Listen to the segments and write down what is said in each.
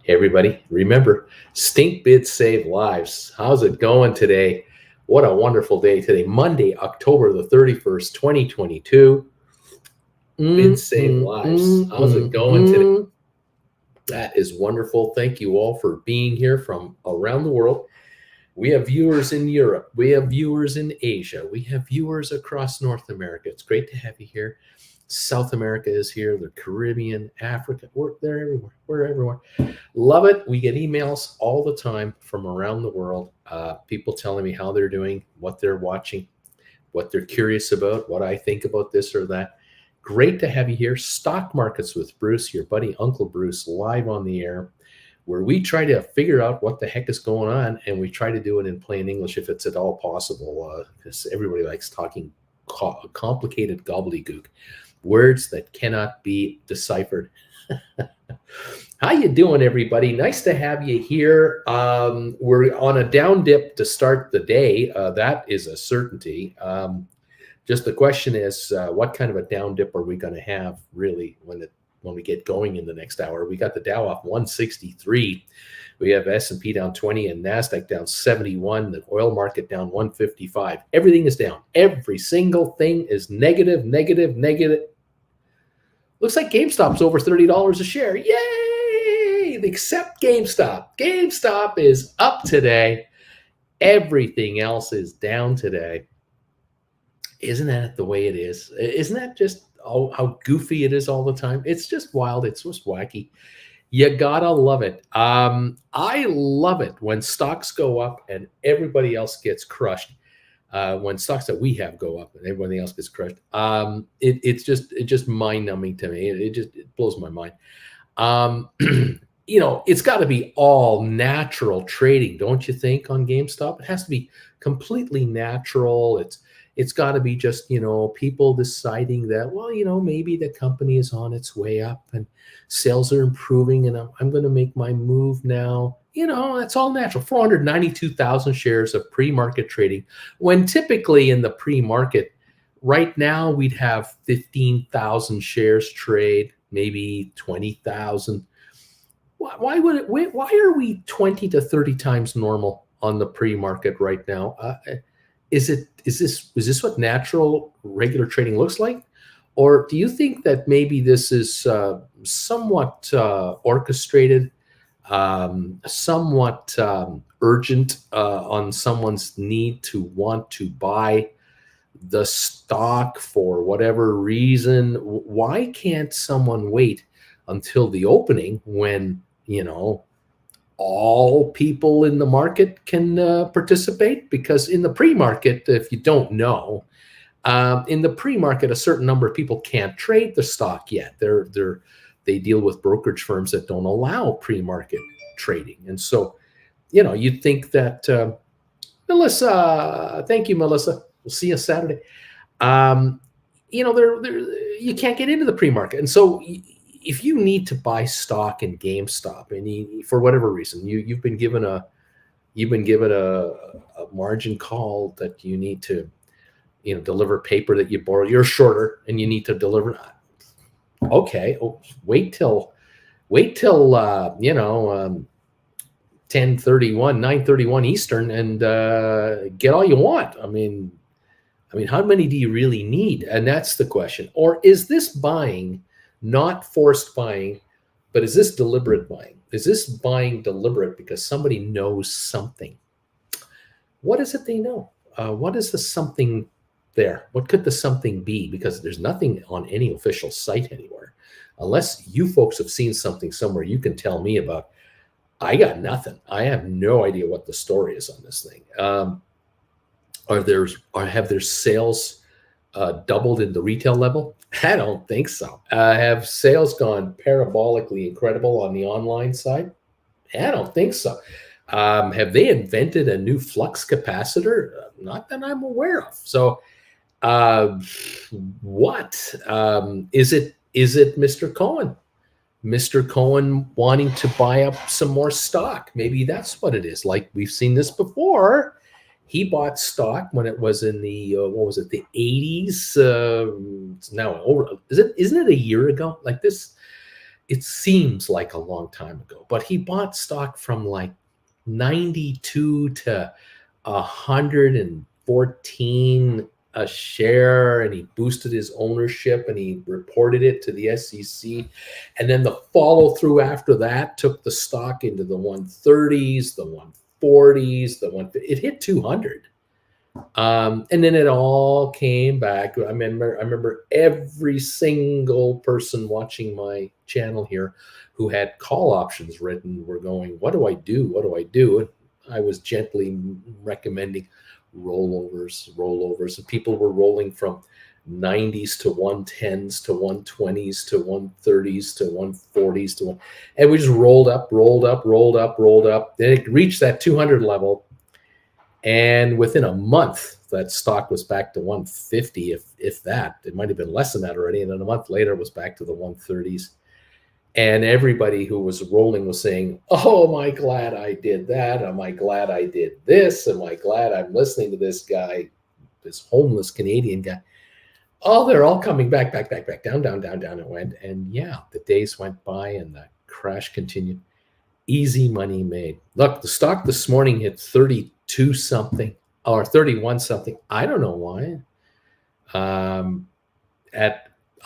Hey everybody, remember, stink bids save lives. How's it going today? What a wonderful day today, Monday, October the 31st, 2022. Bids save lives. How's it going today? That is wonderful. Thank you all for being here from around the world. We have viewers in Europe. We have viewers in Asia. We have viewers across North America. It's great to have you here. South America is here. The Caribbean, Africa. They're everywhere. We're everywhere. Love it. We get emails all the time from around the world. People telling me how they're doing, what they're watching, what they're curious about, what I think about this or that. Great to have you here. Stock Markets with Bruce, your buddy Uncle Bruce, live on the air, where we try to figure out what the heck is going on, and we try to do it in plain English if it's at all possible, because everybody likes talking complicated gobbledygook, words that cannot be deciphered. How you doing, everybody? Nice to have you here. We're on a down dip to start the day. That is a certainty. Just the question is, what kind of a down dip are we going to have really when we get going in the next hour? We got the Dow off 163. We have S&P down 20 and NASDAQ down 71. The oil market down 155. Everything is down. Every single thing is negative, negative, negative. Looks like GameStop's over $30 a share. Yay! Except GameStop. GameStop is up today. Everything else is down today. Isn't that the way it is? Isn't that just how goofy it is all the time? It's just wild. It's just wacky. You gotta love it. I love it when stocks go up and everybody else gets crushed. When stocks that we have go up and everybody else gets crushed. It's just mind-numbing to me. It blows my mind. It's got to be all natural trading, don't you think, on GameStop? It has to be completely natural. It's got to be just, people deciding that, well, maybe the company is on its way up and sales are improving and I'm going to make my move now. That's all natural. 492,000 shares of pre-market trading, when typically in the pre-market right now we'd have 15,000 shares trade, maybe 20,000. Why are we 20 to 30 times normal on the pre-market right now? Is this what natural regular trading looks like? Or do you think that maybe this is somewhat orchestrated, somewhat urgent on someone's need to want to buy the stock for whatever reason? Why can't someone wait until the opening when, all people in the market can participate? Because in the pre-market, if you don't know, in the pre-market, a certain number of people can't trade the stock yet. They deal with brokerage firms that don't allow pre-market trading. And so, you'd think that, Melissa, thank you, Melissa. We'll see you Saturday. You can't get into the pre-market. And so if you need to buy stock in GameStop and for whatever reason, you've been given a margin call that you need to, deliver paper that you borrowed, you're shorter and you need to deliver. Okay. Wait till 10:31, 9:31 Eastern and get all you want. I mean, how many do you really need? And that's the question. Or is this buying not forced buying, but is this deliberate buying? Is this buying deliberate because somebody knows something? What is it they know? What is the something there? What could the something be? Because there's nothing on any official site anywhere. Unless you folks have seen something somewhere you can tell me about. I got nothing. I have no idea what the story is on this thing. Have their sales doubled in the retail level? I don't think so. Have sales gone parabolically incredible on the online side? I don't think so. Have they invented a new flux capacitor? Not that I'm aware of. So what is it? Is it Mr. Cohen? Mr. Cohen wanting to buy up some more stock? Maybe that's what it is. Like we've seen this before. He bought stock when it was in the the 80s. It's now over. Isn't it a year ago? Like this, it seems like a long time ago, but he bought stock from like 92 to 114 a share, and he boosted his ownership and he reported it to the SEC. And then the follow through after that took the stock into the 130s, the 140s, it hit 200. And then it all came back. I remember every single person watching my channel here who had call options written were going, what do I do? What do I do? And I was gently recommending rollovers. And people were rolling from 90s to 110s to 120s to 130s to 140s to one. And we just rolled up. Then it reached that 200 level. And within a month, that stock was back to 150, if that. It might have been less than that already. And then a month later, it was back to the 130s. And everybody who was rolling was saying, oh, am I glad I did that? Am I glad I did this? Am I glad I'm listening to this guy, this homeless Canadian guy? Oh, they're all coming back, down it went. And yeah, the days went by and the crash continued. Easy money made. Look, the stock this morning hit 32 something or 31 something. I don't know why. I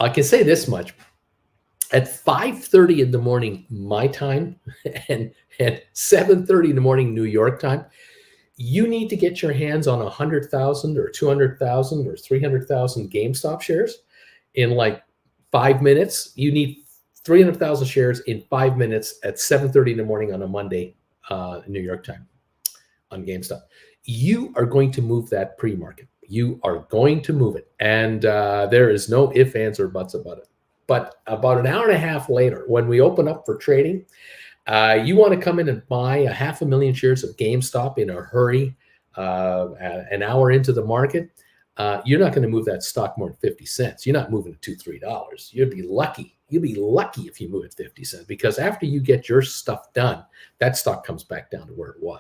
can say this much. At 5:30 in the morning, my time, and at 7:30 in the morning, New York time, you need to get your hands on 100,000 or 200,000 or 300,000 GameStop shares in like 5 minutes. You need 300,000 shares in 5 minutes at 7:30 in the morning on a Monday, New York time on GameStop. You are going to move that pre-market. You are going to move it. And there is no ifs, ands, or buts about it. But about an hour and a half later, when we open up for trading, you want to come in and buy 500,000 shares of GameStop in a hurry, an hour into the market. You're not going to move that stock more than 50 cents. You're not moving it to $2-3. You'd be lucky. You'd be lucky if you move it 50 cents, because after you get your stuff done, that stock comes back down to where it was.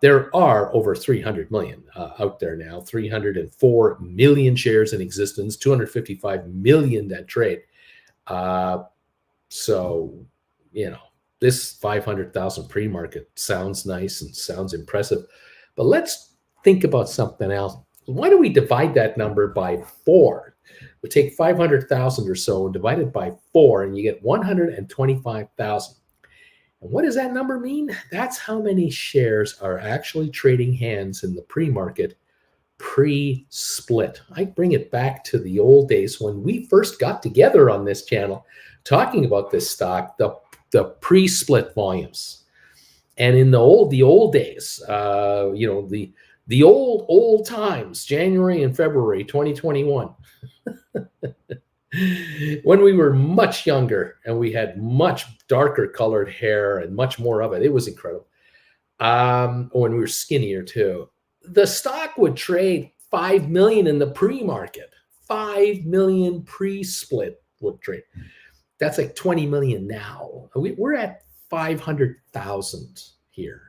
There are over 300 million out there now, 304 million shares in existence, 255 million that trade. So, this 500,000 pre-market sounds nice and sounds impressive, but let's think about something else. Why don't we divide that number by 4? We take 500,000 or so and divide it by 4, and you get 125,000. And what does that number mean? That's how many shares are actually trading hands in the pre-market pre-split. I bring it back to the old days when we first got together on this channel talking about this stock, the pre-split volumes. And in the old days, the old times, January and February 2021, when we were much younger and we had much darker colored hair and much more of it, it was incredible. When we were skinnier too, the stock would trade 5 million in the pre-market. 5 million pre-split would trade. That's like 20 million now. We're at 500,000 here.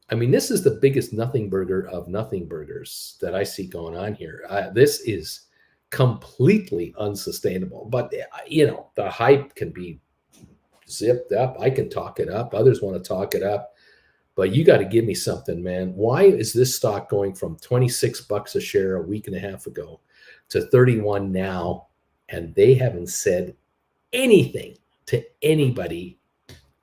I mean, this is the biggest nothing burger of nothing burgers that I see going on here. This is completely unsustainable. But, the hype can be zipped up. I can talk it up. Others want to talk it up. But you got to give me something, man. Why is this stock going from 26 bucks a share a week and a half ago to 31 now? And they haven't said anything to anybody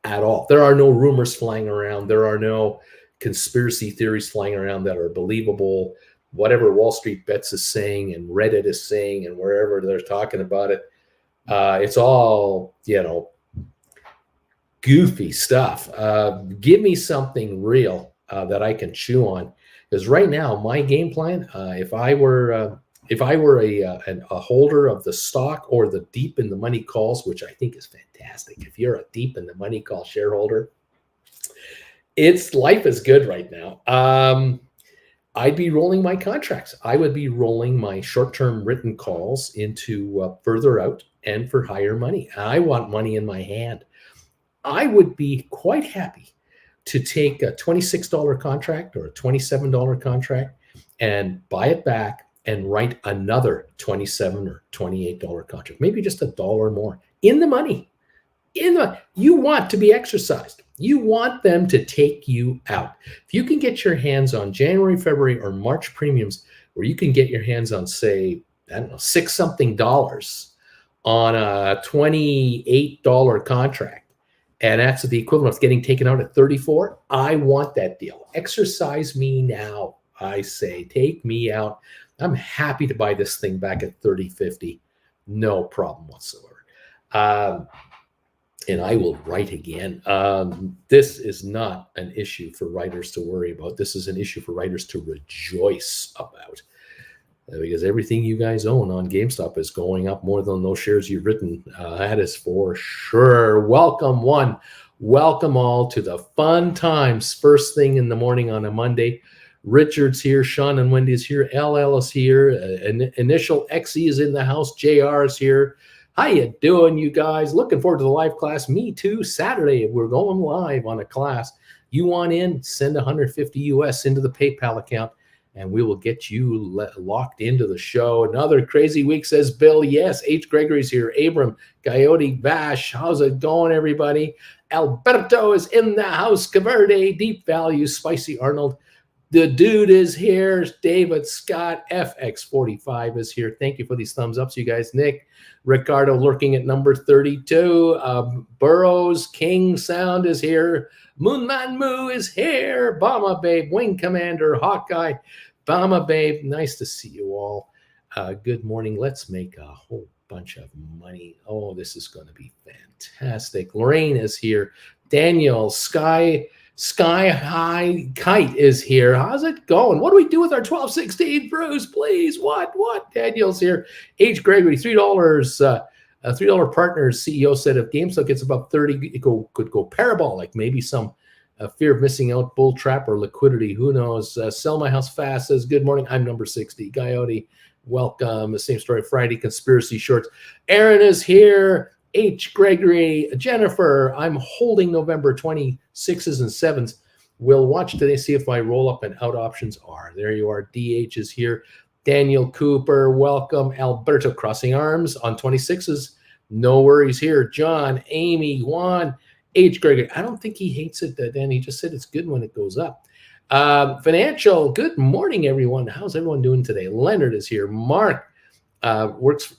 at all. There are no rumors flying around. There are no conspiracy theories flying around that are believable. Whatever Wall Street Bets is saying and Reddit is saying and wherever they're talking about it, it's all, goofy stuff. Give me something real that I can chew on, because right now my game plan, if I were a holder of the stock or the deep in the money calls, which I think is fantastic. If you're a deep in the money call shareholder, life is good right now. I'd be rolling my contracts. I would be rolling my short-term written calls into further out and for higher money. I want money in my hand. I would be quite happy to take a $26 contract or a $27 contract and buy it back and write another $27 or $28 contract, maybe just $1 more in the money. You want to be exercised. You want them to take you out. If you can get your hands on January, February, or March premiums, where you can get your hands on, say, I don't know, $6 something on a $28 contract, and that's the equivalent of getting taken out at 34. I want that deal. Exercise me now. I say, take me out. I'm happy to buy this thing back at 30.50. No problem whatsoever. And I will write again. This is not an issue for writers to worry about. This is an issue for writers to rejoice about. Because everything you guys own on GameStop is going up more than those shares you've written. That is for sure. Welcome one. Welcome all to the fun times. First thing in the morning on a Monday. Richard's here. Sean and Wendy is here. LL is here. Initial XE is in the house. JR is here. How you doing, you guys? Looking forward to the live class. Me too. Saturday, we're going live on a class. You want in? Send 150 US into the PayPal account, and we will get you locked into the show. Another crazy week, says Bill. Yes, H. Gregory's here. Abram, Coyote, Vash. How's it going, everybody? Alberto is in the house. Caverde, Deep Value, Spicy Arnold. The dude is here. David Scott, FX45 is here. Thank you for these thumbs ups, you guys. Nick, Ricardo lurking at number 32. Burrows, King Sound is here. Moonman Moo is here. Bama Babe, Wing Commander, Hawkeye, Bama Babe. Nice to see you all. Good morning. Let's make a whole bunch of money. Oh, this is going to be fantastic. Lorraine is here. Daniel, Sky High Kite is here. How's it going? What do we do with our 1216? Bruce, please. What? Daniel's here. H. Gregory, $3. $3 Partners CEO said if GameStop gets above 30, it could go parabolic. Maybe some fear of missing out, bull trap, or liquidity. Who knows? Sell my house fast says, good morning. I'm number 60. Coyote, welcome. The same story Friday. Conspiracy shorts. Aaron is here. H. Gregory, Jennifer, I'm holding November 26s and 7s. We'll watch today, see if my roll-up and out options are. There you are. DH is here. Daniel Cooper, welcome. Alberto, crossing arms on 26s. No worries here. John, Amy, Juan, H. Gregory. I don't think he hates it, Dan. He just said it's good when it goes up. Financial, good morning, everyone. How's everyone doing today? Leonard is here. Mark.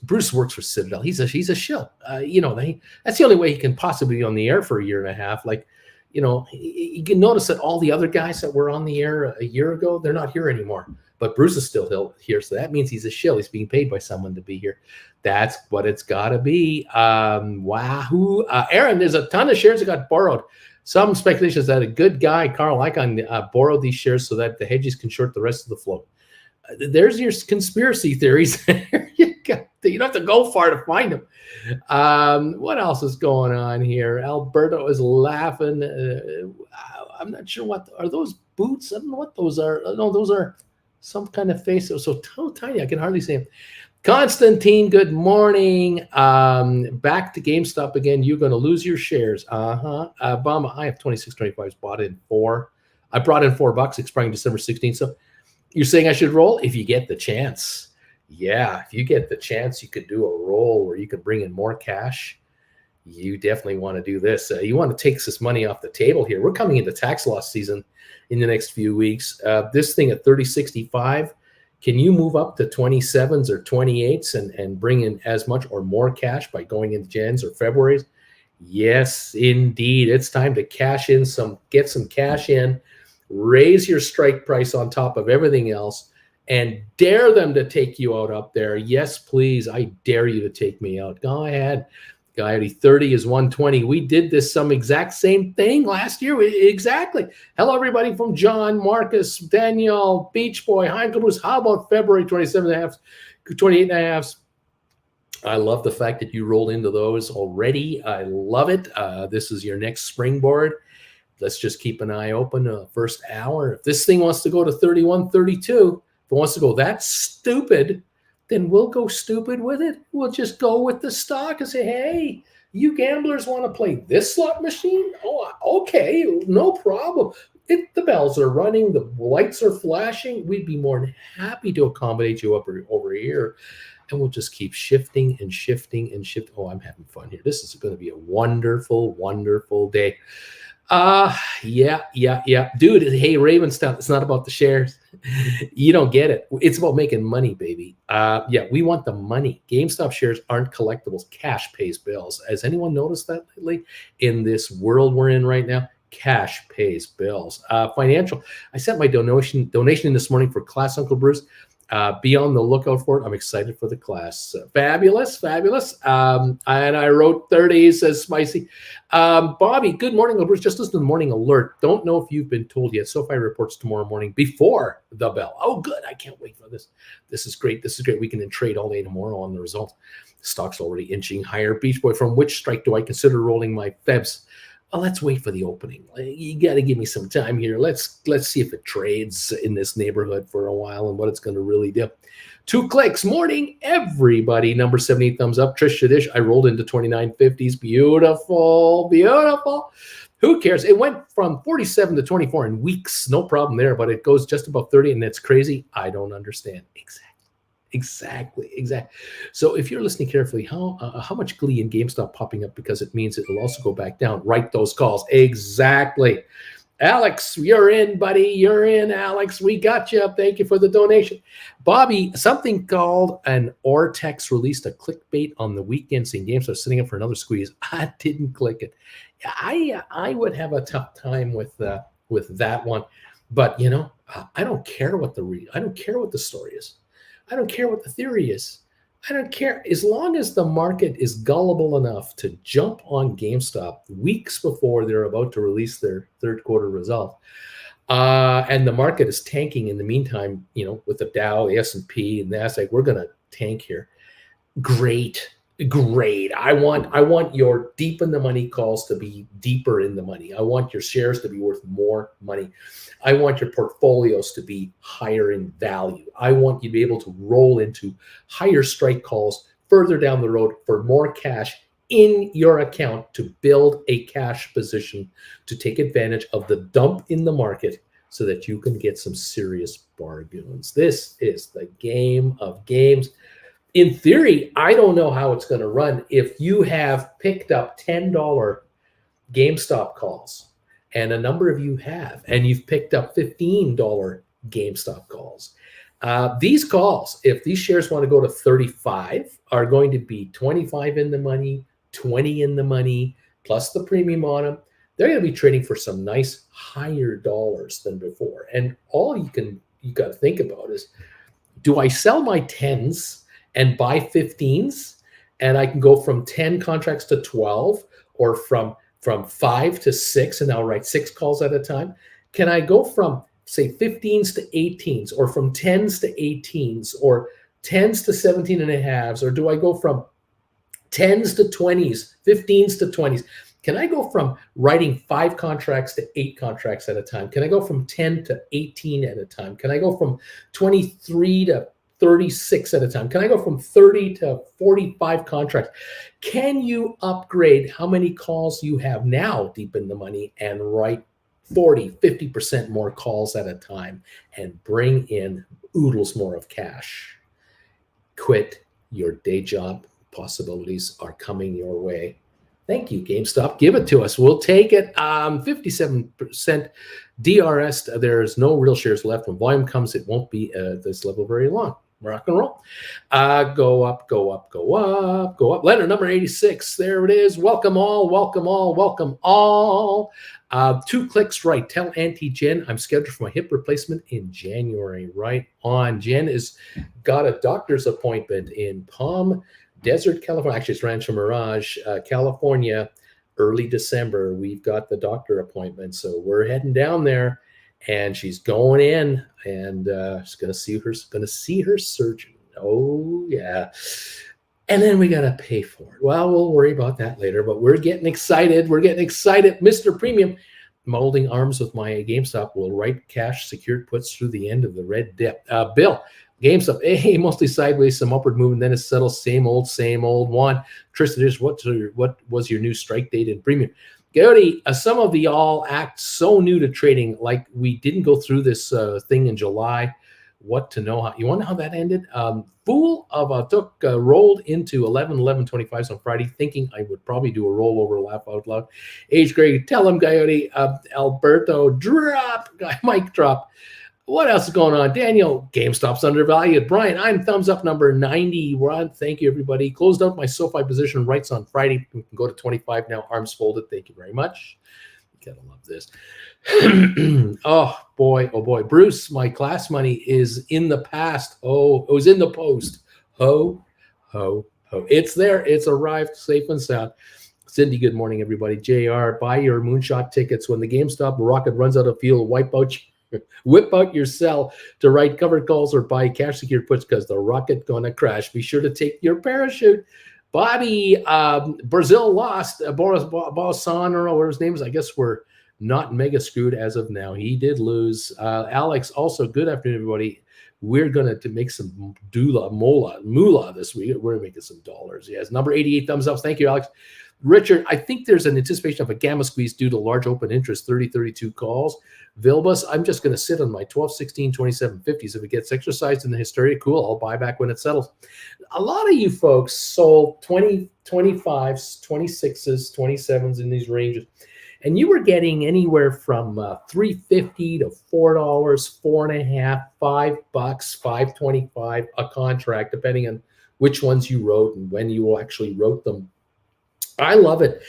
Bruce works for Citadel. He's a shill. That's the only way he can possibly be on the air for a year and a half. Like, you can notice that all the other guys that were on the air a year ago, they're not here anymore. But Bruce is still here, so that means he's a shill. He's being paid by someone to be here. That's what it's got to be. Wahoo! Aaron, there's a ton of shares that got borrowed. Some speculations that a good guy, Carl Icahn, borrowed these shares so that the hedges can short the rest of the float. There's your conspiracy theories. You don't have to go far to find them. What else is going on here? Alberto is laughing. I'm not sure what are those boots. I don't know what those are. No, those are some kind of face. So tiny, I can hardly see them. Constantine, good morning. Back to GameStop again. You're going to lose your shares. Obama, I have 26.25s bought in 4. I brought in $4 expiring December 16th. So you're saying I should roll if you get the chance. Yeah, if you get the chance, you could do a roll where you can bring in more cash. You definitely want to do this. You want to take this money off the table here. We're coming into tax loss season in the next few weeks. This thing at 30.65, can you move up to 27s or 28s and bring in as much or more cash by going into Jans or February's? Yes, indeed. It's time to cash in get some cash in. Raise your strike price on top of everything else and dare them to take you out up there. Yes, please. I dare you to take me out. Go ahead. Coyote 30 is 120. We did this some exact same thing last year. Exactly. Hello, everybody from John, Marcus, Daniel, Beach Boy, Heinkelbus. How about February 27.5, 28.5? I love the fact that you rolled into those already. I love it. This is your next springboard. Let's just keep an eye open first hour. If this thing wants to go to 31, 32, if it wants to go that stupid, then we'll go stupid with it. We'll just go with the stock and say, hey, you gamblers want to play this slot machine? Oh, okay, no problem. The bells are running. The lights are flashing. We'd be more than happy to accommodate you over here. and we'll just keep shifting and shifting and shifting. Oh, I'm having fun here. This is going to be a wonderful, wonderful day. Yeah. Dude, hey, Ravenstown, it's not about the shares. You don't get it. It's about making money, baby. Yeah, we want the money. GameStop shares aren't collectibles. Cash pays bills. Has anyone noticed that lately? In this world we're in right now, cash pays bills. Financial. I sent my donation in this morning for class, Uncle Bruce. Be on the lookout for it. I'm excited for the class. Fabulous. And I wrote 30, says Spicy. Bobby, good morning, Bruce. Just listen to the morning alert. Don't know if you've been told yet. SoFi reports tomorrow morning before the bell. Oh, good. I can't wait for this. This is great. We can trade all day tomorrow on the results. The stock's already inching higher. Beach Boy, from which strike do I consider rolling my Febs? Well, let's wait for the opening. You got to give me some time here. Let's see if it trades in this neighborhood for a while and what it's going to really do. 2 clicks. Morning, everybody. Number 78, thumbs up. Trish Shadish, I rolled into 29.50s. Beautiful. Who cares? It went from 47 to 24 in weeks. No problem there, but it goes just about 30, and it's crazy. I don't understand. Exactly. So if you're listening carefully, how much glee in GameStop popping up because it means it will also go back down. Write those calls. Exactly. Alex, you're in, buddy. You're in, Alex. We got you. Thank you for the donation. Bobby, something called an Ortex released a clickbait on the weekend saying GameStop sitting up for another squeeze. I didn't click it. I would have a tough time with that one. But I don't care what I don't care what the story is. I don't care what the theory is. I don't care. As long as the market is gullible enough to jump on GameStop weeks before they're about to release their third quarter result, and the market is tanking in the meantime, with the Dow, the S&P, and NASDAQ, we're going to tank here. Great. I want your deep in the money calls to be deeper in the money. I want your shares to be worth more money. I want your portfolios to be higher in value. I want you to be able to roll into higher strike calls further down the road for more cash in your account to build a cash position to take advantage of the dump in the market so that you can get some serious bargains. This is the game of games. In theory, I don't know how it's going to run. If you have picked up $10 GameStop calls, and a number of you have, and you've picked up $15 GameStop calls, these calls, if these shares want to go to 35, are going to be 25 in the money, 20 in the money, plus the premium on them. They're going to be trading for some nice higher dollars than before. And all you got to think about is, do I sell my 10s and buy 15s, and I can go from 10 contracts to 12, or from 5 to 6, and I'll write 6 calls at a time? Can I go from, say, 15s to 18s, or from 10s to 18s, or 10s to 17 and a halves, or do I go from 10s to 20s, 15s to 20s? Can I go from writing 5 contracts to 8 contracts at a time? Can I go from 10 to 18 at a time? Can I go from 23 to 36 at a time? Can I go from 30 to 45 contracts? Can you upgrade how many calls you have now deep in the money and write 40, 50% more calls at a time and bring in oodles more of cash? Quit your day job. Possibilities are coming your way. Thank you, GameStop. Give it to us. We'll take it. 57% DRS. There's no real shares left. When volume comes, it won't be this level very long. Rock and roll. Go up. Letter number 86. There it is. Welcome all. 2 clicks right. Tell Auntie Jen I'm scheduled for my hip replacement in January. Right on. Jen has got a doctor's appointment in Palm Desert, California. Actually, it's Rancho Mirage, California, early December. We've got the doctor appointment, so we're heading down there, and she's going in, and she's going to see her surgeon. Oh yeah, and then we got to pay for it. Well, we'll worry about that later. But we're getting excited. Mr. Premium, molding arms with my GameStop will write cash secured puts through the end of the red dip. Bill. GameStop, mostly sideways, some upward movement, then it settles, same old one. Tristan, what was your new strike date in premium? Gary, some of y'all act so new to trading, like we didn't go through this thing in July what to know. You want to know how that ended? Fool of a took rolled into 11.25 on Friday, thinking I would probably do a rollover, laugh out loud. Age grade, tell him, Coyote. Alberto, drop. Mike, drop. What else is going on? Daniel, GameStop's undervalued. Brian, I'm thumbs up number 90. Rod, thank you, everybody. Closed out my SoFi position rights on Friday. We can go to 25 now. Arms folded. Thank you very much. You gotta love this. Oh boy. Bruce, my class money is in the past. Oh, it was in the post. Ho. It's there. It's arrived safe and sound. Cindy, good morning, everybody. JR, buy your moonshot tickets when the GameStop rocket runs out of fuel. Whip out your cell to write covered calls or buy cash secured puts because the rocket gonna crash. Be sure to take your parachute. Bobby, Brazil lost. Boris Bosson, or whatever his name is. I guess we're not mega screwed as of now. He did lose. Alex, also good afternoon, everybody. We're going to make some moolah this week. We're making some dollars. Yes, number 88 thumbs up. Thank you, Alex. Richard, I think there's an anticipation of a gamma squeeze due to large open interest, 30-32 calls. Vilbus, I'm just going to sit on my 12, 16, 27, 50s. If it gets exercised in the hysteria, cool. I'll buy back when it settles. A lot of you folks sold 20, 25s, 26s, 27s in these ranges. And you were getting anywhere from $3.50 to $4, $4.50, $5, $5.25 a contract, depending on which ones you wrote and when you actually wrote them. I love it.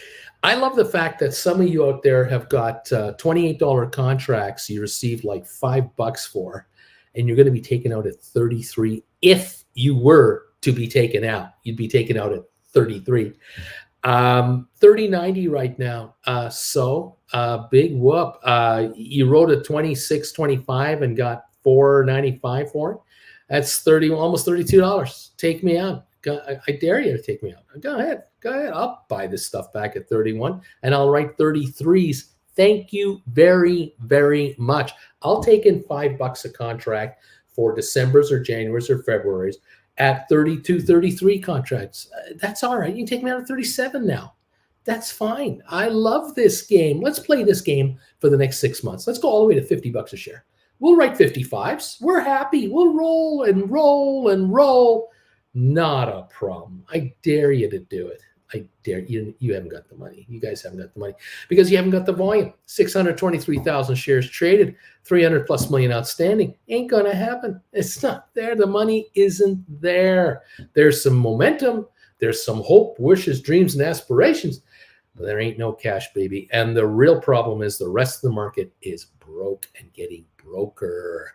I love the fact that some of you out there have got $28 contracts you received like $5 for, and you're going to be taken out at 33. If you were to be taken out, you'd be taken out at 33. 30.90 right now. So big whoop. You wrote a 26.25 and got $4.95 for it. That's almost $32. Take me out. I dare you to take me out. Go ahead. I'll buy this stuff back at 31 and I'll write 33s. Thank you very, very much. I'll take in $5 a contract for December's or January's or February's at 32, 33 contracts. That's all right. You can take me out at 37 now. That's fine. I love this game. Let's play this game for the next 6 months. Let's go all the way to $50 a share. We'll write 55s. We're happy. We'll roll and roll and roll. Not a problem. I dare you to do it. I dare you. You haven't got the money. You guys haven't got the money because you haven't got the volume. 623,000 shares traded, 300 plus million outstanding. Ain't going to happen. It's not there. The money isn't there. There's some momentum. There's some hope, wishes, dreams, and aspirations. But there ain't no cash, baby. And the real problem is the rest of the market is broke and getting broker.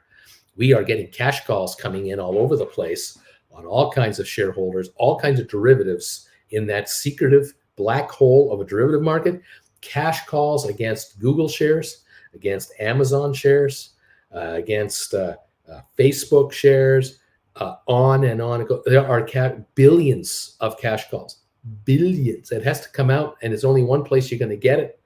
We are getting cash calls coming in all over the place on all kinds of shareholders, all kinds of derivatives in that secretive black hole of a derivative market. Cash calls against Google shares, against Amazon shares, against Facebook shares, on and on. There are billions of cash calls. Billions. It has to come out, and it's only one place you're going to get it.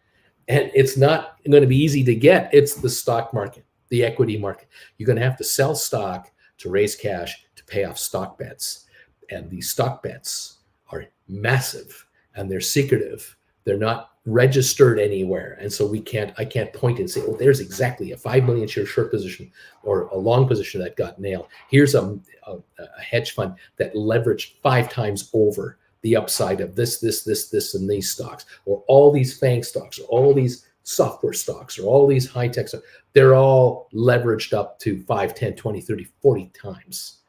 And it's not going to be easy to get. It's the stock market, the equity market. You're going to have to sell stock to raise cash to pay off stock bets. And these stock bets are massive and they're secretive. They're not registered anywhere. And so I can't point and say, oh, there's exactly a 5 million share short position or a long position that got nailed. Here's a hedge fund that leveraged 5 times over the upside of this, and these stocks, or all these FANG stocks, or all these software stocks, or all these high-tech stocks. They're all leveraged up to 5, 10, 20, 30, 40 times.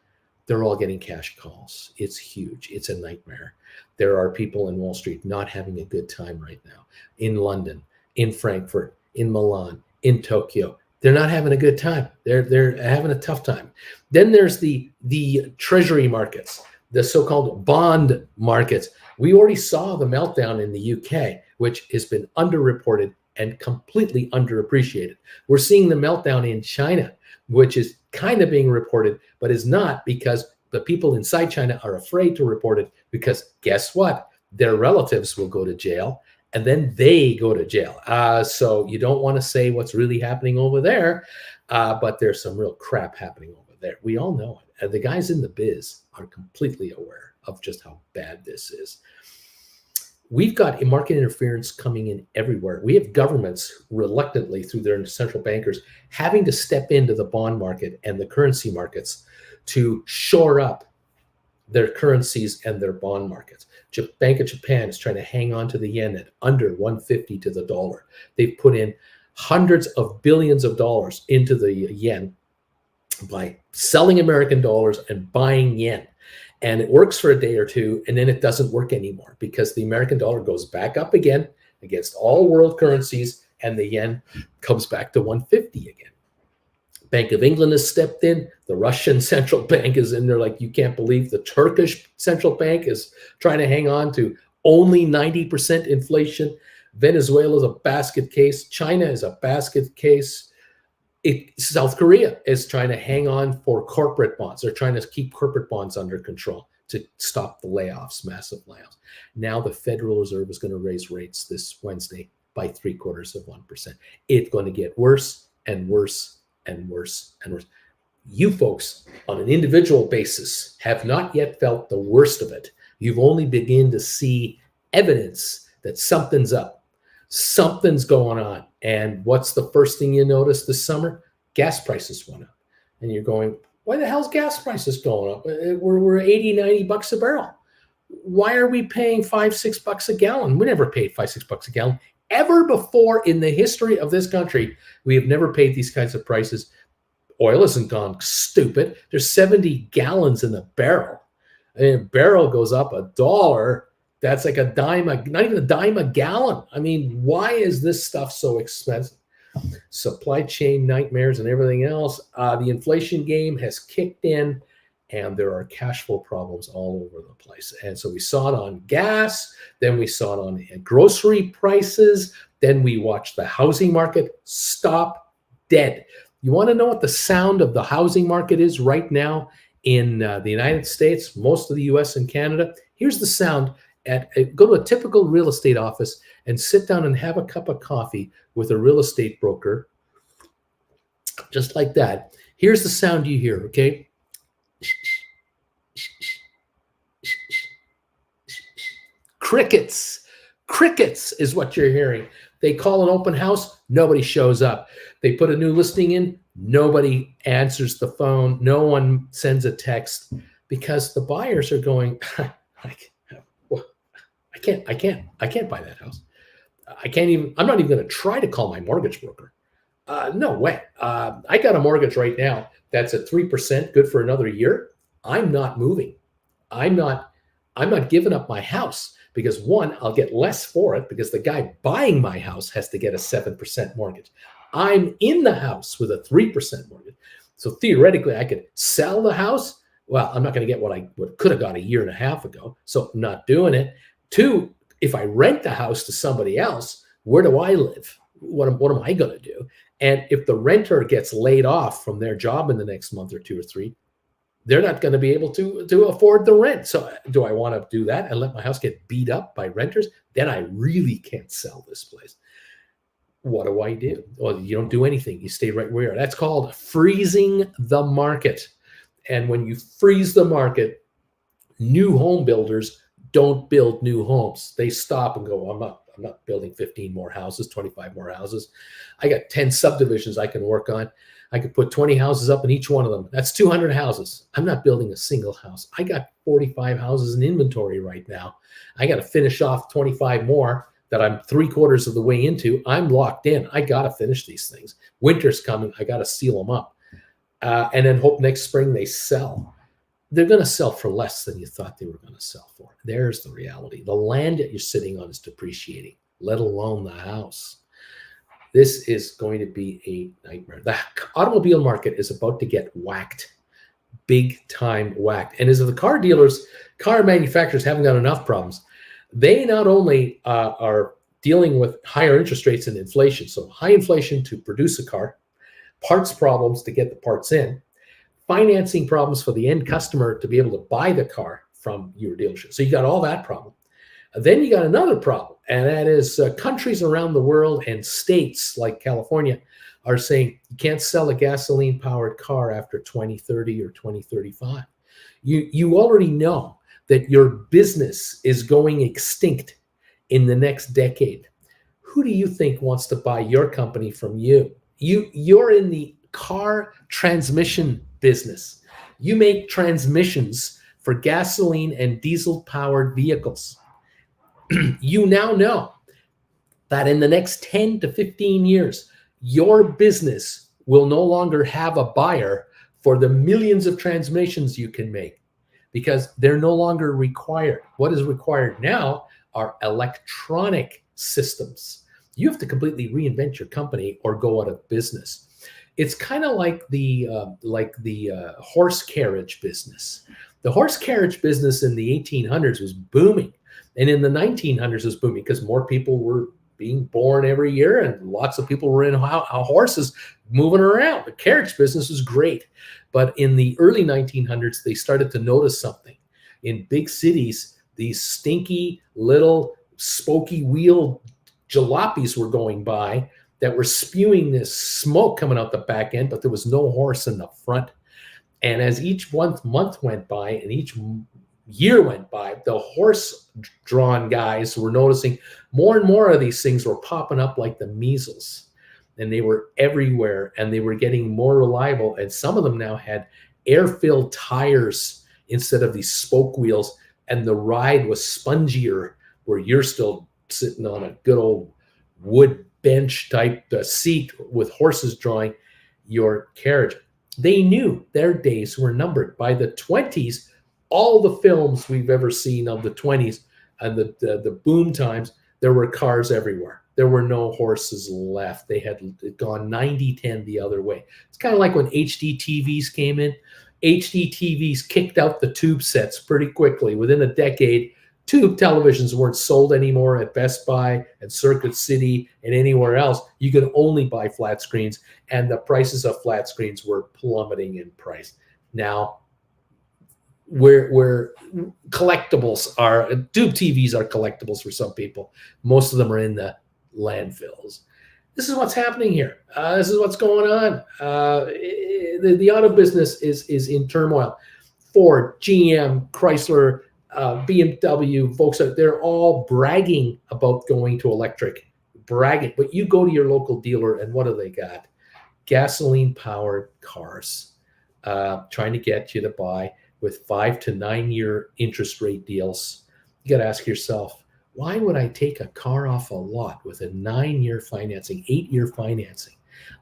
They're all getting cash calls. It's huge. It's a nightmare. There are people in Wall Street not having a good time right now. In London, in Frankfurt, in Milan, in Tokyo. They're not having a good time. They're having a tough time. Then there's the treasury markets, the so-called bond markets. We already saw the meltdown in the UK, which has been underreported and completely underappreciated. We're seeing the meltdown in China, which is kind of being reported, but is not, because the people inside China are afraid to report it, because guess what? Their relatives will go to jail, and then they go to jail. So you don't want to say what's really happening over there, but there's some real crap happening over there. We all know it. And the guys in the biz are completely aware of just how bad this is. We've got market interference coming in everywhere. We have governments reluctantly, through their central bankers, having to step into the bond market and the currency markets to shore up their currencies and their bond markets. Bank of Japan is trying to hang on to the yen at under 150 to the dollar. They've put in hundreds of billions of dollars into the yen by selling American dollars and buying yen. And it works for a day or two, and then it doesn't work anymore because the American dollar goes back up again against all world currencies, and the yen comes back to 150 again. Bank of England has stepped in. The Russian central bank is in there like you can't believe. The Turkish central bank is trying to hang on to only 90% inflation. Venezuela is a basket case. China is a basket case. South Korea is trying to hang on for corporate bonds. They're trying to keep corporate bonds under control to stop the layoffs, massive layoffs. Now the Federal Reserve is going to raise rates this Wednesday by 0.75%. It's going to get worse and worse and worse and worse. You folks, on an individual basis, have not yet felt the worst of it. You've only begun to see evidence that something's up. Something's going on. And what's the first thing you notice this summer? Gas prices went up. And you're going, why the hell's gas prices going up? We're 80, 90 bucks a barrel. Why are we paying $5-6 a gallon? We never paid $5-6 a gallon. Ever before in the history of this country, we have never paid these kinds of prices. Oil hasn't gone stupid. There's 70 gallons in a barrel. And a barrel goes up $1. That's like a dime, not even a dime a gallon. I mean, why is this stuff so expensive? Supply chain nightmares and everything else. The inflation game has kicked in, and there are cash flow problems all over the place. And so we saw it on gas, then we saw it on grocery prices, then we watched the housing market stop dead. You want to know what the sound of the housing market is right now in the United States, most of the US and Canada? Here's the sound. Go to a typical real estate office and sit down and have a cup of coffee with a real estate broker, just like that. Here's the sound you hear, okay? Crickets. Crickets is what you're hearing. They call an open house, nobody shows up. They put a new listing in, nobody answers the phone, no one sends a text, because the buyers are going, I can't buy that house. I'm not even going to try to call my mortgage broker. No way. I got a mortgage right now that's at 3%, good for another year. I'm not moving. I'm not giving up my house because, one, I'll get less for it because the guy buying my house has to get a 7% mortgage. I'm in the house with a 3% mortgage. So theoretically, I could sell the house. Well, I'm not going to get what I could have got a year and a half ago. So I'm not doing it. Two, if I rent the house to somebody else, where do I live? What am I going to do? And if the renter gets laid off from their job in the next month or 2 or 3, they're not going to be able to afford the rent. So do I want to do that and let my house get beat up by renters? Then I really can't sell this place. What do I do? Well, you don't do anything. You stay right where you are. That's called freezing the market. And when you freeze the market, new home builders don't build new homes. They stop and go, I'm not building 15 more houses, 25 more houses. I got 10 subdivisions I can work on. I could put 20 houses up in each one of them. That's 200 houses. I'm not building a single house. I got 45 houses in inventory right now. I got to finish off 25 more that I'm 3/4 of the way into. I'm locked in. I got to finish these things. Winter's coming. I got to seal them up. And then hope next spring they sell. They're going to sell for less than you thought they were going to sell for. There's the reality. The land that you're sitting on is depreciating, let alone the house. This is going to be a nightmare. The automobile market is about to get whacked, big time whacked. And as the car manufacturers haven't got enough problems, they not only are dealing with higher interest rates and inflation, so high inflation to produce a car, parts problems to get the parts in, financing problems for the end customer to be able to buy the car from your dealership. So you got all that problem. Then you got another problem, and that is countries around the world and states like California are saying you can't sell a gasoline-powered car after 2030 or 2035. You already know that your business is going extinct in the next decade, who do you think wants to buy your company from you? You're in the car transmission business. You make transmissions for gasoline and diesel powered vehicles. You now know that in the next 10 to 15 years, your business will no longer have a buyer for the millions of transmissions you can make because they're no longer required. What is required now are electronic systems. You have to completely reinvent your company or go out of business. It's kind of like the horse carriage business. The horse carriage business in the 1800s was booming, and in the 1900s was booming because more people were being born every year, and lots of people were in horses moving around. The carriage business was great, but in the early 1900s, they started to notice something. In big cities, these stinky little spokey wheel jalopies were going by that were spewing this smoke coming out the back end, but there was no horse in the front. And as each month went by and each year went by, the horse-drawn guys were noticing more and more of these things were popping up like the measles. And they were everywhere, and they were getting more reliable. And some of them now had air-filled tires instead of these spoke wheels, and the ride was spongier, where you're still sitting on a good old wood bench type seat with horses drawing your carriage. They knew their days were numbered. By the 20s, all the films we've ever seen of the 20s and the boom times, there were cars everywhere. There were no horses left. They had gone 90-10 the other way. It's kind of like when HD TVs came in. HD TVs kicked out the tube sets pretty quickly. Within a decade, tube televisions weren't sold anymore at Best Buy and Circuit City and anywhere else. You could only buy flat screens, and the prices of flat screens were plummeting in price. Now, where collectibles are, tube TVs are collectibles for some people. Most of them are in the landfills. This is what's happening here. This is what's going on. The auto business is in turmoil. Ford, GM, Chrysler, BMW, Volkswagen, they're all bragging about going to electric, bragging. But you go to your local dealer, and what do they got? Gasoline-powered cars, trying to get you to buy with 5 to 9 year interest rate deals. You got to ask yourself, why would I take a car off a lot with a 9-year financing, 8-year financing?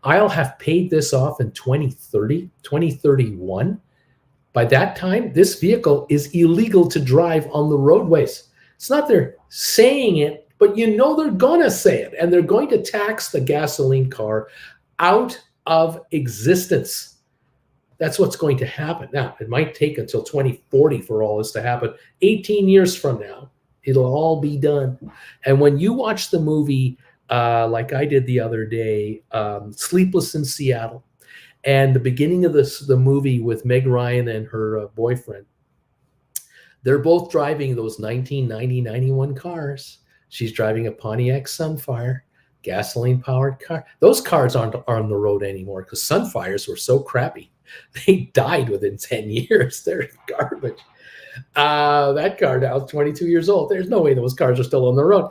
I'll have paid this off in 2030, 2031. By that time, this vehicle is illegal to drive on the roadways. It's not they're saying it, but you know they're going to say it, and they're going to tax the gasoline car out of existence. That's what's going to happen. Now, it might take until 2040 for all this to happen. 18 years from now, it'll all be done. And when you watch the movie, like I did the other day, Sleepless in Seattle, and the beginning of the movie with Meg Ryan and her boyfriend, they're both driving those 1990, 91 cars. She's driving a Pontiac Sunfire, gasoline-powered car. Those cars aren't on the road anymore because Sunfires were so crappy. They died within 10 years. They're garbage. That car now is 22 years old. There's no way those cars are still on the road.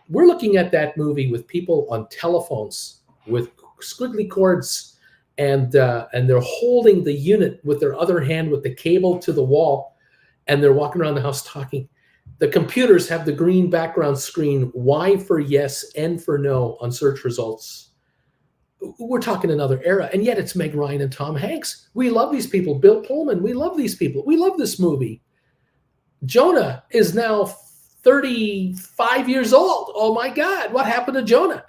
We're looking at that movie with people on telephones with squiggly cords, and they're holding the unit with their other hand with the cable to the wall, and they're walking around the house talking. The computers have the green background screen, Y for yes, N for no on search results. We're talking another era, and yet it's Meg Ryan and Tom Hanks. We love these people. Bill Pullman, we love these people. We love this movie. Jonah is now 35 years old. Oh my God, what happened to Jonah?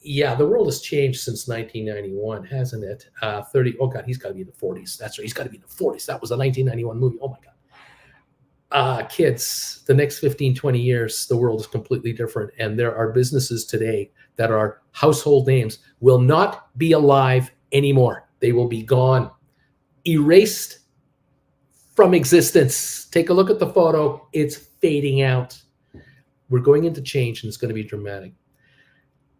Yeah, the world has changed since 1991, hasn't it? Oh God, he's got to be in the 40s. That's right, he's got to be in the 40s. That was a 1991 movie. Oh my God. Kids, the next 15, 20 years, the world is completely different. And there are businesses today that are household names will not be alive anymore. They will be gone, erased from existence. Take a look at the photo. It's fading out. We're going into change, and it's going to be dramatic.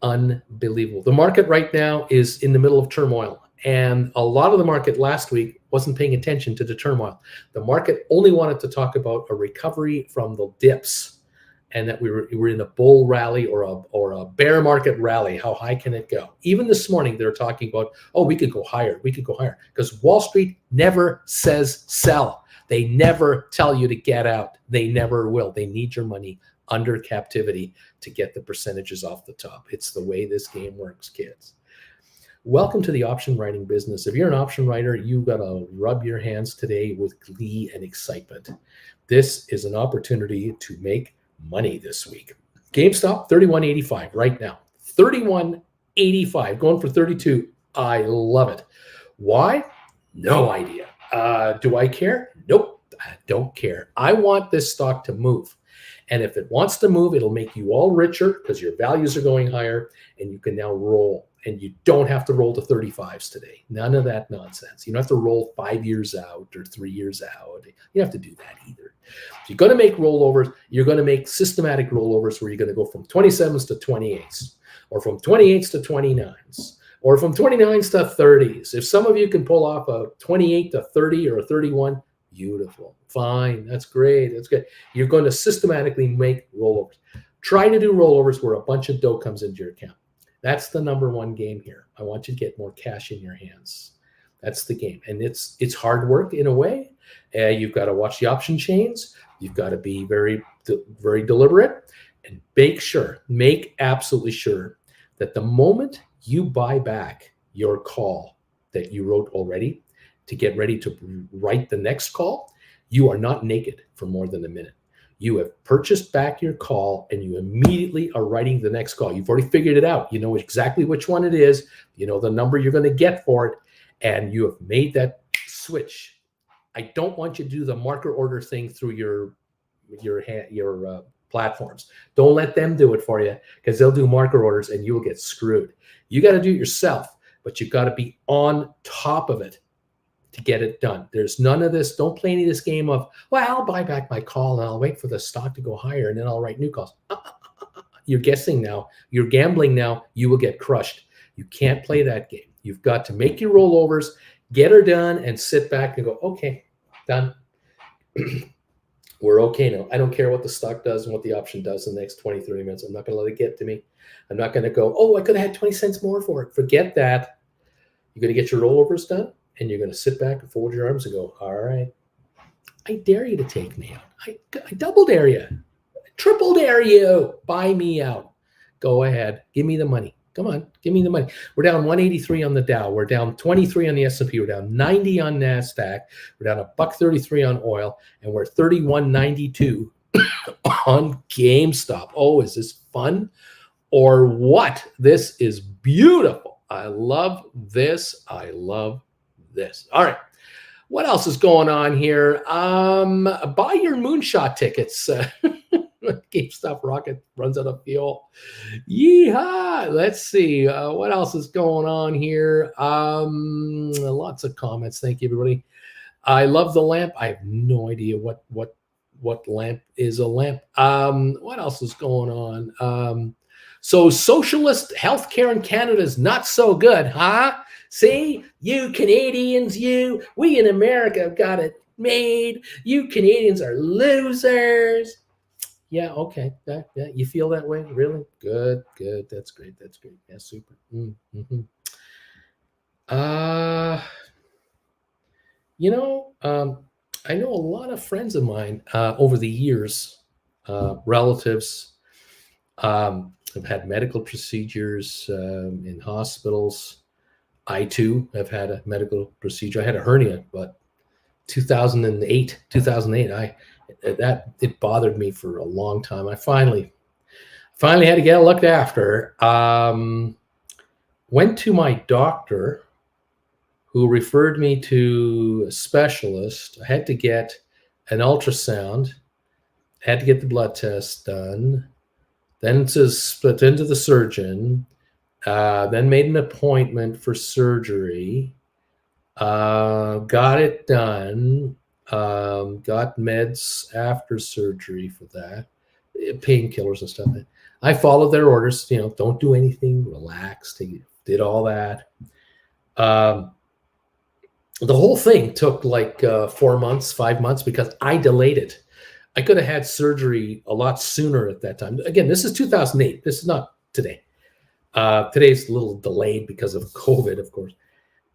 Unbelievable. The market right now is in the middle of turmoil. And a lot of the market last week wasn't paying attention to the turmoil. The market only wanted to talk about a recovery from the dips, and that we were in a bull rally or a bear market rally. How high can it go? Even this morning, they're talking about, oh, we could go higher. We could go higher. Because Wall Street never says sell. They never tell you to get out. They never will. They need your money under captivity to get the percentages off the top. It's the way this game works, kids. Welcome to the option writing business. If you're an option writer, you've got to rub your hands today with glee and excitement. This is an opportunity to make money this week. GameStop, 31.85 right now. 31.85, going for 32. I love it. Why? No idea. Do I care? Nope, I don't care. I want this stock to move. And if it wants to move, it'll make you all richer because your values are going higher and you can now roll. And you don't have to roll to 35s today. None of that nonsense. You don't have to roll 5 years out or 3 years out. You don't have to do that either. If you're going to make rollovers, you're going to make systematic rollovers where you're going to go from 27s to 28s, or from 28s to 29s, or from 29s to 30s. If some of you can pull off a 28 to 30 or a 31, beautiful. Fine. That's great. That's good. You're going to systematically make rollovers. Try to do rollovers where a bunch of dough comes into your account. That's the number one game here. I want you to get more cash in your hands. That's the game. And it's hard work in a way. You've got to watch the option chains. You've got to be very, very deliberate and make absolutely sure that the moment you buy back your call that you wrote already to get ready to write the next call, you are not naked for more than a minute. You have purchased back your call and you immediately are writing the next call. You've already figured it out. You know exactly which one it is. You know the number you're going to get for it. And you have made that switch. I don't want you to do the marker order thing through your platforms. Don't let them do it for you because they'll do marker orders and you will get screwed. You got to do it yourself, but you've got to be on top of it to get it done. There's none of this. Don't play any of this game of, well, I'll buy back my call and I'll wait for the stock to go higher and then I'll write new calls. You're guessing now. You're gambling now. You will get crushed. You can't play that game. You've got to make your rollovers, get her done, and sit back and go, okay, done. We're okay now. I don't care what the stock does and what the option does in the next 20, 30 minutes. I'm not going to let it get to me. I'm not going to go, oh, I could have had 20 cents more for it. Forget that. You're going to get your rollovers done. And you're going to sit back and fold your arms and go, all right, I dare you to take me out. I double dare you. Triple dare you. Buy me out. Go ahead. Give me the money. Come on. Give me the money. We're down 183 on the Dow. We're down 23 on the S&P. We're down 90 on NASDAQ. We're down $1.33 on oil. And we're 31.92 on GameStop. Oh, is this fun or what? This is beautiful. I love this. I love this. All right. What else is going on here? Buy your moonshot tickets. GameStop rocket runs out of fuel. Yeehaw. Let's see. What else is going on here? Lots of comments. Thank you, everybody. I love the lamp. I have no idea what lamp is a lamp. What else is going on? So socialist healthcare in Canada is not so good, huh? See, you Canadians, we in America have got it made. You Canadians are losers. Yeah, okay. Yeah, you feel that way? Really? Good. That's great. Yeah, super. Mm-hmm. I know a lot of friends of mine over the years, relatives, have had medical procedures in hospitals. I too have had a medical procedure. I had a hernia, but 2008. It bothered me for a long time. I finally had to get it looked after. Went to my doctor, who referred me to a specialist. I had to get an ultrasound. Had to get the blood test done. Then to split into the surgeon. Then made an appointment for surgery, got it done, got meds after surgery for that, painkillers and stuff. I followed their orders, don't do anything, relax, did all that. Um, the whole thing took like 4 months, 5 months because I delayed it. I could have had surgery a lot sooner at that time. Again, this is 2008. This is not today. Today's a little delayed because of COVID, of course.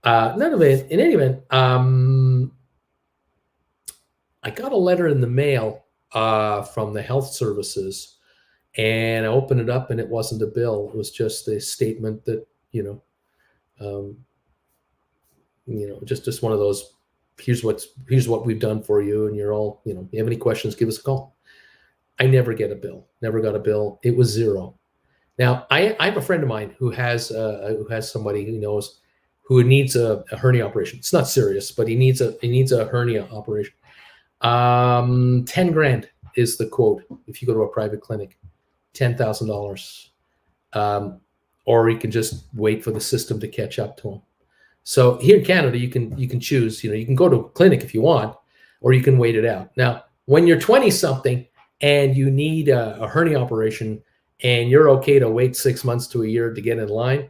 None of it. In any event, I got a letter in the mail from the health services, and I opened it up, and it wasn't a bill. It was just a statement that just one of those. Here's what we've done for you, and you're all, you have any questions, give us a call. I never get a bill. Never got a bill. It was zero. Now I have a friend of mine who has somebody he knows who needs a hernia operation. It's not serious, but he needs a hernia operation. 10 grand is the quote if you go to a private clinic. $10,000, or you can just wait for the system to catch up to him. So here in Canada, you can choose. You can go to a clinic if you want, or you can wait it out. Now, when you're 20 something and you need a hernia operation, and you're okay to wait 6 months to a year to get in line,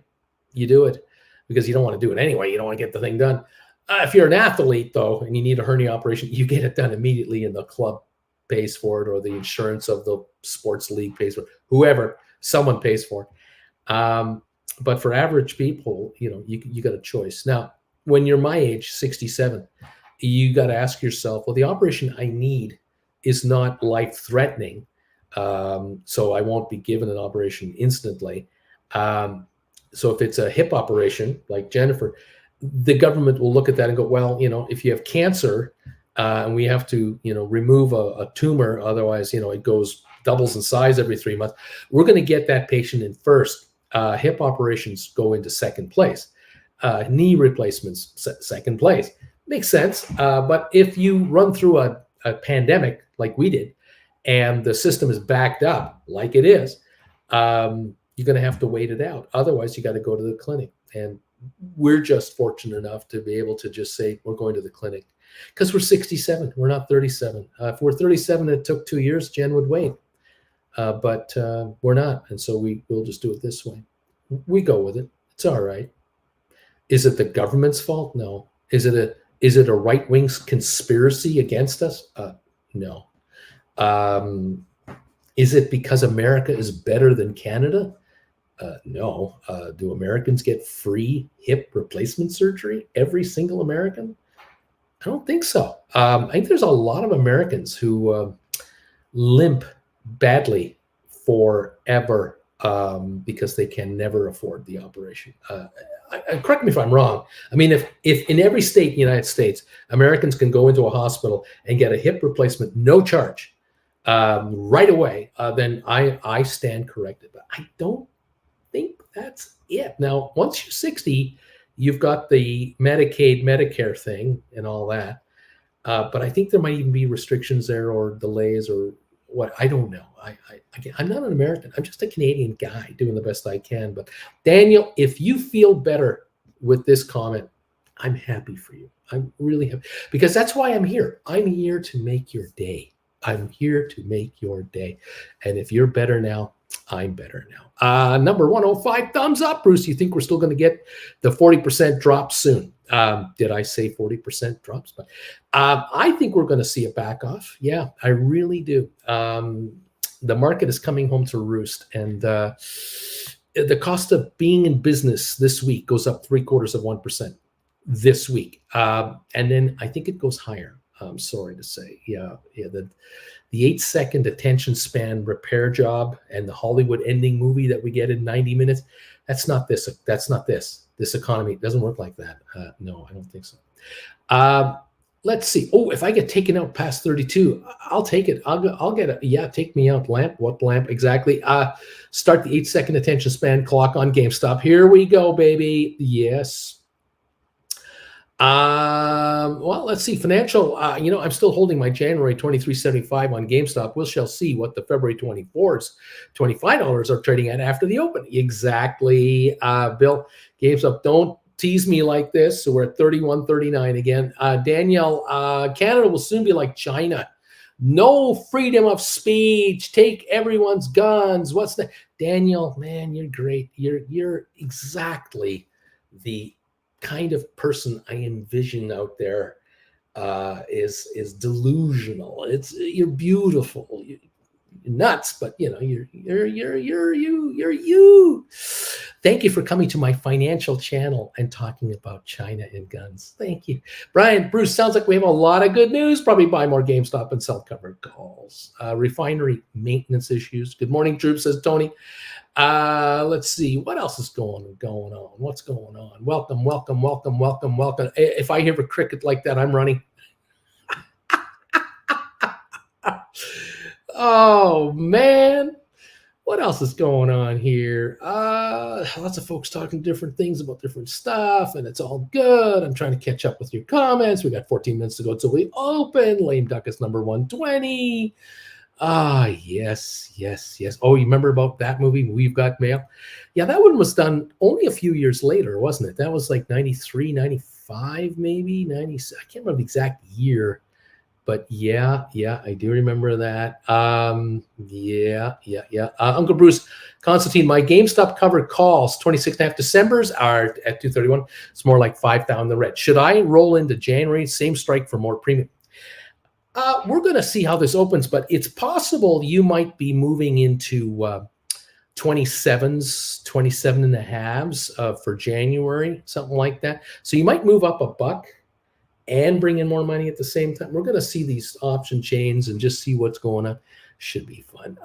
you do it because you don't want to do it anyway. You don't want to get the thing done. If you're an athlete, though, and you need a hernia operation, you get it done immediately, and the club pays for it, or the insurance of the sports league pays for it. Whoever, someone pays for it. But for average people, you got a choice. Now, when you're my age, 67, you got to ask yourself, well, the operation I need is not life-threatening, so I won't be given an operation instantly. So if it's a hip operation, like Jennifer, the government will look at that and go, well, if you have cancer and we have to, remove a tumor, otherwise, it doubles in size every 3 months, we're going to get that patient in first. Hip operations go into second place. Knee replacements, second place. Makes sense. But if you run through a pandemic like we did, and the system is backed up like it is, you're going to have to wait it out. Otherwise, you got to go to the clinic. And we're just fortunate enough to be able to just say we're going to the clinic because we're 67. We're not 37. If we're 37 and it took 2 years, Jen would wait. But we're not. And so we'll just do it this way. We go with it. It's all right. Is it the government's fault? No. Is it a right-wing conspiracy against us? No. Is it because America is better than Canada? No. Do Americans get free hip replacement surgery? Every single American? I don't think so. I think there's a lot of Americans who limp badly forever because they can never afford the operation. Correct me if I'm wrong. I mean, if in every state in the United States, Americans can go into a hospital and get a hip replacement, no charge, right away, then I stand corrected. But I don't think that's it. Now, once you're 60, you've got the Medicaid, Medicare thing and all that. But I think there might even be restrictions there or delays or what. I don't know. I'm not an American. I'm just a Canadian guy doing the best I can. But Daniel, if you feel better with this comment, I'm happy for you. I'm really happy because that's why I'm here. I'm here to make your day. I'm here to make your day. And if you're better now, I'm better now. Number 105, thumbs up, Bruce. You think we're still going to get the 40% drop soon? Did I say 40% drops? But I think we're going to see a back off. Yeah, I really do. The market is coming home to roost, and the cost of being in business this week goes up 0.75% this week, and then I think it goes higher. I'm sorry to say, yeah. The 8-second attention span repair job and the Hollywood ending movie that we get in 90 minutes. That's not this. That's not this. This economy doesn't work like that. No, I don't think so. Let's see. Oh, if I get taken out past 32, I'll take it. I'll get it. Yeah, take me out. Lamp. What lamp exactly? Start the 8-second attention span clock on GameStop. Here we go, baby. Yes. Well, let's see. Financial, I'm still holding my January 23.75 on GameStop. We shall see what the February 24's $25 are trading at after the open. Exactly. Bill, GameStop, don't tease me like this. So we're at 31.39 again. Danielle, Canada will soon be like China. No freedom of speech. Take everyone's guns. What's that? Daniel, man, you're great. You're exactly the kind of person I envision out there is delusional. You're beautiful. You're nuts, but you know you're you. Thank you for coming to my financial channel and talking about China and guns. Thank you, Brian. Bruce, sounds like we have a lot of good news. Probably buy more GameStop and sell covered calls. Refinery maintenance issues. Good morning, troops, says Tony. Let's see what else is going on. What's going on? Welcome. If I hear a cricket like that, I'm running. Oh man, what else is going on here? Lots of folks talking different things about different stuff, and it's all good. I'm trying to catch up with your comments. We got 14 minutes to go till we open. Lame Duck is number 120. Yes. Oh, you remember about that movie, We've Got Mail? Yeah, that one was done only a few years later, wasn't it? That was like 93, 95, maybe 90. I can't remember the exact year, but yeah, I do remember that. Uncle Bruce, Constantine, my GameStop covered calls, 26.5 Decembers are at 231. It's more like 5,000 the red. Should I roll into January? Same strike for more premium. We're going to see how this opens, but it's possible you might be moving into 27s, 27 and a halves for January, something like that. So you might move up a buck and bring in more money at the same time. We're going to see these option chains and just see what's going on. Should be fun.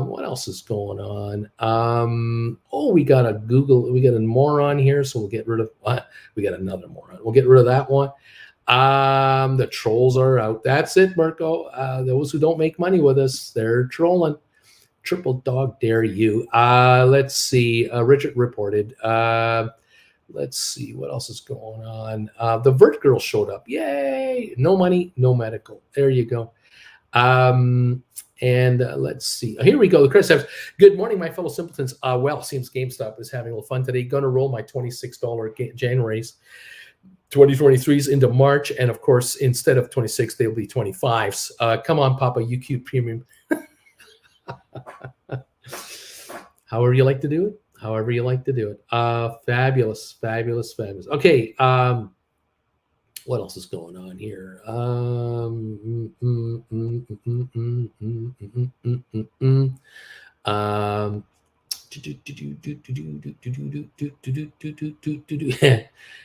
What else is going on? We got a moron here, so we'll get rid of what? We got another moron. We'll get rid of that one. The trolls are out. That's it, Mirko. Those who don't make money with us, they're trolling. Triple dog dare you. Let's see. Richard reported. Let's see what else is going on. The Vert Girl showed up. Yay! No money, no medical. There you go. Let's see. Here we go. The Chris says, good morning, my fellow simpletons. Seems GameStop is having a little fun today. Going to roll my $26 January's 2023s into March, and of course, instead of 26, they'll be 25s. Come on, Papa, UQ Premium. However you like to do it. Fabulous. Okay, what else is going on here?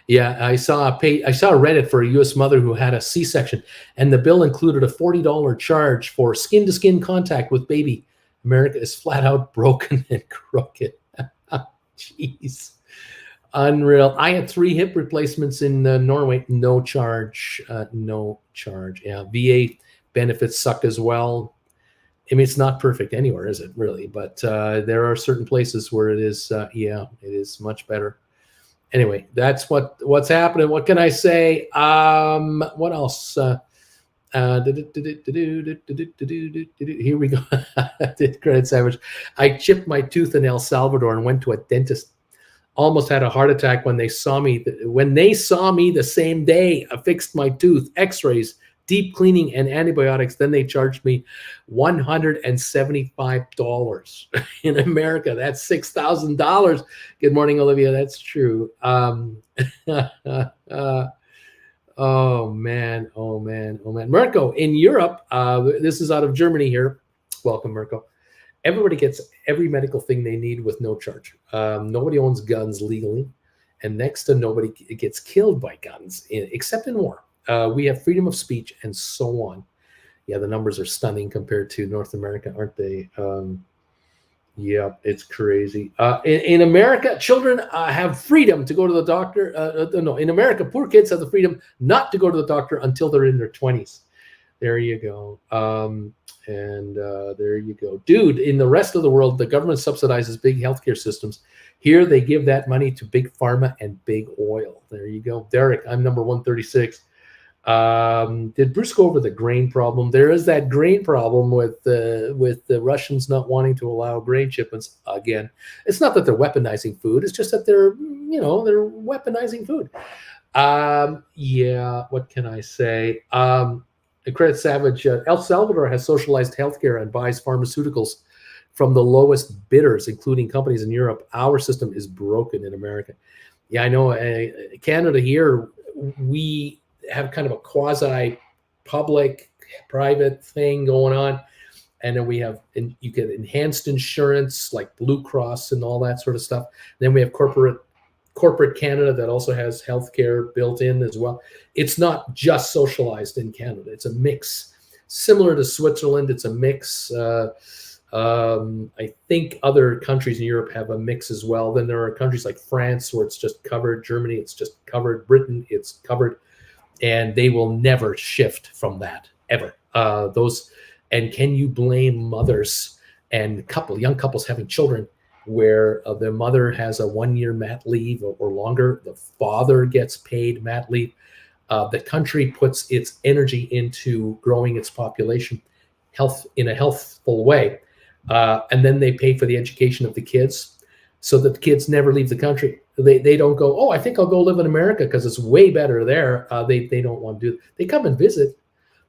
Yeah, I saw a Reddit for a U.S. mother who had a C-section, and the bill included a $40 charge for skin-to-skin contact with baby. America is flat out broken and crooked. Jeez, unreal. I had 3 hip replacements in Norway, no charge. Yeah, VA benefits suck as well. I mean, it's not perfect anywhere, is it, really? But there are certain places where it is, it is much better. Anyway, that's what's happening. What can I say? What else? Here we go. Credit Savage. I chipped my tooth in El Salvador and went to a dentist. Almost had a heart attack when they saw me. When they saw me the same day, I fixed my tooth, X-rays, deep cleaning, and antibiotics. Then they charged me $175 in America. That's $6,000. Good morning, Olivia. That's true. Oh man. Mirko, in Europe, this is out of Germany here. Welcome, Mirko. Everybody gets every medical thing they need with no charge. Nobody owns guns legally, and next to nobody gets killed by guns, except in war. We have freedom of speech and so on. Yeah, the numbers are stunning compared to North America, aren't they? Yeah, it's crazy. In America, children have freedom to go to the doctor. No, in America, poor kids have the freedom not to go to the doctor until they're in their 20s. There you go. There you go. Dude, in the rest of the world, the government subsidizes big healthcare systems. Here, they give that money to big pharma and big oil. There you go. Derek, I'm number 136. Did Bruce go over the grain problem? There is that grain problem with the Russians not wanting to allow grain shipments again. It's not that they're weaponizing food. It's just that they're weaponizing food. Yeah, what can I say? Credit Savage, El Salvador has socialized healthcare and buys pharmaceuticals from the lowest bidders, including companies in Europe. Our system is broken in America. Yeah, I know. Canada here, we have kind of a quasi public private thing going on. And then we have, and you get enhanced insurance like Blue Cross and all that sort of stuff. Then we have corporate Canada that also has healthcare built in as well. It's not just socialized in Canada. It's a mix. Similar to Switzerland, it's a mix. I think other countries in Europe have a mix as well. Then there are countries like France where it's just covered. Germany, it's just covered. Britain, it's covered. And they will never shift from that, ever. And can you blame mothers and young couples having children where the mother has a 1-year mat leave or longer, the father gets paid mat leave. The country puts its energy into growing its population in a healthful way. And then they pay for the education of the kids so that the kids never leave the country. They don't go, oh, I think I'll go live in America because it's way better there. They don't want to do it. They come and visit.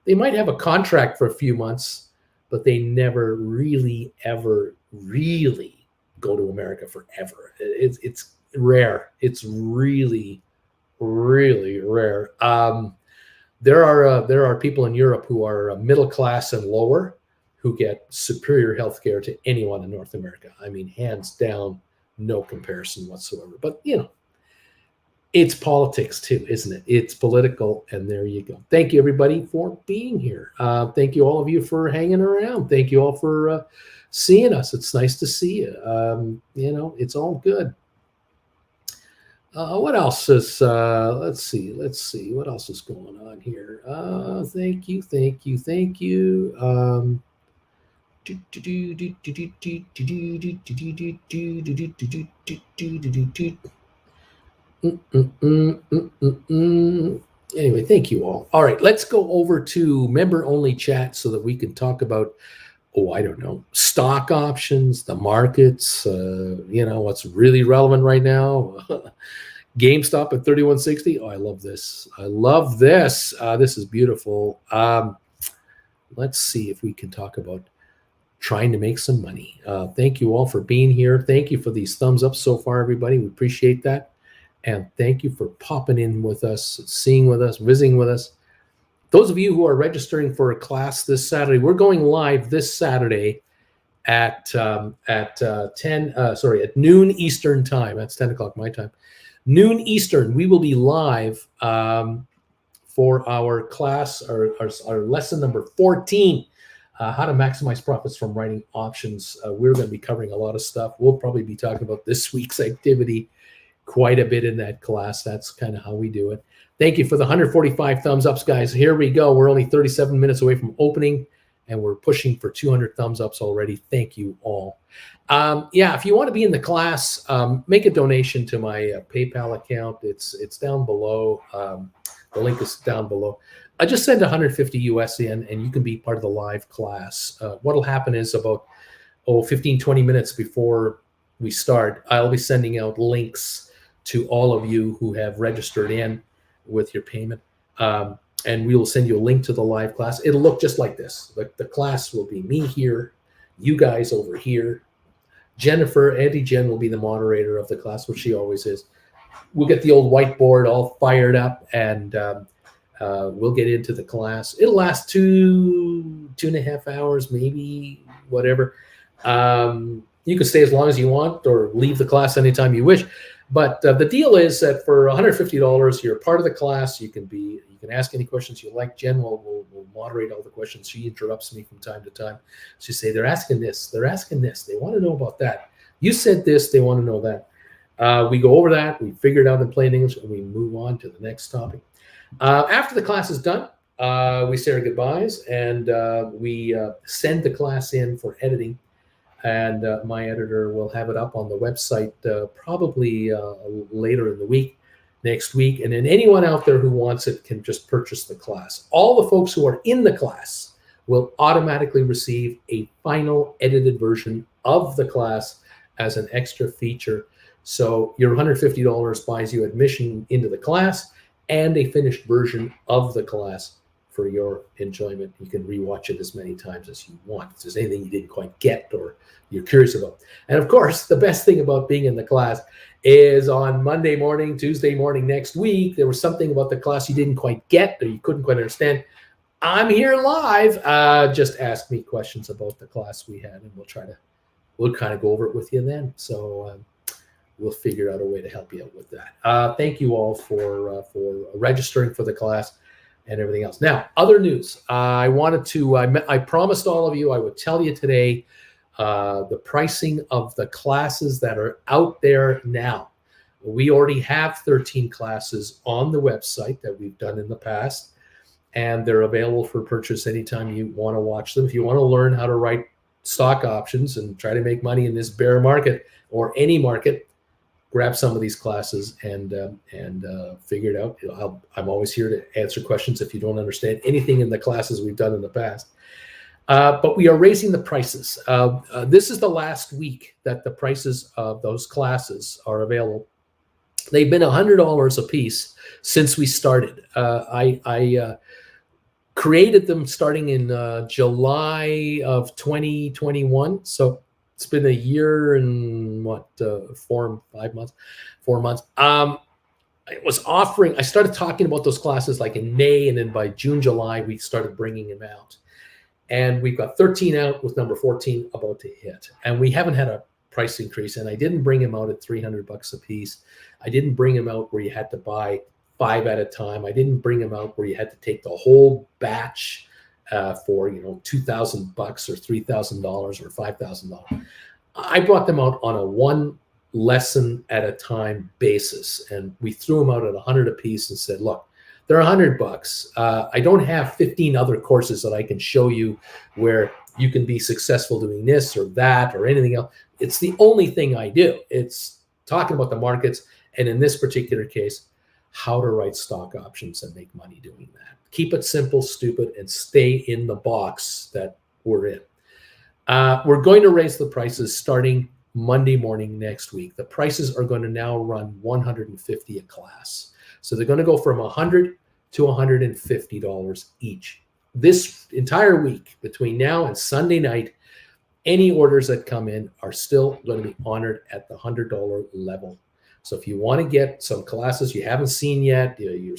They might have a contract for a few months, but they never really, ever really go to America forever. It's rare. It's really, really rare. There are people in Europe who are middle class and lower who get superior health care to anyone in North America. I mean, hands down, no comparison whatsoever. But, it's politics too, isn't it? It's political, and there you go. Thank you, everybody, for being here. Thank you, all of you, for hanging around. Thank you all for seeing us. It's nice to see you. It's all good. What else is? Let's see. What else is going on here? Thank you. Anyway, thank you all. All right, let's go over to member-only chat so that we can talk about, I don't know, stock options, the markets, what's really relevant right now. GameStop at 3160. Oh, I love this. This is beautiful. Let's see if we can talk about trying to make some money. Thank you all for being here. Thank you for these thumbs up so far, everybody. We appreciate that. And thank you for popping in with us, seeing with us, visiting with us. Those of you who are registering for a class this Saturday, we're going live this Saturday at noon Eastern time. That's 10 o'clock my time. Noon Eastern, we will be live for our class, our lesson number 14, how to maximize profits from writing options. We're going to be covering a lot of stuff. We'll probably be talking about this week's activity quite a bit in that class. That's kind of how we do it. Thank you for the 145 thumbs ups, guys. Here we go. We're only 37 minutes away from opening, and we're pushing for 200 thumbs ups already. Thank you all. If you want to be in the class, make a donation to my PayPal account. It's down below. The link is down below. I just send 150 US in, and you can be part of the live class. What'll happen is about 15, 20 minutes before we start, I'll be sending out links to all of you who have registered in with your payment. And we will send you a link to the live class. It'll look just like this. The class will be me here, you guys over here. Jennifer, Auntie Jen, will be the moderator of the class, which she always is. We'll get the old whiteboard all fired up, and we'll get into the class. It'll last 2.5 hours, maybe, whatever. You can stay as long as you want or leave the class anytime you wish. But the deal is that for $150, you're part of the class. You can ask any questions you like. Jen will moderate all the questions. She interrupts me from time to time. She say, they're asking this. They want to know about that. You said this. They want to know that. We go over that. We figure it out in plain English, and we move on to the next topic. After the class is done, we say our goodbyes, and we send the class in for editing. And my editor will have it up on the website probably later in the week, next week. And then anyone out there who wants it can just purchase the class. All the folks who are in the class will automatically receive a final edited version of the class as an extra feature. So your $150 buys you admission into the class and a finished version of the class for your enjoyment. You can rewatch it as many times as you want. If there's anything you didn't quite get or you're curious about. And of course, the best thing about being in the class is on Monday morning, Tuesday morning next week, there was something about the class you didn't quite get or you couldn't quite understand. I'm here live. Just ask me questions about the class we had, and we'll kind of go over it with you then. So we'll figure out a way to help you out with that. Thank you all for registering for the class and everything else. Now, other news. I promised all of you I would tell you today the pricing of the classes that are out there now. We already have 13 classes on the website that we've done in the past, and they're available for purchase anytime you want to watch them. If you want to learn how to write stock options and try to make money in this bear market or any market, grab some of these classes and figure it out. I'm always here to answer questions if you don't understand anything in the classes we've done in the past. But we are raising the prices. This is the last week that the prices of those classes are available. They've been $100 a piece since we started. I created them starting in July of 2021. So it's been a year and 4 months. I started talking about those classes like in May, and then by June, July, we started bringing them out. And we've got 13 out with number 14 about to hit. And we haven't had a price increase. And I didn't bring them out at $300 a piece. I didn't bring them out where you had to buy 5 at a time. I didn't bring them out where you had to take the whole batch for $2,000 or $3,000 or $5,000. I brought them out on a 1 lesson at a time basis, and we threw them out at $100 a piece and said, look, they're $100. I don't have 15 other courses that I can show you where you can be successful doing this or that or anything else. It's the only thing I do. It's talking about the markets, and in this particular case, how to write stock options and make money doing that. Keep it simple, stupid, and stay in the box that we're in. We're going to raise the prices starting Monday morning next week. The prices are going to now run $150 a class. So they're going to go from $100 to $150 each. This entire week, between now and Sunday night, any orders that come in are still going to be honored at the $100 level. So if you want to get some classes you haven't seen yet, you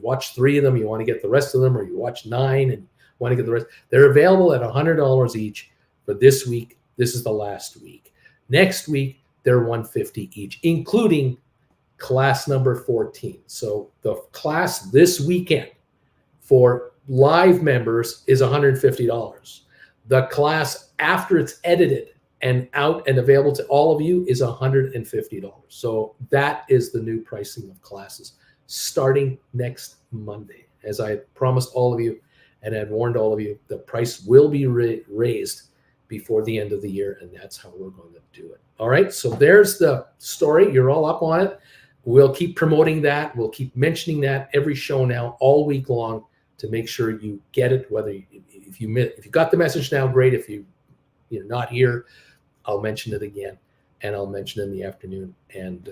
watch 3 of them, you want to get the rest of them, or you watch 9 and want to get the rest, they're available at $100 each for this week. This is the last week. Next week, they're $150 each, including class number 14. So the class this weekend for live members is $150. The class after it's edited and out and available to all of you is $150. So that is the new pricing of classes starting next Monday. As I promised all of you and had warned all of you, the price will be raised before the end of the year, and that's how we're going to do it. All right, so there's the story. You're all up on it. We'll keep promoting that. We'll keep mentioning that every show now, all week long, to make sure you get it. Whether if you got the message now, great. If you're not here, I'll mention it again, and I'll mention it in the afternoon, and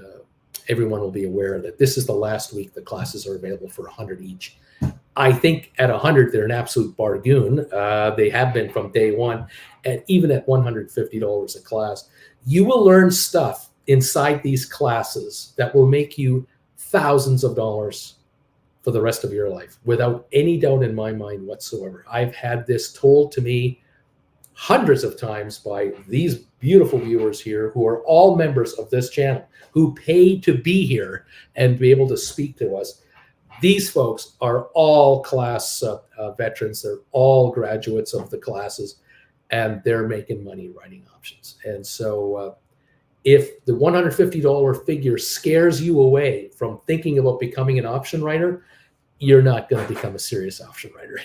everyone will be aware that this is the last week the classes are available for $100 each. I think at $100 they're an absolute bargain. They have been from day one, and even at $150 a class, you will learn stuff inside these classes that will make you thousands of dollars for the rest of your life, without any doubt in my mind whatsoever. I've had this told to me hundreds of times by these beautiful viewers here who are all members of this channel, who pay to be here and be able to speak to us. These folks are all class veterans. They're all graduates of the classes, and they're making money writing options. And so if the $150 figure scares you away from thinking about becoming an option writer, you're not going to become a serious option writer.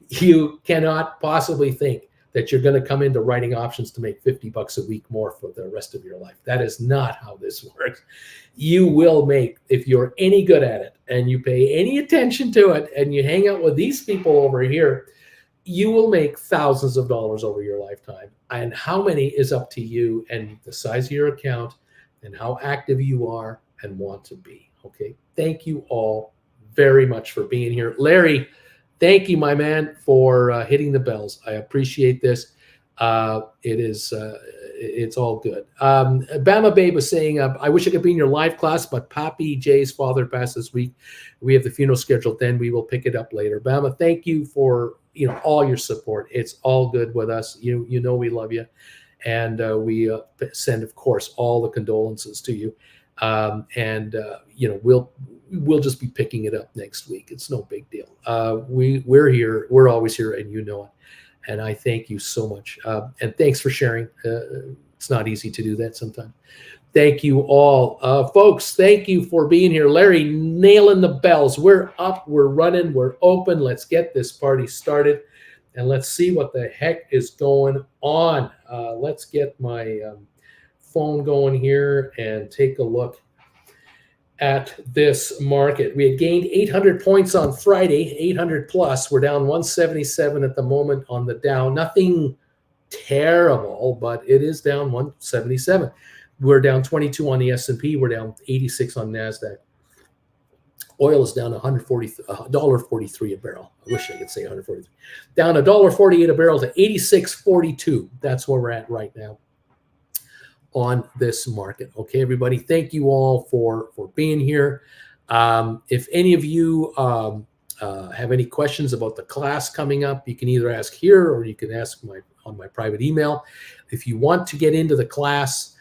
You cannot possibly think that you're going to come into writing options to make $50 a week more for the rest of your life. That is not how this works. You will make, if you're any good at it and you pay any attention to it and you hang out with these people over here, you will make thousands of dollars over your lifetime. And how many is up to you and the size of your account and how active you are and want to be. Okay. Thank you all very much for being here. Larry, Thank you, my man, for hitting the bells. I appreciate this. It's all good. Bama Babe was saying, I wish I could be in your live class, but Papi Jay's father passed this week. We have the funeral scheduled then. We will pick it up later. Bama, thank you for all your support. It's all good with us. You know we love you, and we send, of course, all the condolences to you. We'll just be picking it up next week. It's no big deal. We're here. We're always here, and you know it. And I thank you so much. And thanks for sharing. It's not easy to do that sometimes. Thank you all. Folks, thank you for being here. Larry, nailing the bells. We're up, we're running, we're open. Let's get this party started. And let's see what the heck is going on. Let's get my phone going here and take a look at this market. We had gained 800 points on Friday, 800 plus. We're down 177 at the moment on the Dow. Nothing terrible, but it is down 177. We're down 22 on the S&P. We're down 86 on NASDAQ. Oil is down $1.43 a barrel. I wish I could say 143. Down $1.48 a barrel to 86.42. That's where we're at right now on this market. Okay, everybody, thank you all for being here. If any of you have any questions about the class coming up, you can either ask here or you can ask on my private email. If you want to get into the class,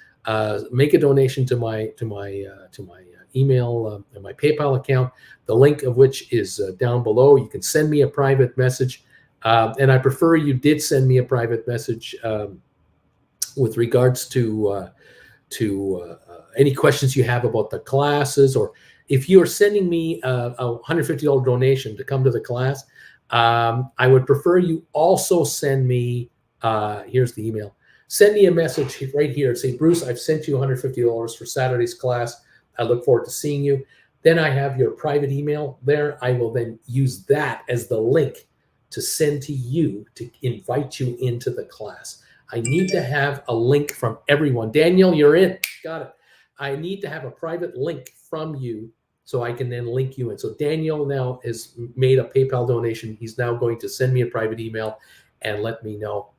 make a donation to my email and my PayPal account, the link of which is down below. You can send me a private message, and I prefer you did send me a private message with regards to any questions you have about the classes, or if you're sending me a $150 donation to come to the class, I would prefer you also send me, here's the email, send me a message right here. Say, Bruce, I've sent you $150 for Saturday's class. I look forward to seeing you. Then I have your private email there. I will then use that as the link to send to you to invite you into the class. I need to have a link from everyone. Daniel, you're in. Got it. I need to have a private link from you so I can then link you in. So Daniel now has made a PayPal donation. He's now going to send me a private email and let me know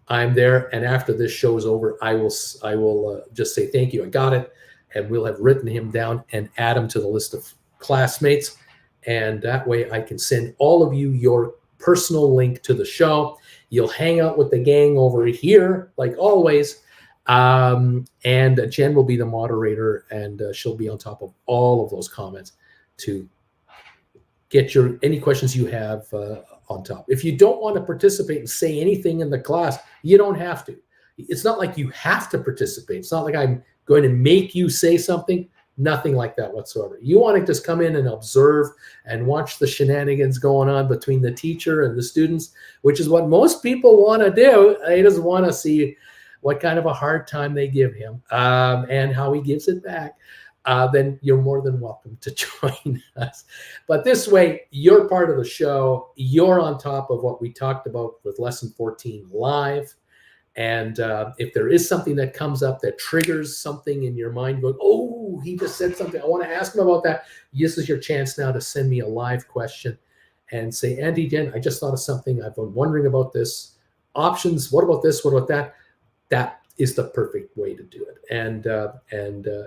I'm there. And after this show is over, I will just say thank you. I got it. And we'll have written him down and add him to the list of classmates. And that way I can send all of you your personal link to the show. You'll hang out with the gang over here, like always. And Jen will be the moderator, and she'll be on top of all of those comments to get any questions you have on top. If you don't want to participate and say anything in the class, you don't have to. It's not like you have to participate. It's not like I'm going to make you say something. Nothing like that whatsoever. You want to just come in and observe and watch the shenanigans going on between the teacher and the students, which is what most people want to do. They just want to see what kind of a hard time they give him and how he gives it back. Then you're more than welcome to join us. But this way, you're part of the show. You're on top of what we talked about with Lesson 14 live. And if there is something that comes up that triggers something in your mind, going, oh, he just said something, I want to ask him about that. This is your chance now to send me a live question and say, Andy, Jen, I just thought of something. I've been wondering about this. Options, what about this? What about that? That is the perfect way to do it. And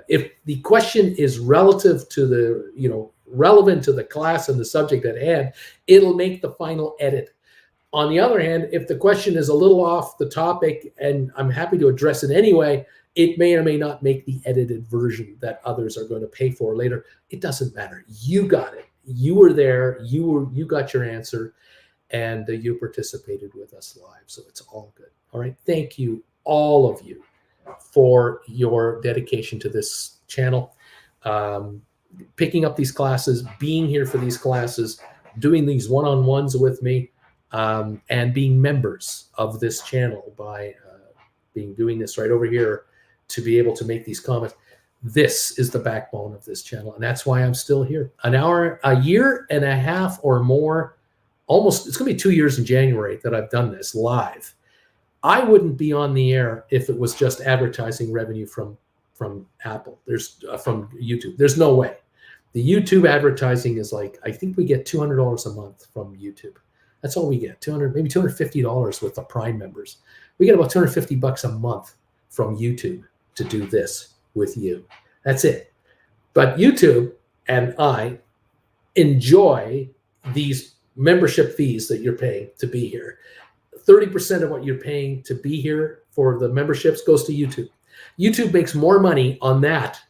if the question is relative to the, relevant to the class and the subject at hand, it'll make the final edit. On the other hand, if the question is a little off the topic and I'm happy to address it anyway, it may or may not make the edited version that others are going to pay for later. It doesn't matter. You got it. You were there. You got your answer, and you participated with us live. So it's all good. All right. Thank you, all of you, for your dedication to this channel, picking up these classes, being here for these classes, doing these one-on-ones with me. And being members of this channel by doing this right over here to be able to make these comments. This is the backbone of this channel, and that's why I'm still here. A year and a half or more, almost, it's going to be 2 years in January that I've done this live. I wouldn't be on the air if it was just advertising revenue from Apple. From YouTube. There's no way. The YouTube advertising is like, I think we get $200 a month from YouTube. That's all we get. Maybe $250 with the Prime members. We get about $250 a month from YouTube to do this with you. That's it. But YouTube and I enjoy these membership fees that you're paying to be here. 30% of what you're paying to be here for the memberships goes to YouTube. YouTube makes more money on that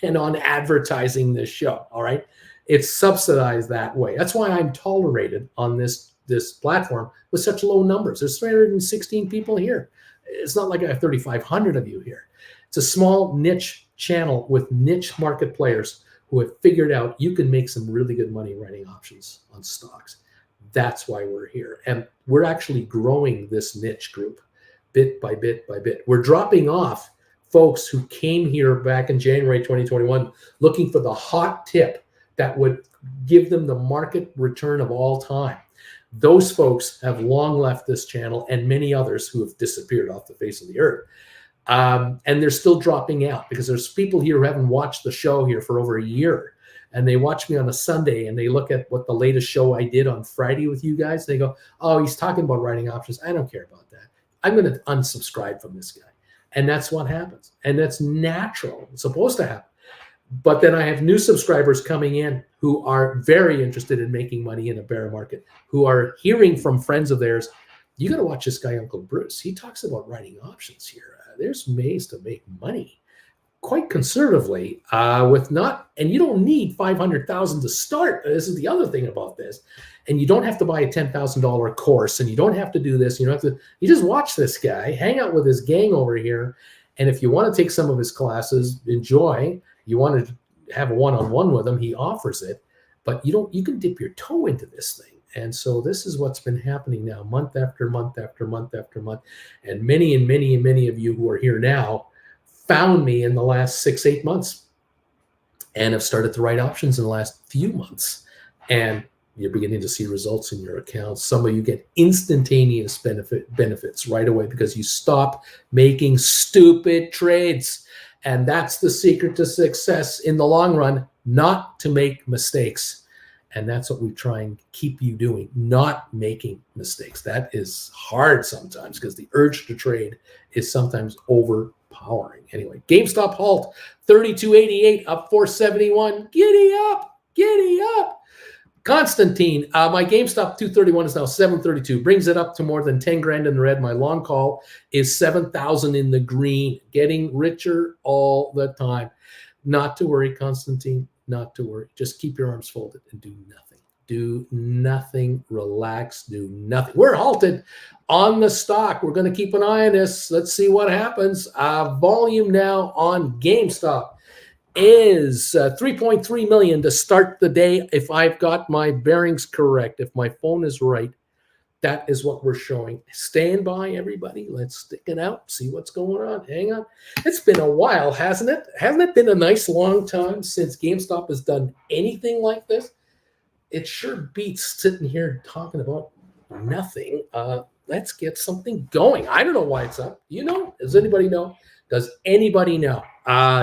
than on advertising this show. All right. It's subsidized that way. That's why I'm tolerated on this platform with such low numbers. There's 316 people here. It's not like I have 3,500 of you here. It's a small niche channel with niche market players who have figured out you can make some really good money writing options on stocks. That's why we're here. And we're actually growing this niche group bit by bit by bit. We're dropping off folks who came here back in January 2021 looking for the hot tip that would give them the market return of all time. Those folks have long left this channel, and many others who have disappeared off the face of the earth. And they're still dropping out because there's people here who haven't watched the show here for over a year. And they watch me on a Sunday and they look at what the latest show I did on Friday with you guys. They go, oh, he's talking about writing options. I don't care about that. I'm going to unsubscribe from this guy. And that's what happens. And that's natural. It's supposed to happen. But then I have new subscribers coming in who are very interested in making money in a bear market, who are hearing from friends of theirs, you got to watch this guy, Uncle Bruce. He talks about writing options here. There's ways to make money quite conservatively with not, and you don't need 500,000 to start. This is the other thing about this. And you don't have to buy a $10,000 course, and you don't have to do this. You don't have to, you just watch this guy, hang out with his gang over here. And if you want to take some of his classes, enjoy, you want to have a one-on-one with him, he offers it, but you can dip your toe into this thing. And so this is what's been happening now, month after month after month after month. And many and many and many of you who are here now found me in the last 6-8 months and have started to write options in the last few months. And you're beginning to see results in your accounts. Some of you get instantaneous benefits right away because you stop making stupid trades. And that's the secret to success in the long run, not to make mistakes. And that's what we try and keep you doing, not making mistakes. That is hard sometimes because the urge to trade is sometimes overpowering. Anyway, GameStop halt, 32.88 up 471. Giddy up, giddy up. Constantine, my GameStop 231 is now 732, brings it up to more than 10 grand in the red. My long call is 7,000 in the green, getting richer all the time. Not to worry, Constantine, not to worry. Just keep your arms folded and do nothing. Do nothing, relax, do nothing. We're halted on the stock. We're going to keep an eye on this. Let's see what happens. Volume now on GameStop is 3.3 million to start the day. If I've got my bearings correct, if my phone is right, that is what we're showing. Stand by, everybody. Let's stick it out, see what's going on. Hang on. It's been a while, hasn't it? Hasn't it been a nice long time since GameStop has done anything like this? It sure beats sitting here talking about nothing. Let's get something going. I don't know why it's up. You know? Does anybody know? Does anybody know?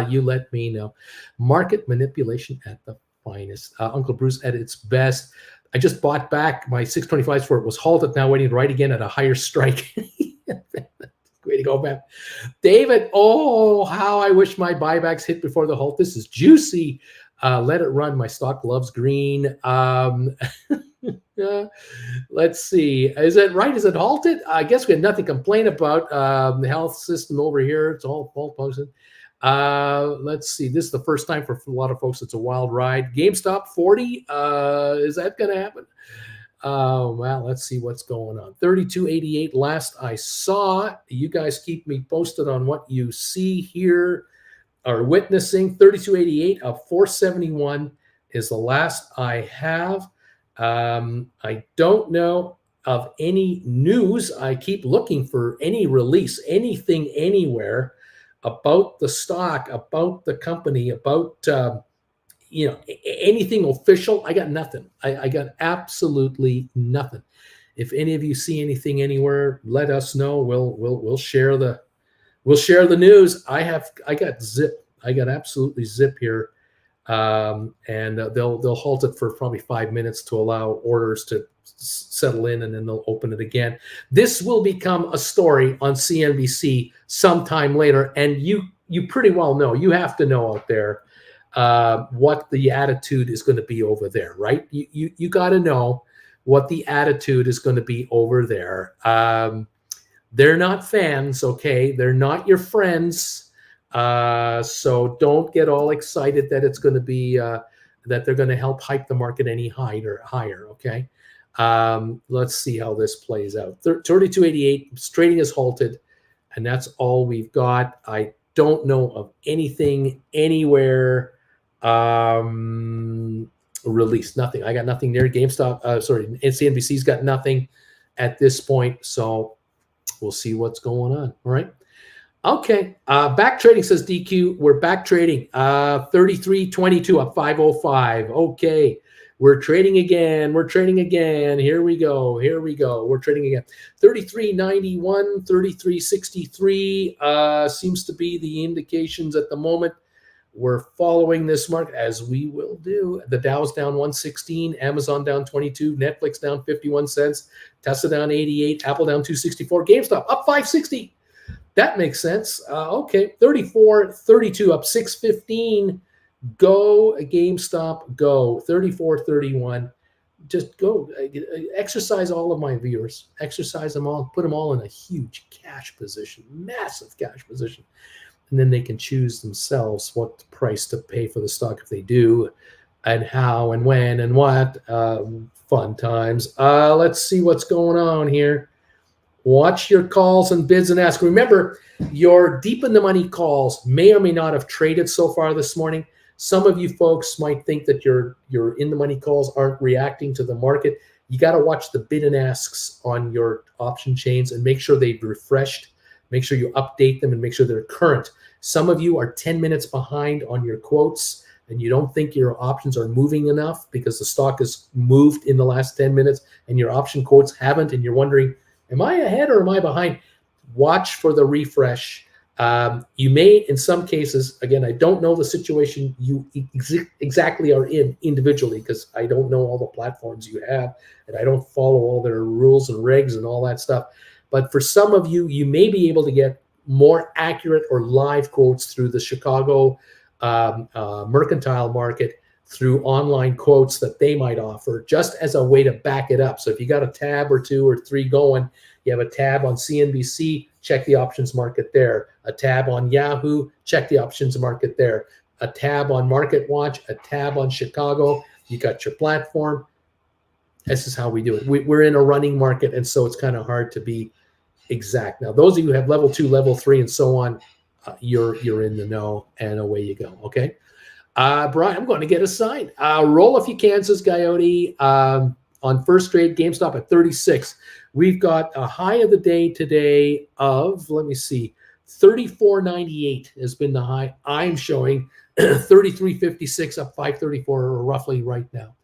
You let me know. Market manipulation at the finest. Uncle Bruce at its best. I just bought back my 625s for it was halted. Now waiting to write again at a higher strike. Way to go, man. David, oh, how I wish my buybacks hit before the halt. This is juicy. Let it run. My stock loves green. Let's see. Is it right? Is it halted? I guess we had nothing to complain about. The health system over here, it's all posted. Let's see. This is the first time for a lot of folks. It's a wild ride. GameStop 40. Is that going to happen? Well, let's see what's going on. 32.88 last I saw. You guys keep me posted on what you see here or witnessing. 32.88 up 471 is the last I have. I don't know of any news. I keep looking for any release, anything, anywhere about the stock, about the company, about anything official. I got nothing. I got absolutely nothing. If any of you see anything anywhere, let us know. We'll share the news. I got zip. I got absolutely zip here. and they'll halt it for probably 5 minutes to allow orders to settle in, and then they'll open it again. This will become a story on CNBC sometime later, and you pretty well know, you have to know out there what the attitude is going to be over there, right? You got to know what the attitude is going to be over there. They're not fans, okay? They're not your friends. So don't get all excited that it's going to be that they're going to help hype the market any higher, okay? Let's see how this plays out. 32.88 trading is halted, and that's all we've got. I don't know of anything anywhere released. Nothing. I got nothing there. GameStop, CNBC's got nothing at this point. So we'll see what's going on. All right. Okay. Back trading, says DQ. We're back trading. 33.22 up 505. Okay. We're trading again. We're trading again. Here we go. Here we go. We're trading again. 33.91, 33.63 seems to be the indications at the moment. We're following this market, as we will do. The Dow's down 116, Amazon down 22, Netflix down 51 cents, Tesla down 88, Apple down 264, GameStop up 560. That makes sense. Okay, 34.32 up 615. Go GameStop, go 34.31. Just go. Exercise all of my viewers. Exercise them all. Put them all in a huge cash position, massive cash position. And then they can choose themselves what price to pay for the stock if they do, and how and when and what. Fun times. Let's see what's going on here. Watch your calls and bids and ask. Remember, your deep in the money calls may or may not have traded so far this morning. Some of you folks might think that your in the money calls aren't reacting to the market. You got to watch the bid and asks on your option chains and make sure they've refreshed. Make sure you update them and make sure they're current. Some of you are 10 minutes behind on your quotes, and you don't think your options are moving enough because the stock has moved in the last 10 minutes and your option quotes haven't, and you're wondering, am I ahead or am I behind? Watch for the refresh. You may, in some cases, again, I don't know the situation you exactly are in individually because I don't know all the platforms you have, and I don't follow all their rules and regs and all that stuff. But for some of you, you may be able to get more accurate or live quotes through the Chicago mercantile market through online quotes that they might offer just as a way to back it up. So if you got a tab or two or three going, you have a tab on CNBC, check the options market there. A tab on Yahoo, check the options market there. A tab on Market Watch, a tab on Chicago. You got your platform. This is how we do it. We're in a running market, and so it's kind of hard to be exact. Now, those of you who have level 2, level 3, and so on, you're in the know, and away you go. Okay, Brian, I'm going to get a sign. Roll if you can, says Coyote. On first trade, GameStop at 36. We've got a high of the day today of, let me see, 34.98 has been the high. I'm showing 33.56 up 534 roughly right now.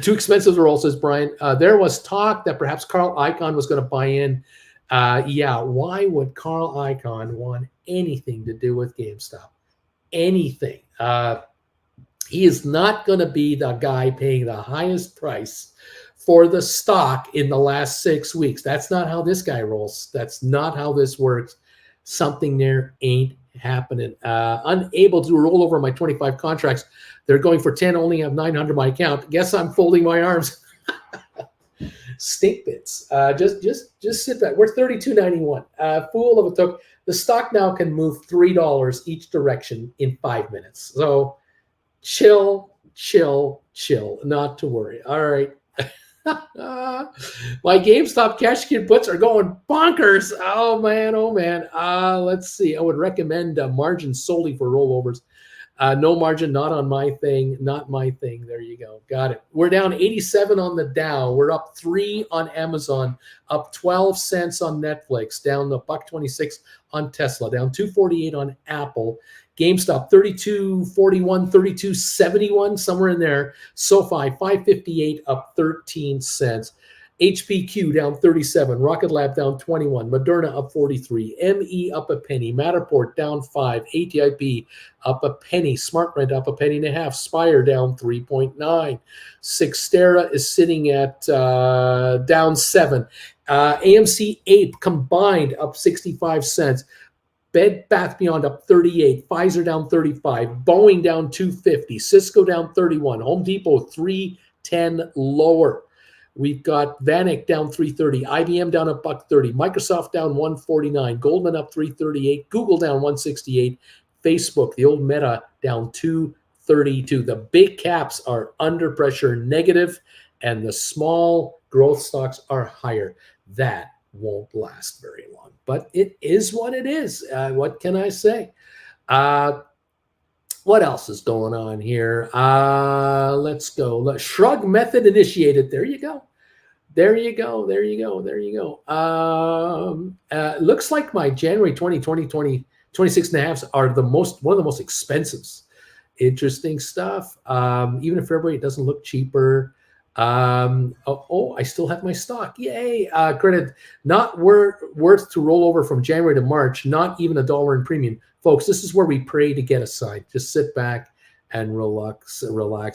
Too expensive to roll, says Brian. There was talk that perhaps Carl Icahn was going to buy in. Yeah, why would Carl Icahn want anything to do with GameStop? Anything. He is not going to be the guy paying the highest price for the stock in the last 6 weeks. That's not how this guy rolls. That's not how this works. Something there ain't happening. Unable to roll over my 25 contracts. They're going for 10, only have 900 my account. Guess I'm folding my arms. Stink bits. Just sit back. We're 32.91. Fool of a took. The stock now can move $3 each direction in 5 minutes. So chill. Not to worry. All right. My GameStop cash kid puts are going bonkers. Oh man. Let's see. I would recommend margin solely for rollovers. No margin, not on my thing. Not my thing. There you go. Got it. We're down 87 on the Dow. We're up 3 on Amazon. Up 12 cents on Netflix. Down the $1.26 on Tesla. Down 248 on Apple. GameStop 32.41, 32.71, somewhere in there. SoFi 558 up 13 cents. HPQ down 37, Rocket Lab down 21, Moderna up 43, ME up a penny, Matterport down 5, ATIP up a penny, SmartRent up a penny and a half, Spire down 3.9, Cyxtera is sitting at down 7, AMC Ape combined up 65 cents. Bed Bath Beyond up 38, Pfizer down 35, Boeing down 250, Cisco down 31, Home Depot 310 lower. We've got Vanek down 330, IBM down $1.30, Microsoft down 149, Goldman up 338, Google down 168, Facebook, the old Meta, down 232. The big caps are under pressure, negative, and the small growth stocks are higher. That won't last very long, but it is what it is. What can I say? What else is going on here? Let's go. Shrug method initiated. There you go. There you go. There you go. There you go. Looks like my January 2020 26 and a halves are one of the most expensive. Interesting stuff. Even in February, it doesn't look cheaper. I still have my stock. Yay. Credit not worth to roll over from January to March, not even $1 in premium. Folks, this is where we pray to get a sign. Just sit back and relax.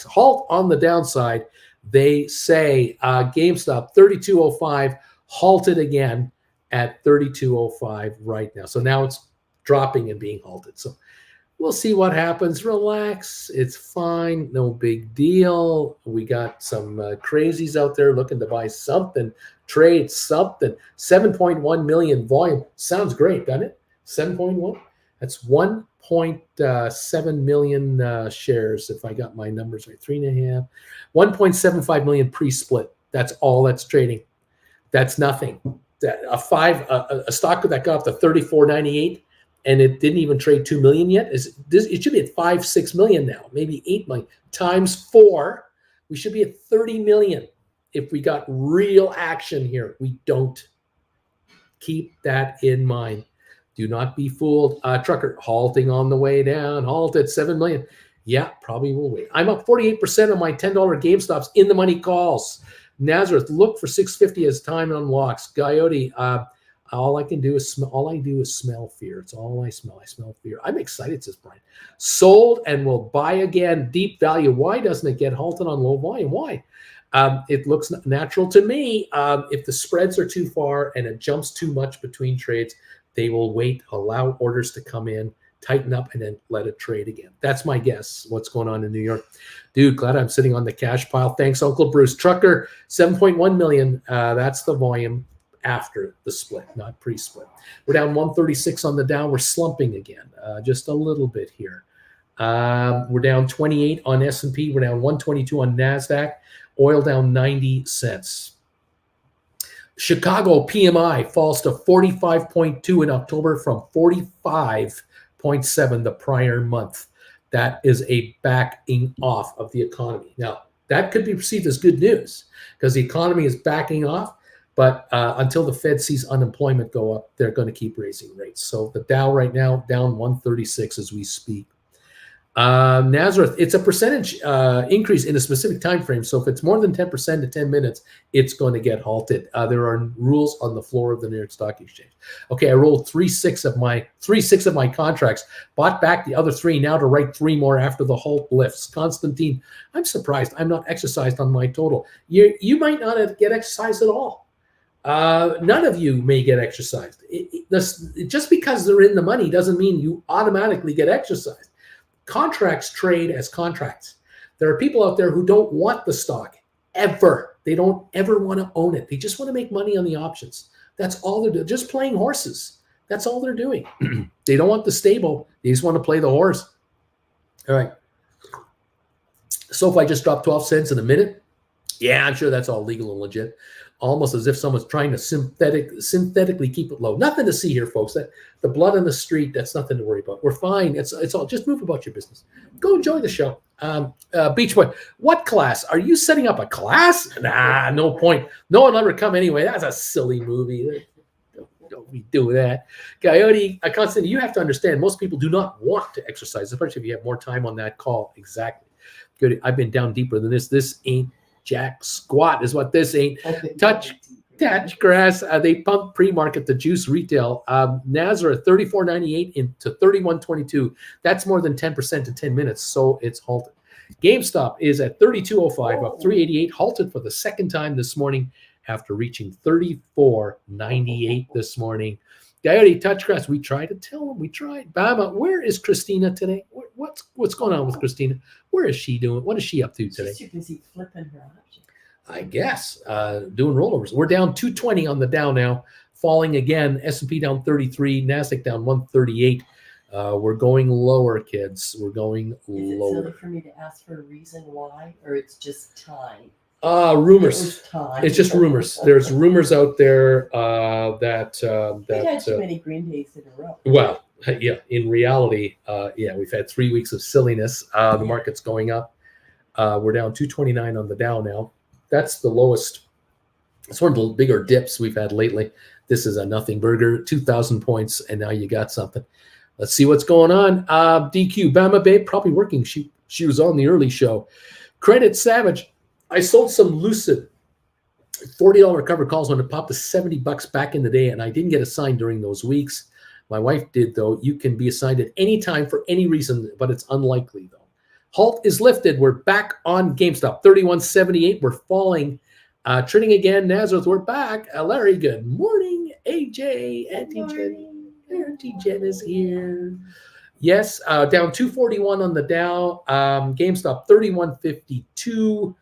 Halt on the downside. They say GameStop 32.05 halted again at 32.05 right now. So now it's dropping and being halted. So we'll see what happens. Relax. It's fine. No big deal. We got some crazies out there looking to buy something, trade something. 7.1 million volume. Sounds great, doesn't it? 7.1. That's 1.7 million shares, if I got my numbers right. 3.5. 1.75 million pre-split. That's all that's trading. That's nothing. A stock that got up to 34.98. And it didn't even trade 2 million yet. It should be at 5-6 million now, maybe 8 million times 4. We should be at 30 million if we got real action here. We don't. Keep that in mind. Do not be fooled. Trucker halting on the way down. Halt at 7 million. Yeah, probably will wait. I'm up 48% on my $10 GameStops in the money calls. Nazareth, look for 650 as time unlocks. Coyote, all I do is smell fear. It's all I smell. I smell fear. I'm excited, says Brian. Sold and will buy again. Deep value. Why doesn't it get halted on low volume? Why? It looks natural to me. If the spreads are too far and it jumps too much between trades, they will wait, allow orders to come in, tighten up, and then let it trade again. That's my guess. What's going on in New York? Dude, glad I'm sitting on the cash pile. Thanks, Uncle Bruce. Trucker, 7.1 million. That's the volume after the split, not pre-split. We're down 136 on the Dow. We're slumping again, just a little bit here. We're down 28 on S&P. We're down 122 on NASDAQ. Oil down 90 cents. Chicago PMI falls to 45.2 in October from 45.7 the prior month. That is a backing off of the economy. Now, that could be perceived as good news because the economy is backing off. But until the Fed sees unemployment go up, they're going to keep raising rates. So the Dow right now down 136 as we speak. Nazareth, it's a percentage increase in a specific time frame. So if it's more than 10% to 10 minutes, it's going to get halted. There are rules on the floor of the New York Stock Exchange. Okay, I rolled 3/6 of my contracts, bought back the other 3 now to write 3 more after the halt lifts. Constantine, I'm surprised I'm not exercised on my total. You might not get exercised at all. None of you may get exercised. Just because they're in the money doesn't mean you automatically get exercised. Contracts trade as contracts. There are people out there who don't want the stock ever. They don't ever want to own it. They just want to make money on the options. That's all they're doing. Just playing horses. That's all they're doing. They don't want the stable. They just want to play the horse. All right. So if I just dropped 12 cents in a minute, yeah, I'm sure that's all legal and legit. Almost as if someone's trying to synthetically keep it low. Nothing to see here, folks. That the blood on the street, that's nothing to worry about. We're fine. It's all just move about your business. Go enjoy the show. Beach Boy, what class? Are you setting up a class? Nah, no point. No one will ever come anyway. That's a silly movie. Don't be doing that. Coyote, Constantine, you have to understand, most people do not want to exercise, especially if you have more time on that call. Exactly. Good. I've been down deeper than this. This ain't jack squat is what this ain't. Touch grass. They pumped pre-market the juice retail. Nazareth 34.98 into 31.22. That's more than 10% in 10 minutes, so it's halted. GameStop is at 32.05, up 3.88, halted for the second time this morning after reaching 34.98 this morning. Coyote Touchgrass, we tried to tell them. We tried. Bama, where is Christina today? What's going on with Christina? Where is she doing? What is she up to today? She's too busy flipping her options. I guess doing rollovers. We're down 220 on the Dow now, falling again. S&P down 33, Nasdaq down 138. We're going lower, kids. We're going lower. Is it silly for me to ask for a reason why, or it's just time? Rumors. It's just rumors. There's rumors out there that We've had too many green days in a row. Well, yeah. In reality, we've had 3 weeks of silliness. The market's going up. We're down 229 on the Dow now. That's the lowest. It's one of the bigger dips we've had lately. This is a nothing burger. 2,000 points, and now you got something. Let's see what's going on. DQ, Bama Babe, probably working. She was on the early show. Credit Savage. I sold some Lucid $40 covered calls when it popped to $70 back in the day, and I didn't get assigned during those weeks. My wife did, though. You can be assigned at any time for any reason, but it's unlikely, though. Halt is lifted. We're back on GameStop. 31.78. We're falling. Trading again. Nazareth, we're back. Larry, good morning. AJ, Auntie Jen is here. Yes, down 241 on the Dow. GameStop 31.52,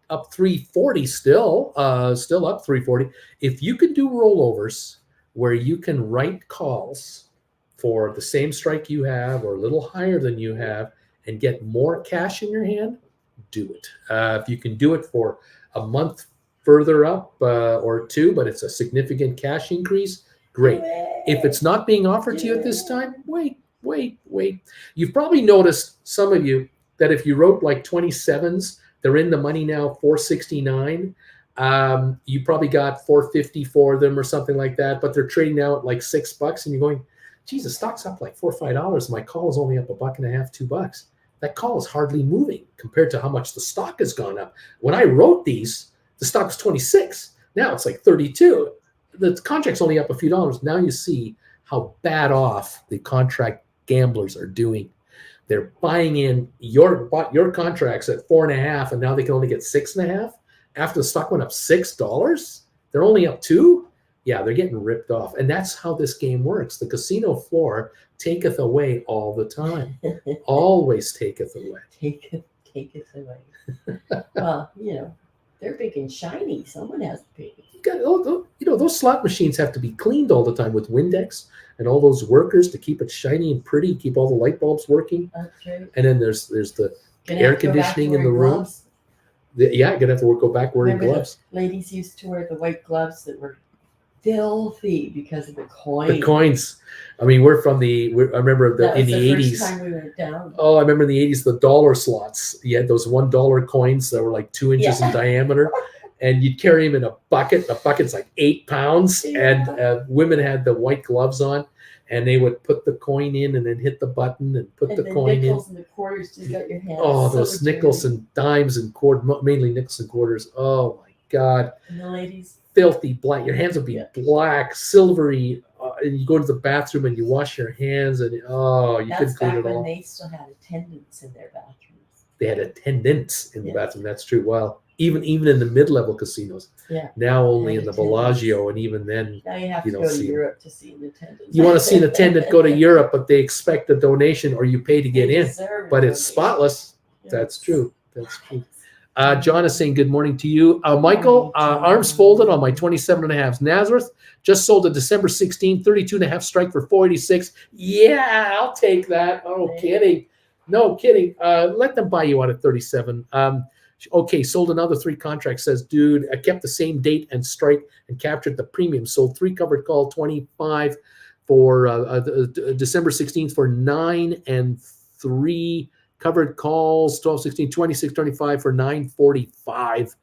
up 340 still up 340. If you can do rollovers where you can write calls for the same strike you have or a little higher than you have and get more cash in your hand, do it. If you can do it for a month further up or two, but it's a significant cash increase, great. If it's not being offered to you at this time, wait. You've probably noticed, some of you, that if you wrote like 27s, they're in the money now, 469. You probably got 450 for them or something like that, but they're trading now at like $6, and you're going, geez, the stock's up like $4 or $5. My call is only up $1.50, $2. That call is hardly moving compared to how much the stock has gone up. When I wrote these, the stock was 26. Now it's like 32. The contract's only up a few dollars. Now you see how bad off the contract gamblers are doing. They're buying in your contracts at 4.5, and now they can only get 6.5 after the stock went up $6. They're only up 2. Yeah, they're getting ripped off, and that's how this game works. The casino floor taketh away all the time. Always taketh away. Taketh away. Well, they're big and shiny. Someone has to pay. Those slot machines have to be cleaned all the time with Windex and all those workers to keep it shiny and pretty, keep all the light bulbs working. That's right. And then there's the air conditioning in the room. You're gonna have to go back wearing gloves. Ladies used to wear the white gloves that were filthy because of the coins. The coins. I mean, I remember in the 80s. First time we went down. Oh, I remember in the 80s, the dollar slots. You had those $1 coins that were like 2 inches in diameter, and you'd carry them in a bucket. The bucket's like 8 pounds, and women had the white gloves on, and they would put the coin in and then hit the button and put the coin in. Nickels and the quarters just got your hands. Oh, those nickels and dimes and mainly nickels and quarters. Oh my God. And the ladies. Filthy black. Your hands would be black, silvery, and you go to the bathroom and you wash your hands, and you couldn't clean it all. They still had attendants in their bathrooms. They had attendants in the bathroom. That's true. Well, even in the mid-level casinos. Yeah. Now only in the Bellagio, and even then, now you have to go to Europe to see an attendant. You want to see an attendant, go to Europe, but they expect a donation, or you pay to get in. But it's spotless. Yes. That's true. John is saying good morning to you. Michael, arms folded on my 27.5s. Nazareth just sold a December 16, 32.5 strike for 486. Yeah, I'll take that. Oh, kidding. No kidding. Let them buy you out at 37. Okay, sold another 3 contracts. Says, dude, I kept the same date and strike and captured the premium. Sold 3 covered call 25 for December 16th for 9 and 3. Covered calls 12, 16, 26, 25 for 945.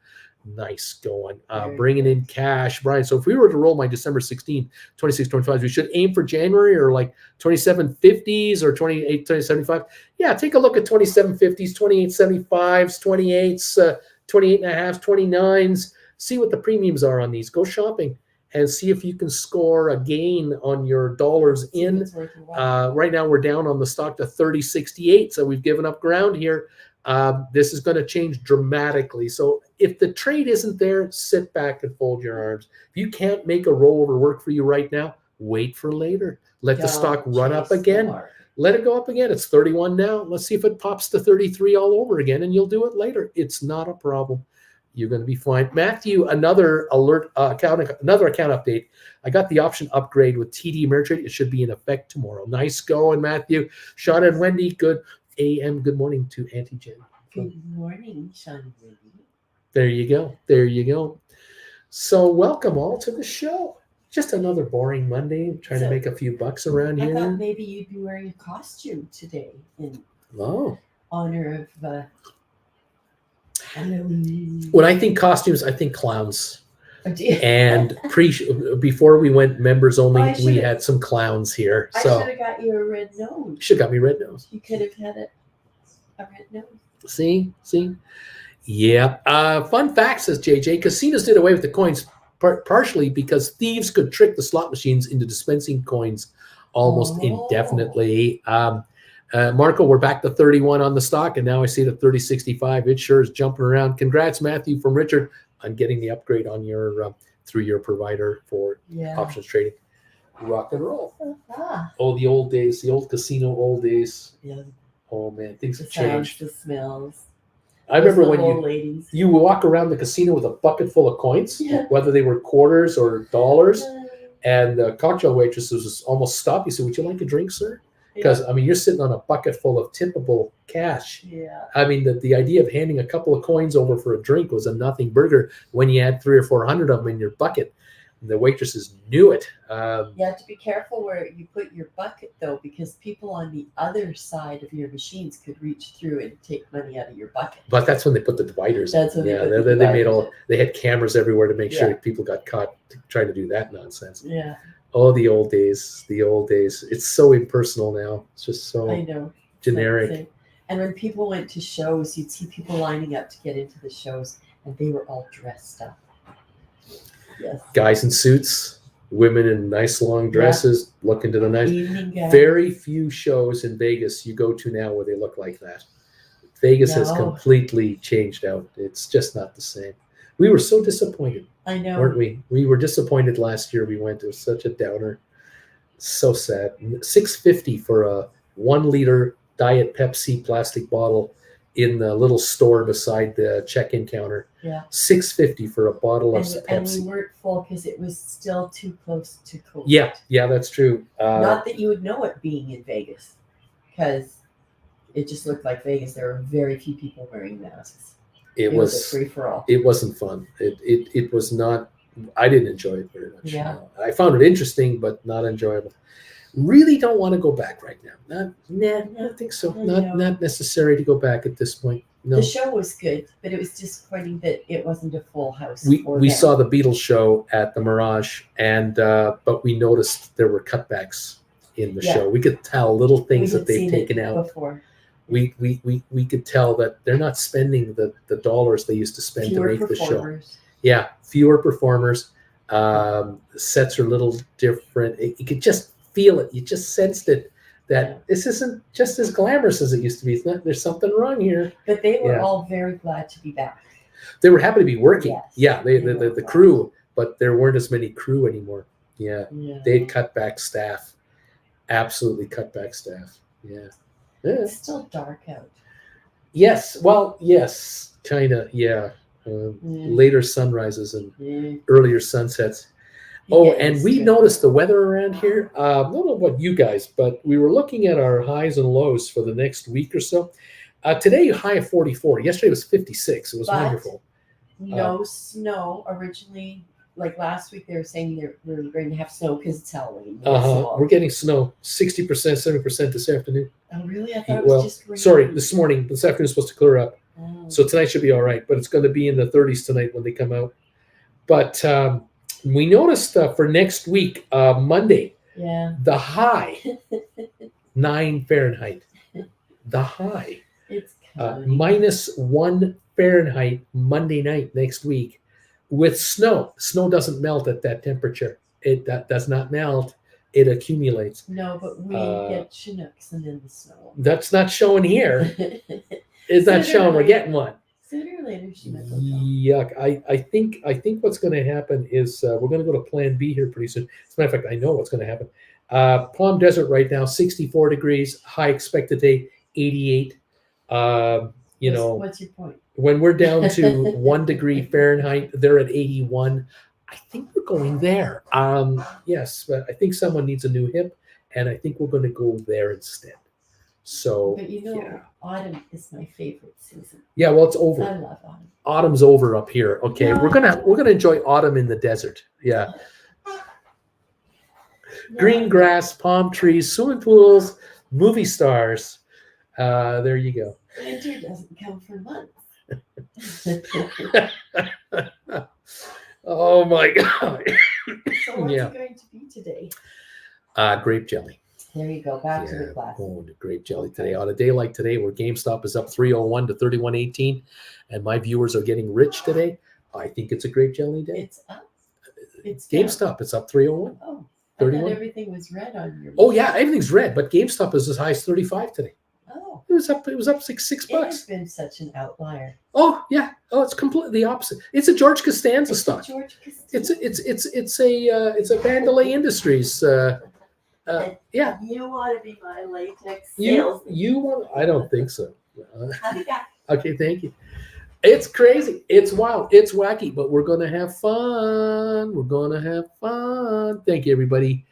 Nice going. Bringing in cash, Brian. So if we were to roll my December 16, 26, 25, we should aim for January or like 2750s or 28, 75. Yeah, take a look at 2750s, 2875s, 28s, 28.5s, 29s. See what the premiums are on these. Go shopping and see if you can score a gain on your dollars See if in. it's worth your while. Right now we're down on the stock to 30.68, so we've given up ground here. This is going to change dramatically. So if the trade isn't there, sit back and fold your arms. If you can't make a rollover work for you right now, wait for later. Let the stock Don't run up chase the again. market. Let it go up again. It's 31 now. Let's see if it pops to 33 all over again, and you'll do it later. It's not a problem. You're going to be fine. Matthew, another account update. I got the option upgrade with TD Ameritrade. It should be in effect tomorrow. Nice going, Matthew. Sean and Wendy, good AM. Good morning to Auntie Jen. Good morning, Sean and Wendy. There you go. There you go. So welcome all to the show. Just another boring Monday. I'm trying to make a few bucks around I thought here. maybe you'd be wearing a costume today in Oh. honor of Halloween. When I think costumes, I think clowns. Oh, dear. And before we went members only, Oh, I we should've- had some clowns here. I So should have got you a red nose. should got me red nose. You could have had a red nose. See? Yeah. Fun fact, says JJ, casinos did away with the coins partially because thieves could trick the slot machines into dispensing coins almost Oh. indefinitely. Marco, we're back to 31 on the stock, and now I see it at 30.65. It sure is jumping around. Congrats, Matthew, from Richard, on getting the upgrade on your through your provider for Yeah. options trading. Rock and roll. Ah. Oh, the old days, the old casino old days. Yeah. Oh man, things The have sounds, changed. the smells. I remember Those when little you old ladies. walk around the casino with a bucket full of coins, Yeah. whether they were quarters or dollars, and the cocktail waitresses was almost stop you. Say, "Would you like a drink, sir?" Because I mean, you're sitting on a bucket full of tippable cash. Yeah. I mean, the idea of handing a couple of coins over for a drink was a nothing burger when you had 300 or 400 of them in your bucket. The waitresses knew it. You have to be careful where you put your bucket, though, because people on the other side of your machines could reach through and take money out of your bucket. But that's when they put the dividers. That's in. when they Yeah, put the they made dividers all. in. They had cameras everywhere to make sure Yeah. people got caught trying to do that nonsense. Yeah, Oh, the old days, the old days. It's so impersonal now. It's just so I know. generic. Same. And when people went to shows, you'd see people lining up to get into the shows, and they were all dressed up. Yes. Guys in suits, women in nice long dresses, looking to the nice. Evening gown. Very few shows in Vegas you go to now where they look like that. Vegas has No. completely changed out. It's just not the same. We were so disappointed, I know. weren't we? We were disappointed last year. We went. It was such a downer. So sad. $6.50 for a 1 liter Diet Pepsi plastic bottle in the little store beside the check-in counter. Yeah. $6.50 for a bottle of And we Pepsi. weren't full because it was still too close to COVID. Yeah, that's true. Not that you would know it being in Vegas, because it just looked like Vegas. There were very few people wearing masks. It a was. free for all. It wasn't fun. It was not. I didn't enjoy it very much. Yeah. I found it interesting, but not enjoyable. Really don't want to go back right now. I don't think so. Not necessary to go back at this point. No. The show was good, but it was disappointing that it wasn't a full house. We for them. saw the Beatles show at the Mirage, and but we noticed there were cutbacks in the Yeah. show. We could tell little We things had that they've seen taken it out. before. We could tell that they're not spending the dollars they used to spend Fewer to make the show. performers. Yeah, fewer performers. Sets are a little different. You could just feel it. You just sensed it that this isn't just as glamorous as it used to be. It's not. There's something wrong here. But they were Yeah. all very glad to be back. They were happy to be working. Yes, Yeah, they were the glad. crew, but there weren't as many crew anymore. Yeah, Yeah. they'd cut back staff. Absolutely cut back staff. Yeah. It's still dark out. Yes. Well, yes. Kind of. Yeah. Later sunrises and Yeah. earlier sunsets. Oh, Yeah, and it's we good. noticed the weather around here. I don't know about you guys, but we were looking at our highs and lows for the next week or so. Today, high of 44. Yesterday was 56. It was But wonderful. No snow. Originally, like last week, they were saying we were going to have snow because it's Halloween. We're getting snow 60%, 70% this afternoon. Oh, really? I thought it Well, was just rain. sorry, this morning. This afternoon is supposed to clear up. Oh. So tonight should be all right, but it's going to be in the 30s tonight when they come out. But we noticed for next week, Monday, Yeah. the high, 9 Fahrenheit. The high. It's coming. minus 1 Fahrenheit Monday night next week with snow. Snow doesn't melt at that temperature. It does not melt. It accumulates. No, but we get Chinooks and then the snow. That's not showing here. It's not showing we're getting one. Sooner or later, Chinook will come. Yuck. I think what's going to happen is we're going to go to Plan B here pretty soon. As a matter of fact, I know what's going to happen. Palm Desert right now, 64 degrees. High expected day, 88. What's your point? When we're down to 1 degree Fahrenheit, they're at 81. I think we're going there. Yes, but I think someone needs a new hip, and I think we're going to go there instead. So, but autumn is my favorite season. Yeah, well, it's over. I love autumn. Autumn's over up here. Okay, No. we're gonna enjoy autumn in the desert. Yeah. Green grass, palm trees, swimming pools, movie stars. There you go. Winter doesn't come for months. Oh my God. So what's it going to be today? Grape jelly. There you go. Back to the class. Going to grape jelly today. On a day like today, where GameStop is up 301 to 31.18, and my viewers are getting rich today, I think it's a grape jelly day. It's up. It's GameStop. It's up 301. Oh, 31. I thought everything was red on your. Oh yeah, everything's red, but GameStop is as high as 35 today. Oh, It was up $6 it bucks. has been such an outlier. Oh yeah. Oh, it's completely the opposite. It's a George Costanza It's stock. George Costanza. It's a Vandalay Industries. Yeah. You want to be my latex You salesman. want? I don't think so. Yeah. Okay, thank you. It's crazy. It's wild. It's wacky, but we're gonna have fun. We're gonna have fun. Thank you, everybody.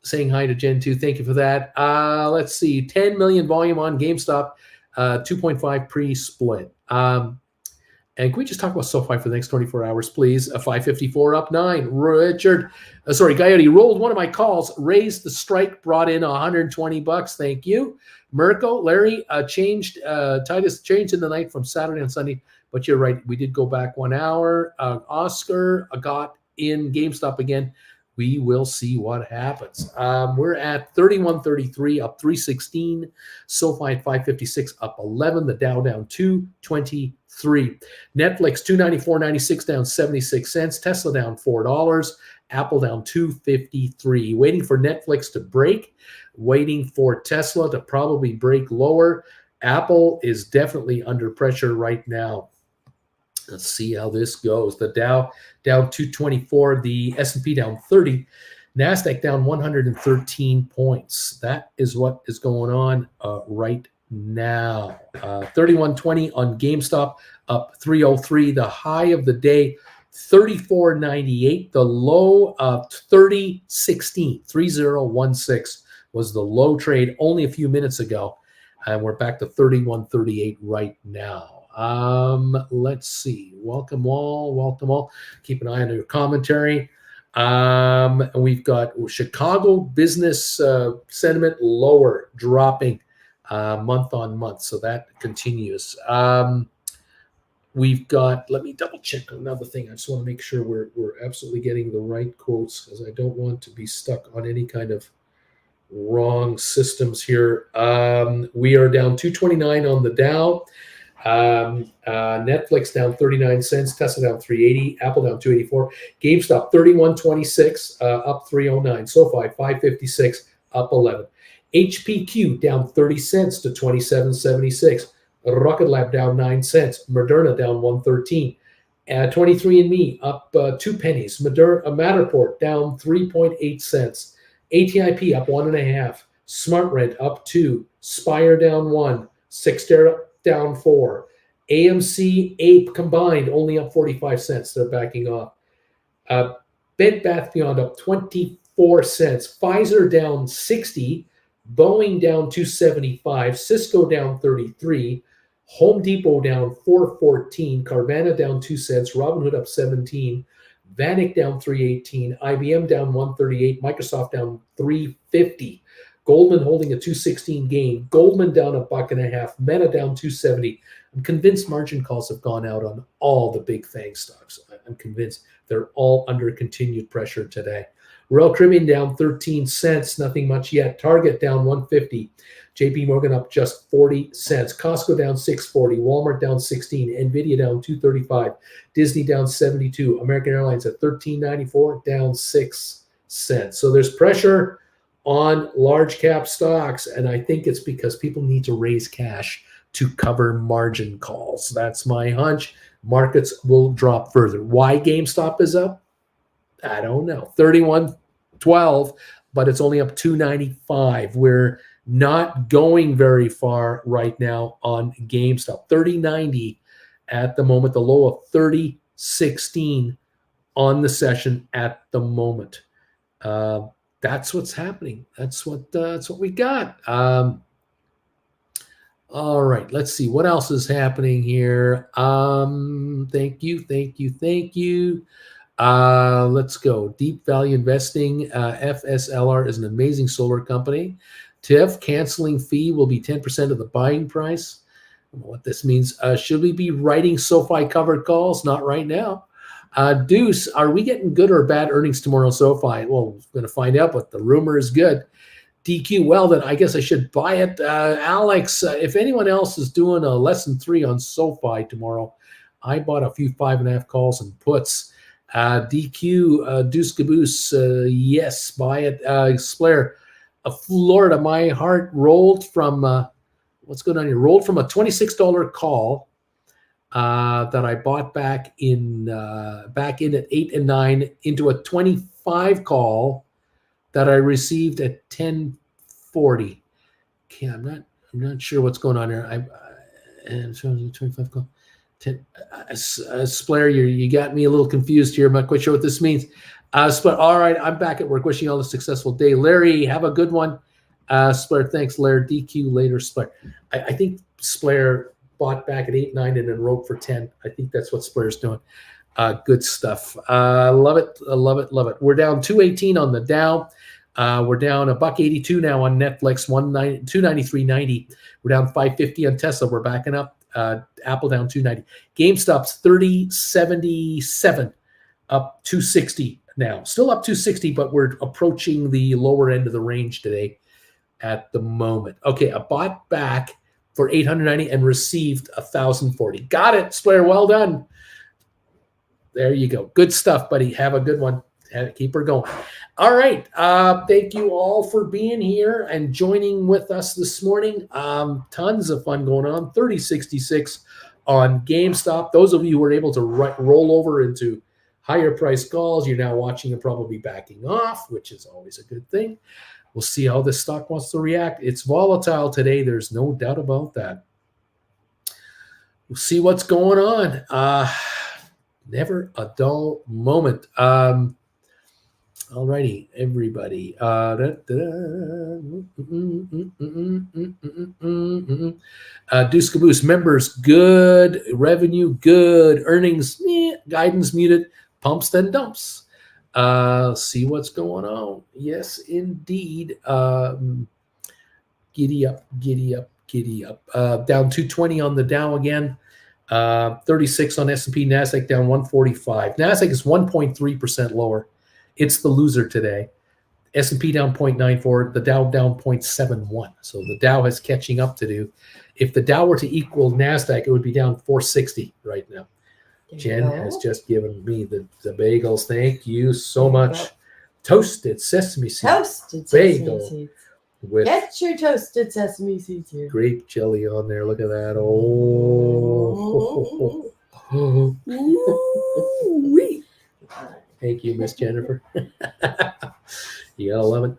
Saying hi to Gen 2. Thank you for that. Let's see. 10 million volume on GameStop. 2.5 pre-split. And can we just talk about SoFi for the next 24 hours, please? 554 up 9. Richard, Coyote rolled one of my calls, raised the strike, brought in 120 bucks. Thank you. Mirko, Larry, Titus changed in the night from Saturday and Sunday, but you're right. We did go back 1 hour. Oscar got in GameStop again. We will see what happens. We're at 31.33, up 316. SoFi at 556, up 11. The Dow down 223. Netflix 294.96, down 76 cents. Tesla down $4. Apple down 253. Waiting for Netflix to break. Waiting for Tesla to probably break lower. Apple is definitely under pressure right now. Let's see how this goes. The Dow down 224, the S&P down 30, NASDAQ down 113 points. That is what is going on right now. 31.20 on GameStop, up 303. The high of the day, 34.98. The low of 30.16. 30.16 was the low trade only a few minutes ago. And we're back to 31.38 right now. Let's see. Welcome all. Keep an eye on your commentary. We've got Chicago business sentiment lower, dropping month on month. So that continues. We've got, let me double check another thing. I just want to make sure we're absolutely getting the right quotes, because I don't want to be stuck on any kind of wrong systems here. We are down 229 on the Dow. Netflix down 39 cents, Tesla down 380, Apple down 284, GameStop 31.26, up 309, SoFi 556, up 11, HPQ down 30 cents to 27.76, Rocket Lab down 9 cents, Moderna down 113, 23andMe up 2 pennies, Matterport down 3.8 cents, ATIP up 1.5, SmartRent up 2, Spire down 1, Cyxtera down 4. AMC, Ape combined only up 45 cents. They're backing off. Bed Bath Beyond up 24 cents. Pfizer down 60. Boeing down 275. Cisco down 33. Home Depot down 414. Carvana down 2 cents. Robinhood up 17. Vanik down 318. IBM down 138. Microsoft down 350. Goldman holding a 216 gain. Goldman down $1.50. Meta down 270. I'm convinced margin calls have gone out on all the big FANG stocks. I'm convinced they're all under continued pressure today. Royal Caribbean down 13 cents, nothing much yet. Target down 150. JP Morgan up just 40 cents. Costco down 640. Walmart down 16. Nvidia down 235. Disney down 72. American Airlines at 13.94, down 6 cents. So there's pressure on large cap stocks, and I think it's because people need to raise cash to cover margin calls. That's my hunch. Markets will drop further. Why GameStop is up? I don't know. 31.12, but it's only up 2.95. We're not going very far right now on GameStop. 30.90 at the moment, the low of 30.16 on the session at the moment. That's what's happening. That's what we got. All right, let's see what else is happening here. Thank you. Let's go. Deep Value Investing. FSLR is an amazing solar company. TIF canceling fee will be 10% of the buying price. I don't know what this means. Should we be writing SoFi covered calls? Not right now. Deuce, are we getting good or bad earnings tomorrow, SoFi? Well, we're going to find out, but the rumor is good. DQ, well, then I guess I should buy it. Alex, if anyone else is doing a lesson 3 on SoFi tomorrow, I bought a few 5.5 calls and puts. DQ, Deuce Caboose, yes, buy it. Splair, Florida, my heart rolled from, what's going on here? Rolled from a $26 call that I bought back in at 8 and 9 into a 25 call that I received at 10:40. Okay, I'm not sure what's going on here. I'm showing 25 call. Splair, you got me a little confused here. I'm not quite sure what this means. Splair, all right, I'm back at work. Wishing you all a successful day. Larry, have a good one. Splair, thanks, Larry. DQ later, Splair. I think Splair bought back at 8, 9, and then wrote for 10. I think that's what Splair's doing. Good stuff. Love it. We're down 218 on the Dow. We're down $1.82 now on Netflix, 293.90. We're down 550 on Tesla. We're backing up. Apple down 290. GameStop's 30.77, up 260 now. Still up 260, but we're approaching the lower end of the range today at the moment. Okay, I bought back for 890 and received 1,040. Got it, Splair. Well done. There you go. Good stuff, buddy. Have a good one. Keep her going. All right. Thank you all for being here and joining with us this morning. Tons of fun going on. 30.66 on GameStop. Those of you who are able to roll over into higher price calls, you're now watching and probably backing off, which is always a good thing. We'll see how this stock wants to react. It's volatile today. There's no doubt about that. We'll see what's going on. Never a dull moment. Alrighty, everybody. Deuce Caboose, members, good. Revenue, good. Earnings, guidance muted. Pumps, then dumps. See what's going on. Yes, indeed. Giddy up. Down 220 on the Dow again. 36 on S&P. NASDAQ down 145. NASDAQ is 1.3% lower. It's the loser today. S&P down 0.94, the Dow down 0.71. So the Dow has catching up to do. If the Dow were to equal NASDAQ, it would be down 460 right now. Jen has just given me the bagels. Thank you so much. Toasted sesame seeds. Toasted bagel sesame seeds. with Get your toasted sesame seeds here. grape jelly on there. Look at that. Oh. Ooh-wee. Thank you, Miss Jennifer. You gotta love it.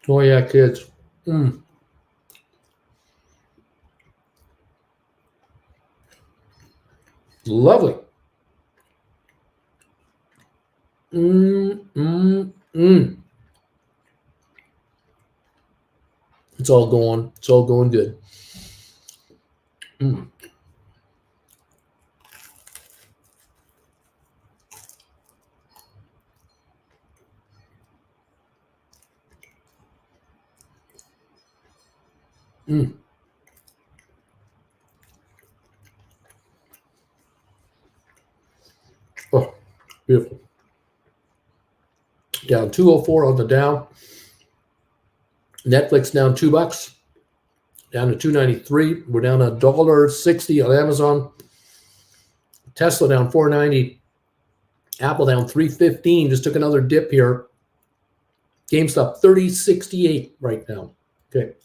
Oh yeah, kids. Lovely. It's all going good. down 204 on the Dow. Netflix down $2, down to 293. We're down $1.60 on Amazon. Tesla down 490. Apple down 315. Just took another dip here. GameStop 3068 right now. Okay.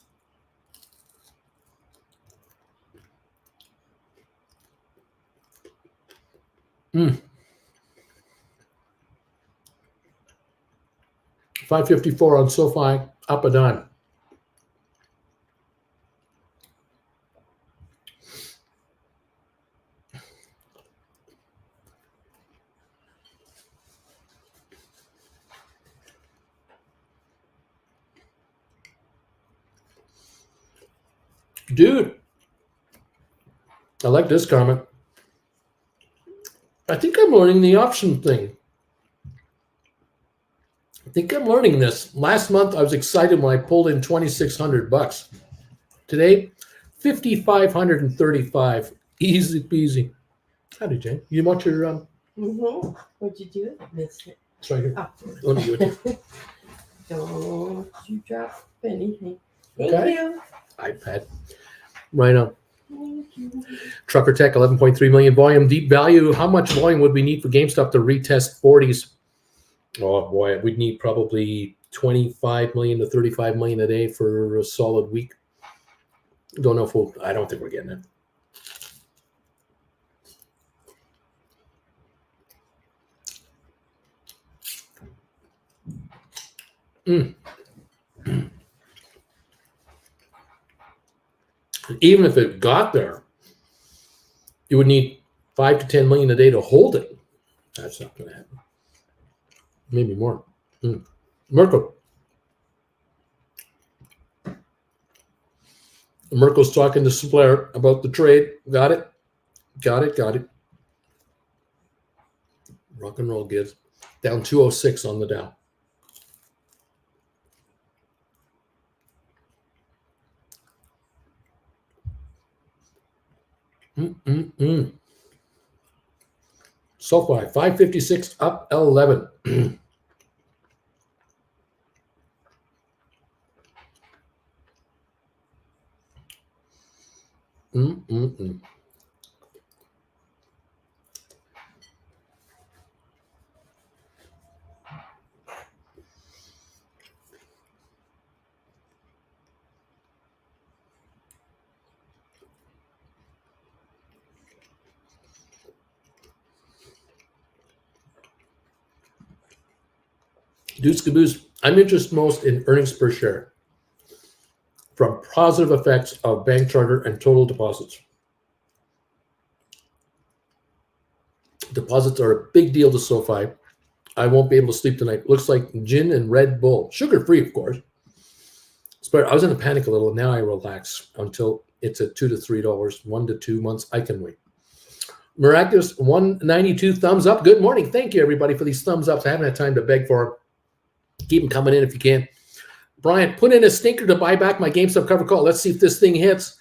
$5.54 on SoFi, up a dime. Dude, I like this comment. I think I'm learning the option thing. I think I'm learning this. Last month, I was excited when I pulled in $2,600. Today, $5,535. Easy peasy. Howdy, Jane. You want your What'd you do? Missed it. It's right here. Oh. Let me give it to you. Don't you drop anything. Thank Okay. you. iPad. Right on. Thank you. Trucker Tech, 11.3 million volume. Deep value. How much volume would we need for GameStop to retest 40s? Oh boy, we'd need probably 25 million to 35 million a day for a solid week. Don't know if we'll, I don't think we're getting it. Even if it got there, you would need 5 to 10 million a day to hold it. That's not going to happen. Maybe more. Merkel. Merkel's talking to Blair about the trade. Got it. Got it. Got it. Rock and roll gives. Down 206 on the Dow. SoFi, 556 up 11. Deuce Caboose, I'm interested most in earnings per share from positive effects of bank charter and total deposits. Deposits are a big deal to SoFi. I won't be able to sleep tonight. Looks like gin and Red Bull. Sugar-free, of course. But I was in a panic a little. Now I relax until it's at $2 to $3, 1 to 2 months. I can wait. Miraculous 192 thumbs up. Good morning. Thank you, everybody, for these thumbs ups. I haven't had time to beg for them. Keep them coming in if you can. Brian, put in a stinker to buy back my GameStop cover call. Let's see if this thing hits.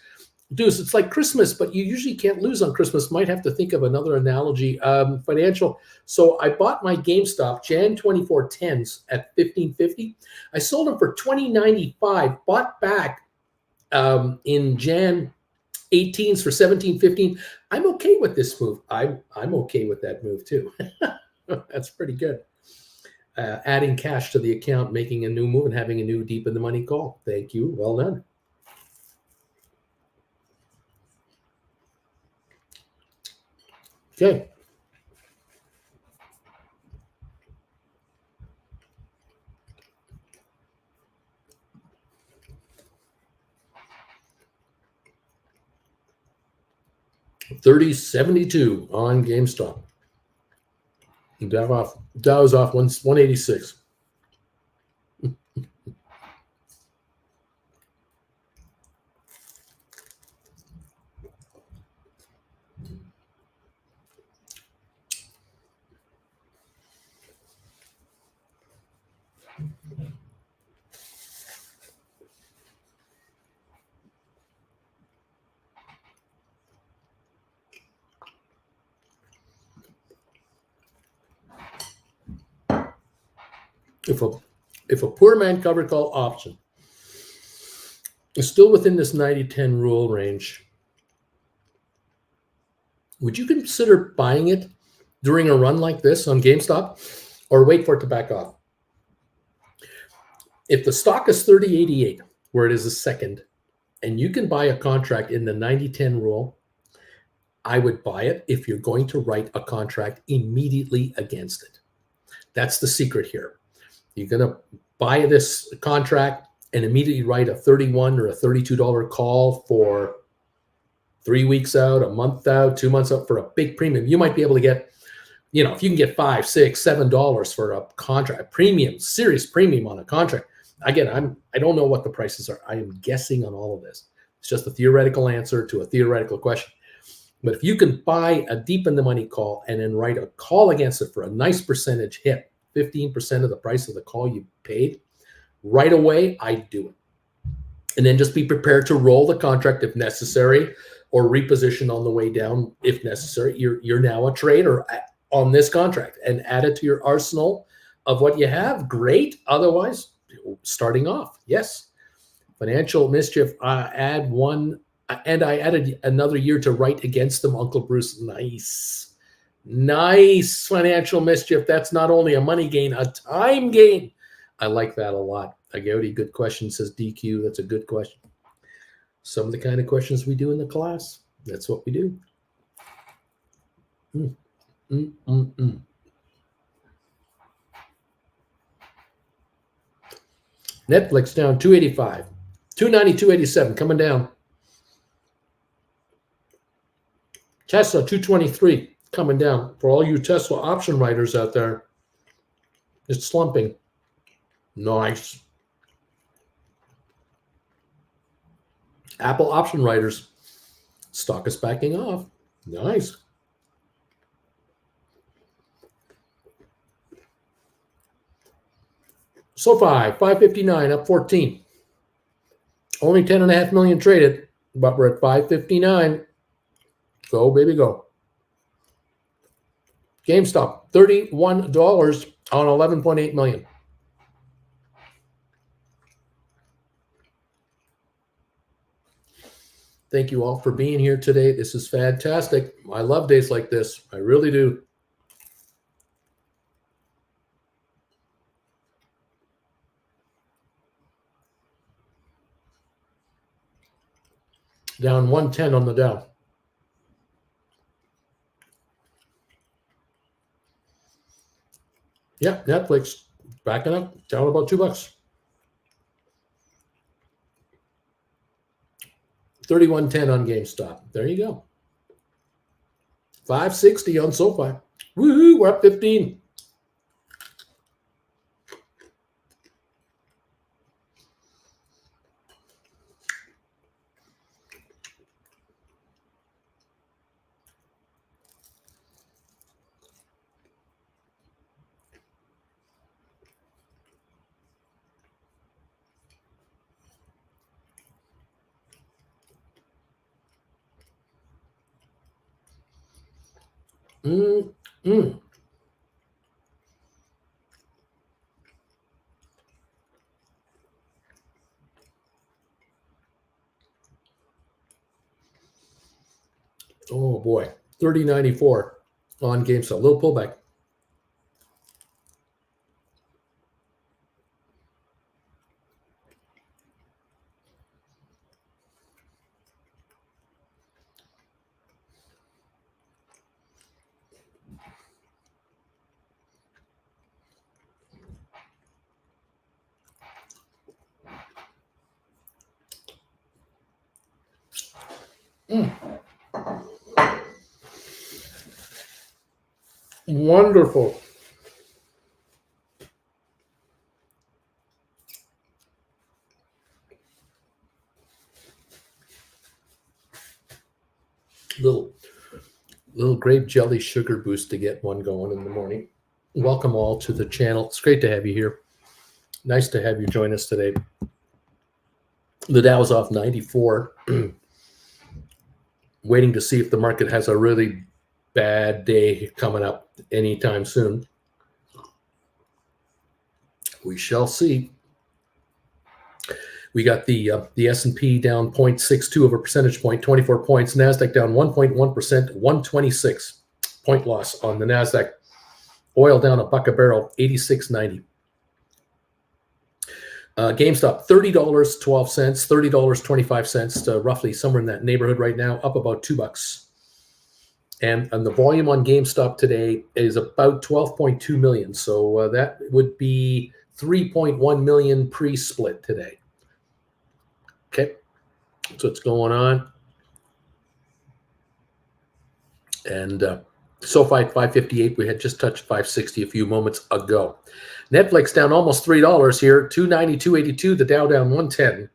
Deuce, it's like Christmas, but you usually can't lose on Christmas. Might have to think of another analogy. Financial. So I bought my GameStop Jan 24 10s at $15.50. I sold them for $20.95. Bought back in Jan 18s for $17.15. I'm okay with this move. I'm okay with that move too. That's pretty good. Adding cash to the account, making a new move, and having a new deep in the money call. Thank you. Well done. Okay. $30.72 on GameStop. Dow is off 186. if a poor man covered call option is still within this 90-10 rule range, would you consider buying it during a run like this on GameStop, or wait for it to back off? If the stock is 30.88, where it is a second, and you can buy a contract in the 90-10 rule, I would buy it if you're going to write a contract immediately against it. That's the secret here. You're going to buy this contract and immediately write a $31 or a $32 call for 3 weeks out, a month out, 2 months out for a big premium. You might be able to get, if you can get $5, $6, $7 for a contract, premium, serious premium on a contract. Again, I don't know what the prices are. I am guessing on all of this. It's just a theoretical answer to a theoretical question. But if you can buy a deep in the money call and then write a call against it for a nice percentage hit, 15% of the price of the call you paid, right away, I'd do it. And then just be prepared to roll the contract if necessary, or reposition on the way down if necessary. You're now a trader on this contract, and add it to your arsenal of what you have. Great. Otherwise, starting off, yes. Financial mischief, add one. And I added another year to write against them, Uncle Bruce. Nice financial mischief. That's not only a money gain, a time gain. I like that a lot. Agouti, good question, says DQ. That's a good question. Some of the kind of questions we do in the class. That's what we do. Netflix down 285. 290, 287, coming down. Tesla 223 coming down. For all you Tesla option writers out there, it's slumping. Nice. Apple option writers, stock is backing off. Nice. SoFi 559 up 14. Only 10.5 million traded, but we're at 559. Go, baby, go. GameStop, $31 on 11.8 million. Thank you all for being here today. This is fantastic. I love days like this. I really do. Down 110 on the Dow. Yeah, Netflix backing up, down about $2. 31.10 on GameStop. There you go. 560 on SoFi. Woohoo, we're up 15. Oh boy, 30.94 on GameStop. A little pullback. Wonderful. Little grape jelly sugar boost to get one going in the morning. Welcome all to the channel. It's great to have you here. Nice to have you join us today. The Dow's off 94. Waiting to see if the market has a really bad day coming up anytime soon. We shall see. We got the S&P down 0.62 of a percentage point, 24 points. NASDAQ down 1.1%, 126 point loss on the NASDAQ. Oil down $1 a barrel, 86.90. GameStop, $30.12, $30.25, roughly somewhere in that neighborhood right now, up about $2. And the volume on GameStop today is about 12.2 million. So that would be 3.1 million pre-split today. Okay, so what's going on. And SoFi at 558. We had just touched 560 a few moments ago. Netflix down almost $3 here, 292.82. The Dow down 110.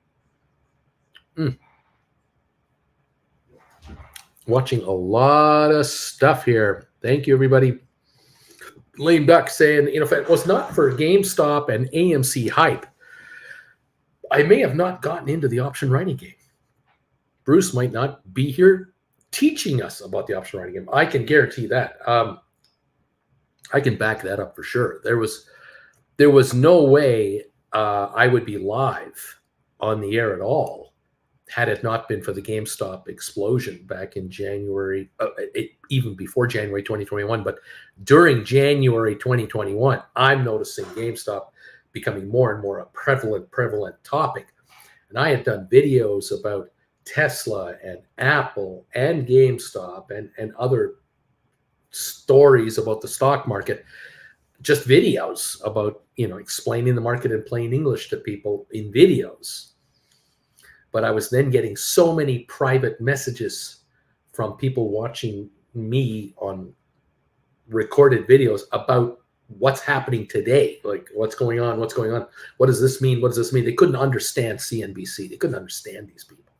Watching a lot of stuff here. Thank you, everybody. Lame Duck saying, if it was not for GameStop and AMC hype, I may have not gotten into the option writing game. Bruce might not be here teaching us about the option writing game. I can guarantee that. I can back that up for sure. There was no way I would be live on the air at all had it not been for the GameStop explosion back in January, even before January 2021. But during January 2021, I'm noticing GameStop becoming more and more a prevalent topic. And I had done videos about Tesla and Apple and GameStop and other stories about the stock market, just videos about, explaining the market in plain English to people in videos. But I was then getting so many private messages from people watching me on recorded videos about what's happening today, like what's going on, what does this mean, They couldn't understand CNBC. They couldn't understand these people.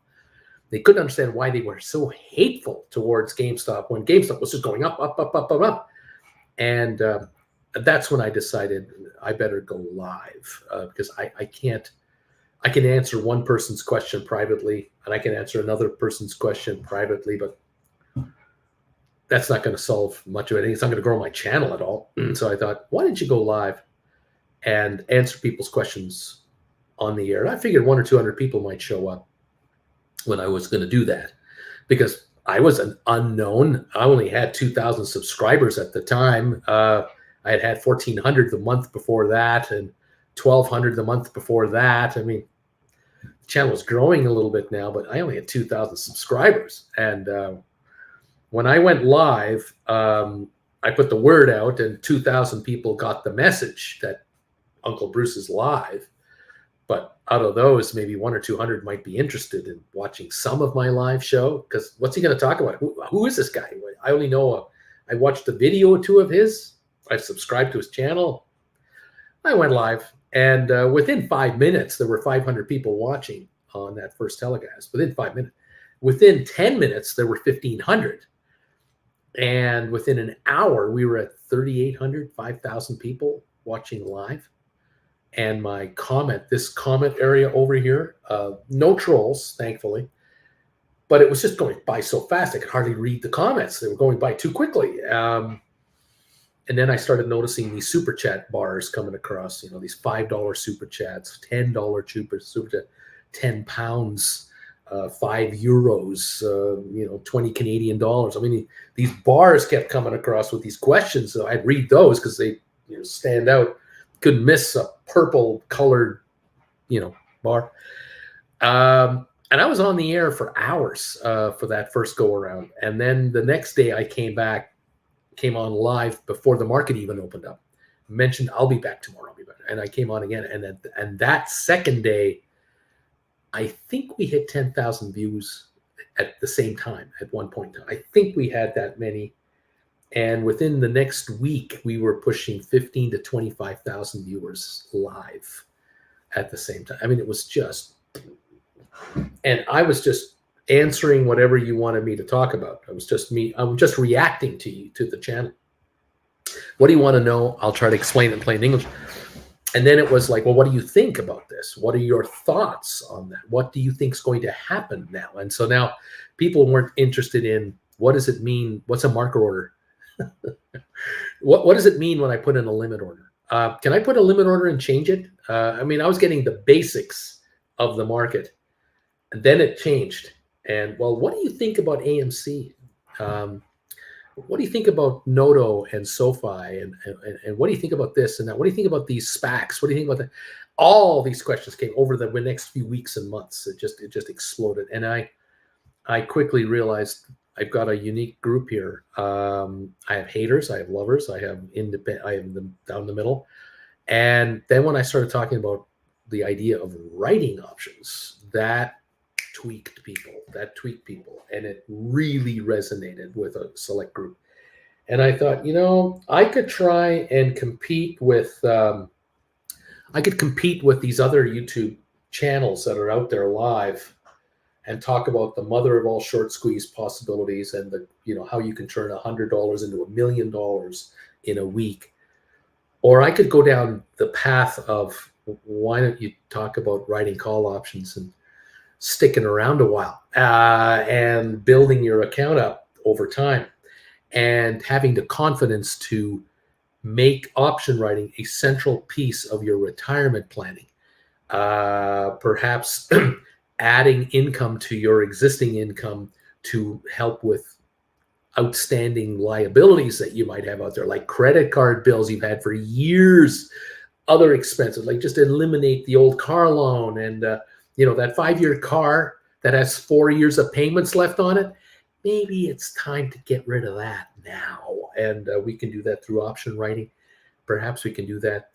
They couldn't understand why they were so hateful towards GameStop when GameStop was just going up. And that's when I decided I better go live because I can't. I can answer one person's question privately, and I can answer another person's question privately, but that's not going to solve much of anything. It's not going to grow my channel at all. So I thought, why don't you go live and answer people's questions on the air? And I figured 100 or 200 people might show up when I was going to do that because I was an unknown. I only had 2,000 subscribers at the time. I had 1,400 the month before that and 1,200 the month before that. I mean, the channel is growing a little bit now, but I only had 2,000 subscribers. And when I went live, I put the word out and 2,000 people got the message that Uncle Bruce is live. But out of those, maybe 100 or 200 might be interested in watching some of my live show. Because what's he going to talk about? Who is this guy? I only know I watched a video or two of his. I subscribed to his channel. I went live. And within 5 minutes, there were 500 people watching on that first telecast. Within 5 minutes. Within 10 minutes, there were 1,500. And within an hour, we were at 3,800, 5,000 people watching live. And this comment area over here, no trolls, thankfully. But it was just going by so fast, I could hardly read the comments. They were going by too quickly. And then I started noticing these super chat bars coming across, these $5 super chats, $10 super chat, 10 pounds, 5 euros, 20 Canadian dollars. I mean, these bars kept coming across with these questions. So I'd read those because they stand out. Couldn't miss a purple colored, bar. And I was on the air for hours for that first go around. And then the next day I came on live before the market even opened up. Mentioned, I'll be back tomorrow. And I came on again. And that second day, I think we hit 10,000 views at the same time at one point. I think we had that many. And within the next week, we were pushing 15 to 25,000 viewers live at the same time. I mean, it was just, and I was just answering whatever you wanted me to talk about. It was just me. I'm just reacting to the channel. What do you want to know? I'll try to explain it in plain English. And then it was like, well, what do you think about this? What are your thoughts on that? What do you think is going to happen now? And so now people weren't interested in what does it mean? What's a market order? What does it mean when I put in a limit order? Can I put a limit order and change it? I mean, I was getting the basics of the market, and then it changed. And well, what do you think about AMC? What do you think about Noto and SoFi? And what do you think about this and that? What do you think about these SPACs? What do you think about that? All these questions came over the next few weeks and months. It just exploded. And I quickly realized I've got a unique group here. I have haters, I have lovers, I have independent, I have them down the middle. And then when I started talking about the idea of writing options, that tweaked people, and it really resonated with a select group. And I thought, I could try and compete with, these other YouTube channels that are out there live and talk about the mother of all short squeeze possibilities and how you can turn $100 into $1 million in a week. Or I could go down the path of, why don't you talk about writing call options and sticking around a while and building your account up over time and having the confidence to make option writing a central piece of your retirement planning. Perhaps adding income to your existing income to help with outstanding liabilities that you might have out there, like credit card bills you've had for years, other expenses, like just eliminate the old car loan and, that 5-year car that has 4 years of payments left on it. Maybe it's time to get rid of that now. And we can do that through option writing. Perhaps we can do that,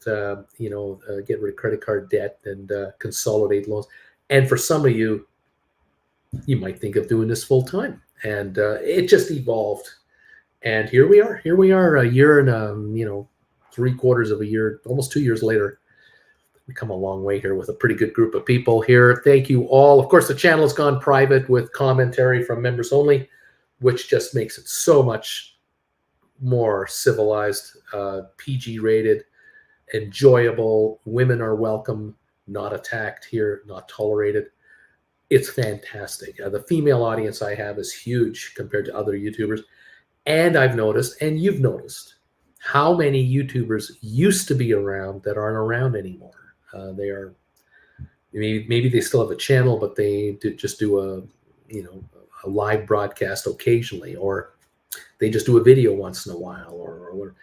get rid of credit card debt and consolidate loans. And for some of you, you might think of doing this full time. And it just evolved. And here we are a year and, 3/4 of a year, almost 2 years later. We come a long way here with a pretty good group of people here. Thank you all. Of course, the channel has gone private with commentary from members only, which just makes it so much more civilized, PG rated, enjoyable. Women are welcome, not attacked here, not tolerated. It's fantastic. The female audience I have is huge compared to other YouTubers. And I've noticed, and you've noticed, how many YouTubers used to be around that aren't around anymore. They are, maybe they still have a channel, but they just do a live broadcast occasionally, or they just do a video once in a while, or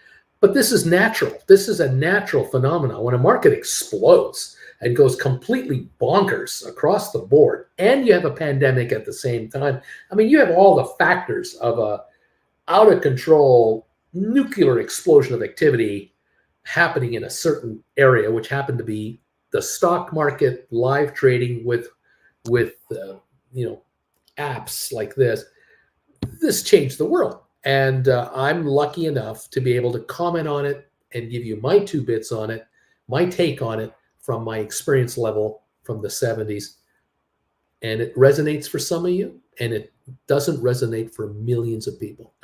but this is natural. This is a natural phenomenon. When a market explodes and goes completely bonkers across the board, and you have a pandemic at the same time, I mean, you have all the factors of a out of control nuclear explosion of activity happening in a certain area, which happened to be the stock market, live trading with apps like this. This changed the world. And I'm lucky enough to be able to comment on it and give you my 2 bits on it, my take on it from my experience level from the 70s. And it resonates for some of you, and it doesn't resonate for millions of people.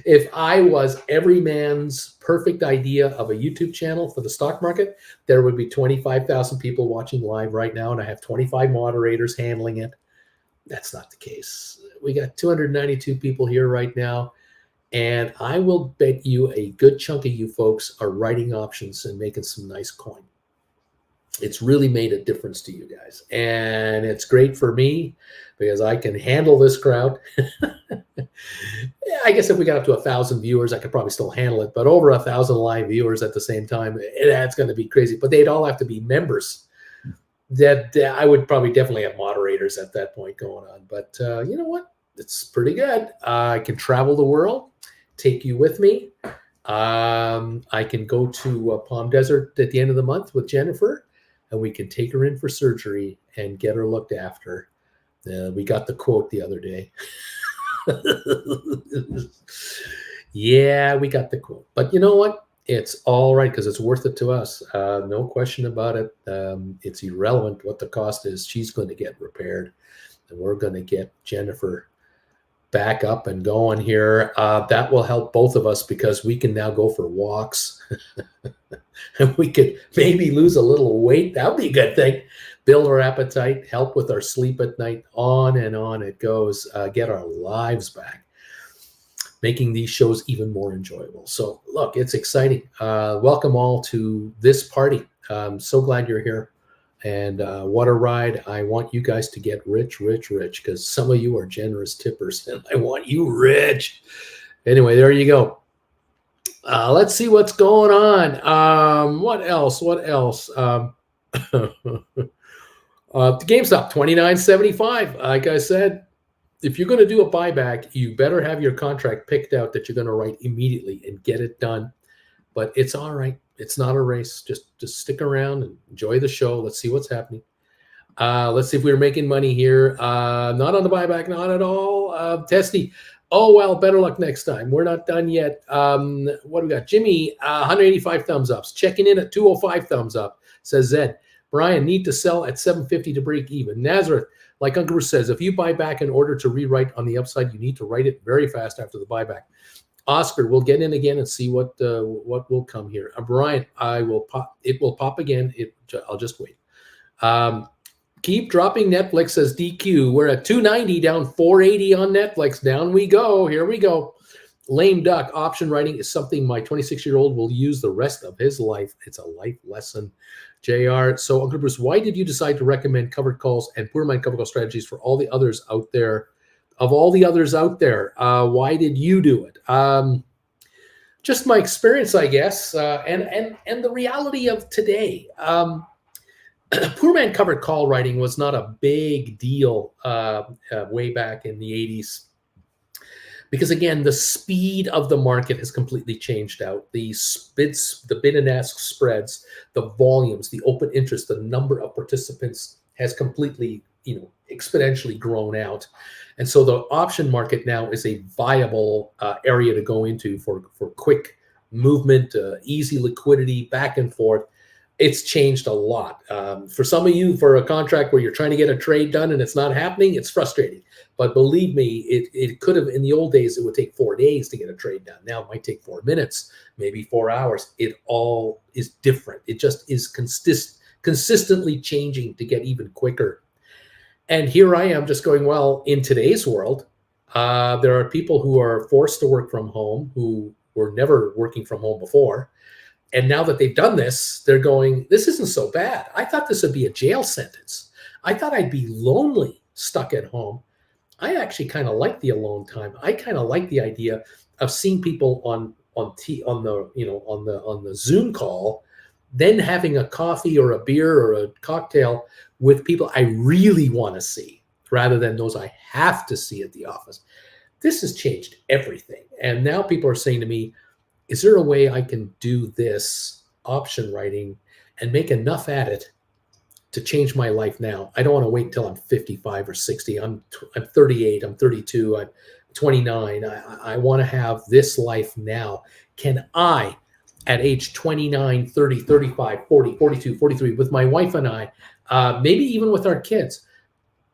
If I was every man's perfect idea of a YouTube channel for the stock market, there would be 25,000 people watching live right now, and I have 25 moderators handling it. That's not the case. We got 292 people here right now, and I will bet you a good chunk of you folks are writing options and making some nice coin. It's really made a difference to you guys, and it's great for me because I can handle this crowd. I guess if we got up to 1,000 viewers, I could probably still handle it, but over 1,000 live viewers at the same time, that's going to be crazy. But they'd all have to be members. That I would probably definitely have moderators at that point going on. But you know what? It's pretty good. I can travel the world, take you with me. I can go to Palm Desert at the end of the month with Jennifer, and we can take her in for surgery and get her looked after. We got the quote the other day. Yeah, we got the quote. But you know what? It's all right because it's worth it to us. No question about it. It's irrelevant what the cost is. She's going to get repaired, and we're going to get Jennifer back up and going here. That will help both of us because we can now go for walks. And we could maybe lose a little weight. That would be a good thing. Build our appetite, help with our sleep at night, on and on it goes. Get our lives back. making these shows even more enjoyable. So look, it's exciting. Welcome all to this party. I'm so glad you're here. And what a ride. I want you guys to get rich, rich, rich, because some of you are generous tippers, and I want you rich. Anyway, there you go. Let's see what's going on. What else? GameStop, $29.75. Like I said, if you're going to do a buyback, you better have your contract picked out that you're going to write immediately and get it done. But it's all right. It's not a race. Just stick around and enjoy the show. Let's see what's happening. Let's see if we're making money here. Not on the buyback, not at all. Testy. Oh, well, better luck next time. We're not done yet. What do we got? Jimmy, 185 thumbs ups. Checking in at 205 thumbs up, says Zed. Brian, need to sell at 750 to break even. Nazareth, like Uncle Bruce says, if you buy back in order to rewrite on the upside, you need to write it very fast after the buyback. Oscar, we'll get in again and see what will come here. Brian, I will pop. It will pop again. I'll just wait. Keep dropping Netflix, says DQ. We're at 290, down 480 on Netflix. Down we go. Here we go. Lame duck. Option writing is something my 26-year-old will use the rest of his life. It's a life lesson. JR. So, Uncle Bruce, why did you decide to recommend covered calls and poor mind covered call strategies for all the others out there? Of all the others out there, why did you do it? Just my experience, I guess, and the reality of today. Poor man covered call writing was not a big deal way back in the 80s. Because again, the speed of the market has completely changed out. The bid and ask spreads, the volumes, the open interest, the number of participants has completely, exponentially grown out. And so the option market now is a viable area to go into for quick movement, easy liquidity, back and forth. It's changed a lot. For some of you, for a contract where you're trying to get a trade done and it's not happening, it's frustrating. But believe me, it could have, in the old days, it would take 4 days to get a trade done. Now it might take 4 minutes, maybe 4 hours. It all is different. It just is consistently changing to get even quicker. And here I am just going, well, in today's world, there are people who are forced to work from home who were never working from home before. And now that they've done this, they're going, this isn't so bad. I thought this would be a jail sentence. I thought I'd be lonely, stuck at home. I actually kind of like the alone time. I kind of like the idea of seeing people on the Zoom call, then having a coffee or a beer or a cocktail with people I really want to see, rather than those I have to see at the office. This has changed everything. And now people are saying to me, is there a way I can do this option writing and make enough at it to change my life now? I don't want to wait until I'm 55 or 60. I'm 38, I'm 32, I'm 29. I want to have this life now. Can I, at age 29, 30, 35, 40, 42, 43, with my wife and I, maybe even with our kids,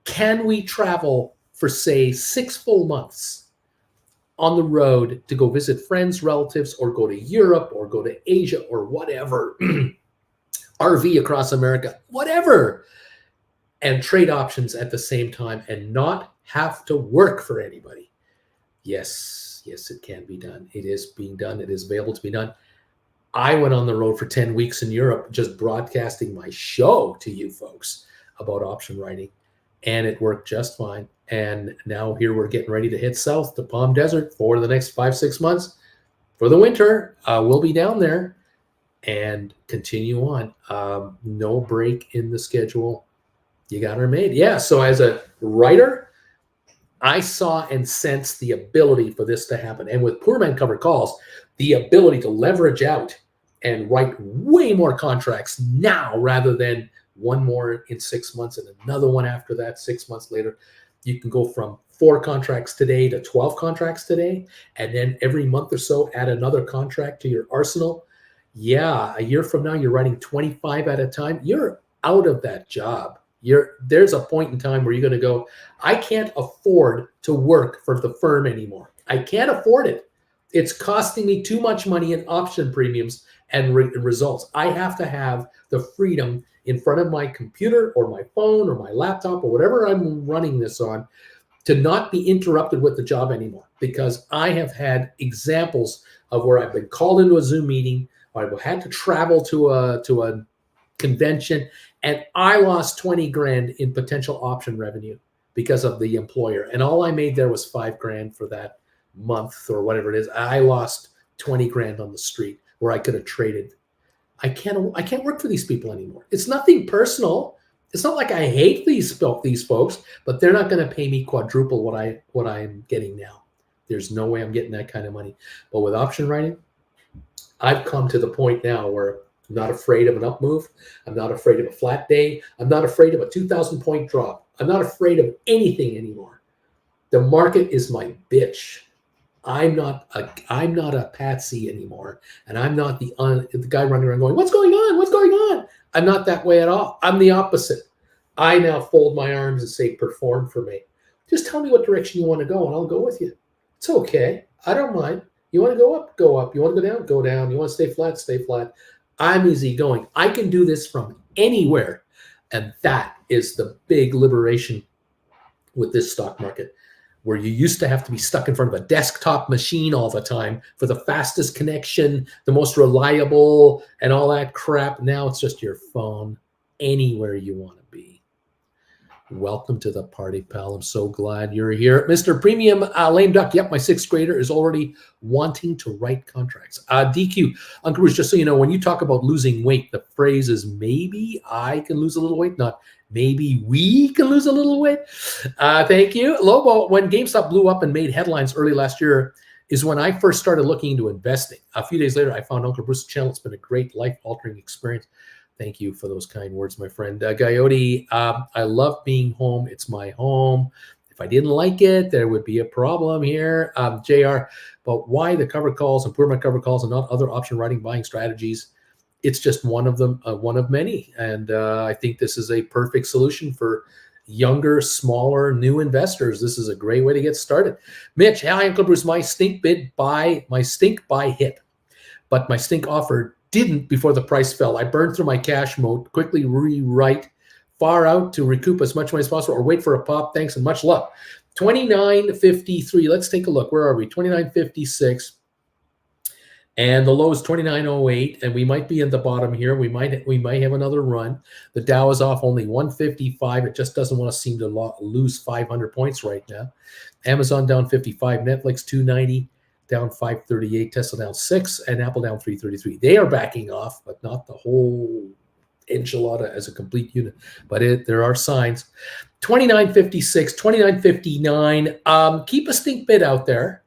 can we travel for, say, 6 full months on the road to go visit friends, relatives, or go to Europe or go to Asia or whatever, RV across America, whatever, and trade options at the same time and not have to work for anybody? Yes, it can be done. It is being done. It is available to be done. I went on the road for 10 weeks in Europe, just broadcasting my show to you folks about option writing, and it worked just fine. And now here we're getting ready to hit south to Palm Desert for the next 5-6 months for the winter. We'll be down there and continue on. No break in the schedule. You got her made. Yeah. So as a writer, I saw and sensed the ability for this to happen. And with Poor Man Covered Calls, the ability to leverage out and write way more contracts now rather than one more in 6 months and another one after that 6 months later. You can go from 4 contracts today to 12 contracts today, and then every month or so add another contract to your arsenal. Yeah, a year from now, you're writing 25 at a time. You're out of that job. There's a point in time where you're going to go, I can't afford to work for the firm anymore. I can't afford it. It's costing me too much money in option premiums and results. I have to have the freedom in front of my computer or my phone or my laptop or whatever I'm running this on to not be interrupted with the job anymore. because I have had examples of where I've been called into a Zoom meeting, or I've had to travel to a convention, and I lost 20 grand in potential option revenue because of the employer. And all I made there was 5 grand for that month or whatever it is. I lost 20 grand on the street where I could have traded. I can't work for these people anymore. It's nothing personal. It's not like I hate these folks, but they're not going to pay me quadruple what I'm getting now. There's no way I'm getting that kind of money. But with option writing, I've come to the point now where I'm not afraid of an up move. I'm not afraid of a flat day. I'm not afraid of a 2,000 point drop. I'm not afraid of anything anymore. The market is my bitch. I'm not a patsy anymore, and I'm not the guy running around going, "What's going on? What's going on?" I'm not that way at all. I'm the opposite. I now fold my arms and say, "Perform for me. Just tell me what direction you want to go, and I'll go with you. It's okay. I don't mind. You want to go up, go up. You want to go down, go down. You want to stay flat, stay flat." I'm easygoing. I can do this from anywhere, and that is the big liberation with this stock market, where you used to have to be stuck in front of a desktop machine all the time for the fastest connection, the most reliable, and all that crap. Now it's just your phone anywhere you want to be. Welcome to the party, pal. I'm so glad you're here. Mr. Premium Lame Duck. Yep, my 6th grader is already wanting to write contracts. DQ, Uncle Bruce, just so you know, when you talk about losing weight, the phrase is maybe I can lose a little weight, not maybe we can lose a little weight. Thank you. Lobo, when GameStop blew up and made headlines early last year is when I first started looking into investing. A few days later, I found Uncle Bruce's channel. It's been a great life-altering experience. Thank you for those kind words, my friend. Coyote, I love being home. It's my home. If I didn't like it, there would be a problem here. JR, but why the cover calls and Premarket cover calls and not other option writing buying strategies? It's just one of them, one of many. And I think this is a perfect solution for younger, smaller, new investors. This is a great way to get started. Mitch, hi, Uncle Bruce. My stink buy hit, but my stink offer didn't before the price fell. I burned through my cash mode, quickly rewrite far out to recoup as much money as possible or wait for a pop. Thanks and much luck. 29.53. Let's take a look. Where are we? 29.56. And the low is 29.08, and we might be in the bottom here. We might have another run. The Dow is off only 155. It just doesn't want to seem to lose 500 points right now. Amazon down 55, Netflix 290, down 538, Tesla down 6, and Apple down 333. They are backing off, but not the whole enchilada as a complete unit. But there are signs. 29.56, 29.59. Keep a stink bid out there.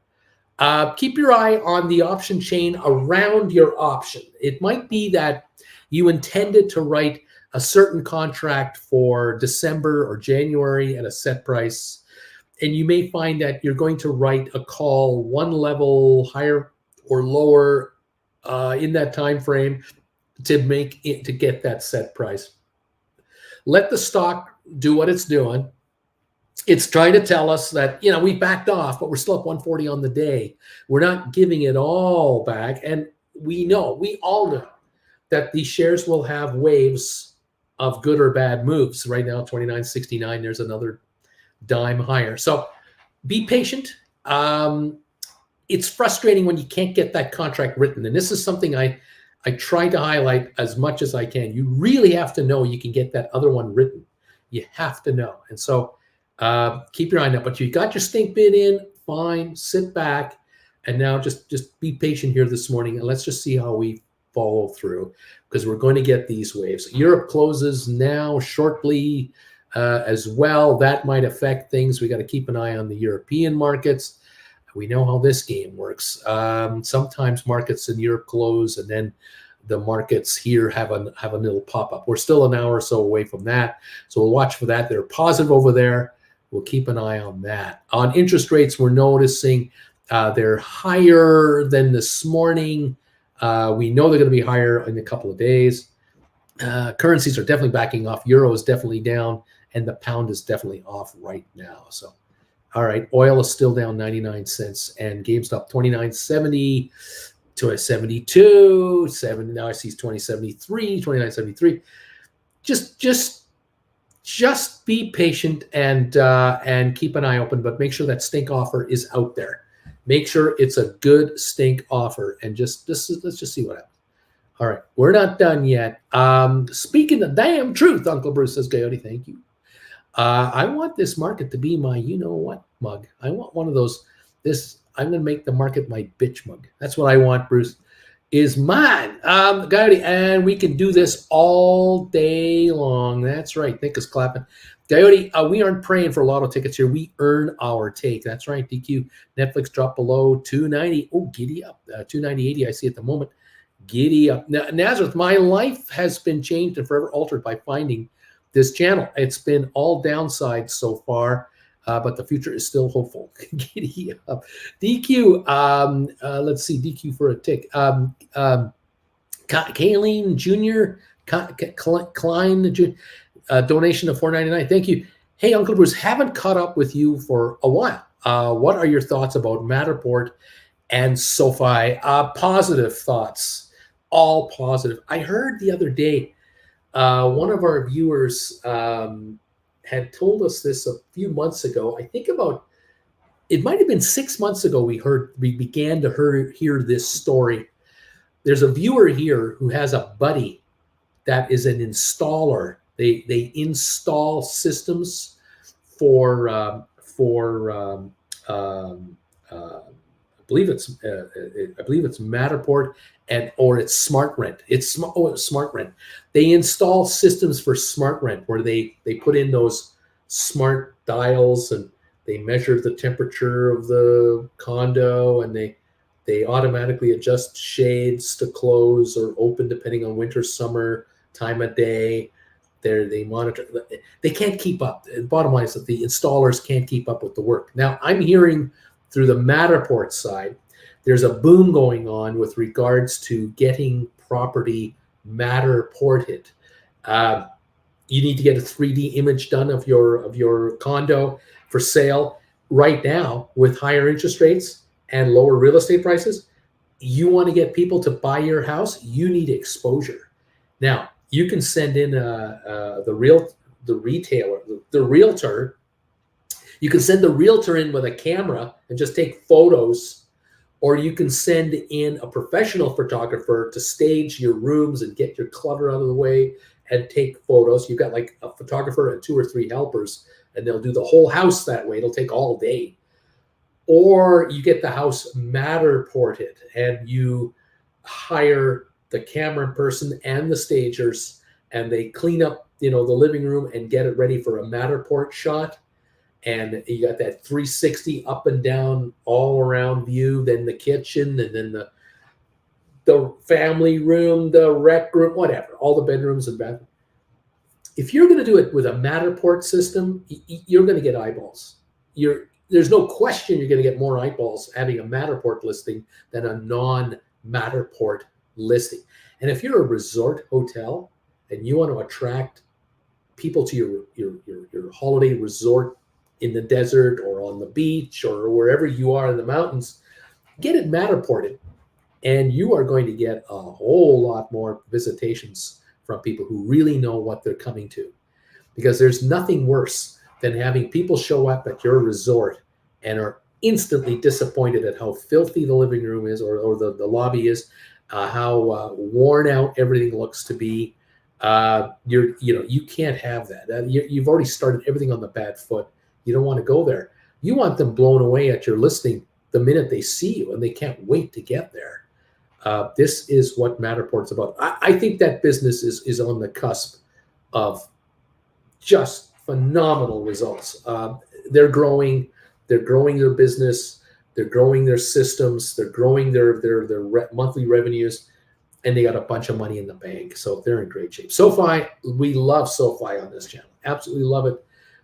Keep your eye on the option chain around your option. It might be that you intended to write a certain contract for December or January at a set price, and you may find that you're going to write a call one level higher or lower in that time frame to get that set price. Let the stock do what it's doing. It's trying to tell us that, we backed off, but we're still up 140 on the day. We're not giving it all back. And we all know that these shares will have waves of good or bad moves. Right now, 29.69, there's another dime higher. So be patient. It's frustrating when you can't get that contract written. And this is something I try to highlight as much as I can. You really have to know you can get that other one written. You have to know. And so keep your eye on it. But you got your stink bid in, fine, sit back. And now just be patient here this morning. And let's just see how we follow through, because we're going to get these waves. Europe closes now shortly as well. That might affect things. We got to keep an eye on the European markets. We know how this game works. Sometimes markets in Europe close, and then the markets here have a little pop-up. We're still an hour or so away from that, so we'll watch for that. They're positive over there. We'll keep an eye on that. On interest rates, we're noticing they're higher than this morning. We know they're going to be higher in a couple of days. Currencies are definitely backing off. Euro is definitely down, and the pound is definitely off right now. So, all right, oil is still down 99 cents, and GameStop 29.70 to a 72. Now I see 20.73, 29.73. Just be patient and keep an eye open, but make sure that stink offer is out there. Make sure it's a good stink offer, and let's just see what happens. All right, we're not done yet. Speaking the damn truth, Uncle Bruce says, Coyote, thank you. I want this market to be my you-know-what mug. I want one of those. I'm going to make the market my bitch mug. That's what I want, Bruce, is mine. Coyote, and we can do this all day long. That's right. Think is clapping. Coyote, we aren't praying for lotto tickets here. We earn our take. That's right, DQ. Netflix dropped below 290. Oh, giddy up. 290.80 I see at the moment. Giddy up. Now, Nazareth, my life has been changed and forever altered by finding this channel. It's been all downside so far, but the future is still hopeful. Giddy up. DQ, let's see, DQ for a tick. Kayleen Jr., Klein, donation of $4.99. Thank you. Hey, Uncle Bruce, haven't caught up with you for a while. What are your thoughts about Matterport and SoFi? Positive thoughts. All positive. I heard the other day, one of our viewers had told us this a few months ago. I think it might have been 6 months ago we began to hear this story. There's a viewer here who has a buddy that is an installer. They install systems for I believe it's Matterport or it's Smart Rent. It's Smart Rent. They install systems for Smart Rent where they put in those smart dials and they measure the temperature of the condo and they automatically adjust shades to close or open depending on winter, summer, time of day. They monitor. They can't keep up. The bottom line is that the installers can't keep up with the work. Now, I'm hearing through the Matterport side, there's a boom going on with regards to getting property Matterported. You need to get a 3D image done of your condo for sale right now with higher interest rates and lower real estate prices. You want to get people to buy your house, you need exposure. Now, you can send in the realtor. You can send the realtor in with a camera and just take photos, or you can send in a professional photographer to stage your rooms and get your clutter out of the way and take photos. You've got like a photographer and 2 or 3 helpers, and they'll do the whole house that way. It'll take all day. Or you get the house Matterported and you hire the camera person and the stagers, and they clean up, the living room and get it ready for a Matterport shot. And you got that 360 up and down all around view, then the kitchen, and then the family room, the rec room, whatever, all the bedrooms and bathrooms. If you're going to do it with a Matterport system, you're going to get eyeballs. There's no question you're going to get more eyeballs having a Matterport listing than a non-Matterport listing. And if you're a resort hotel and you want to attract people to your holiday resort in the desert or on the beach or wherever you are in the mountains, get it Matterported, and you are going to get a whole lot more visitations from people who really know what they're coming to. Because there's nothing worse than having people show up at your resort and are instantly disappointed at how filthy the living room is or the lobby is, how worn out everything looks to be. You can't have that. You've already started everything on the bad foot. You don't want to go there. You want them blown away at your listing the minute they see you, and they can't wait to get there. This is what Matterport's about. I think that business is on the cusp of just phenomenal results. They're growing their business. They're growing their systems. They're growing their monthly revenues, and they got a bunch of money in the bank. So they're in great shape. SoFi, we love SoFi on this channel. Absolutely love it.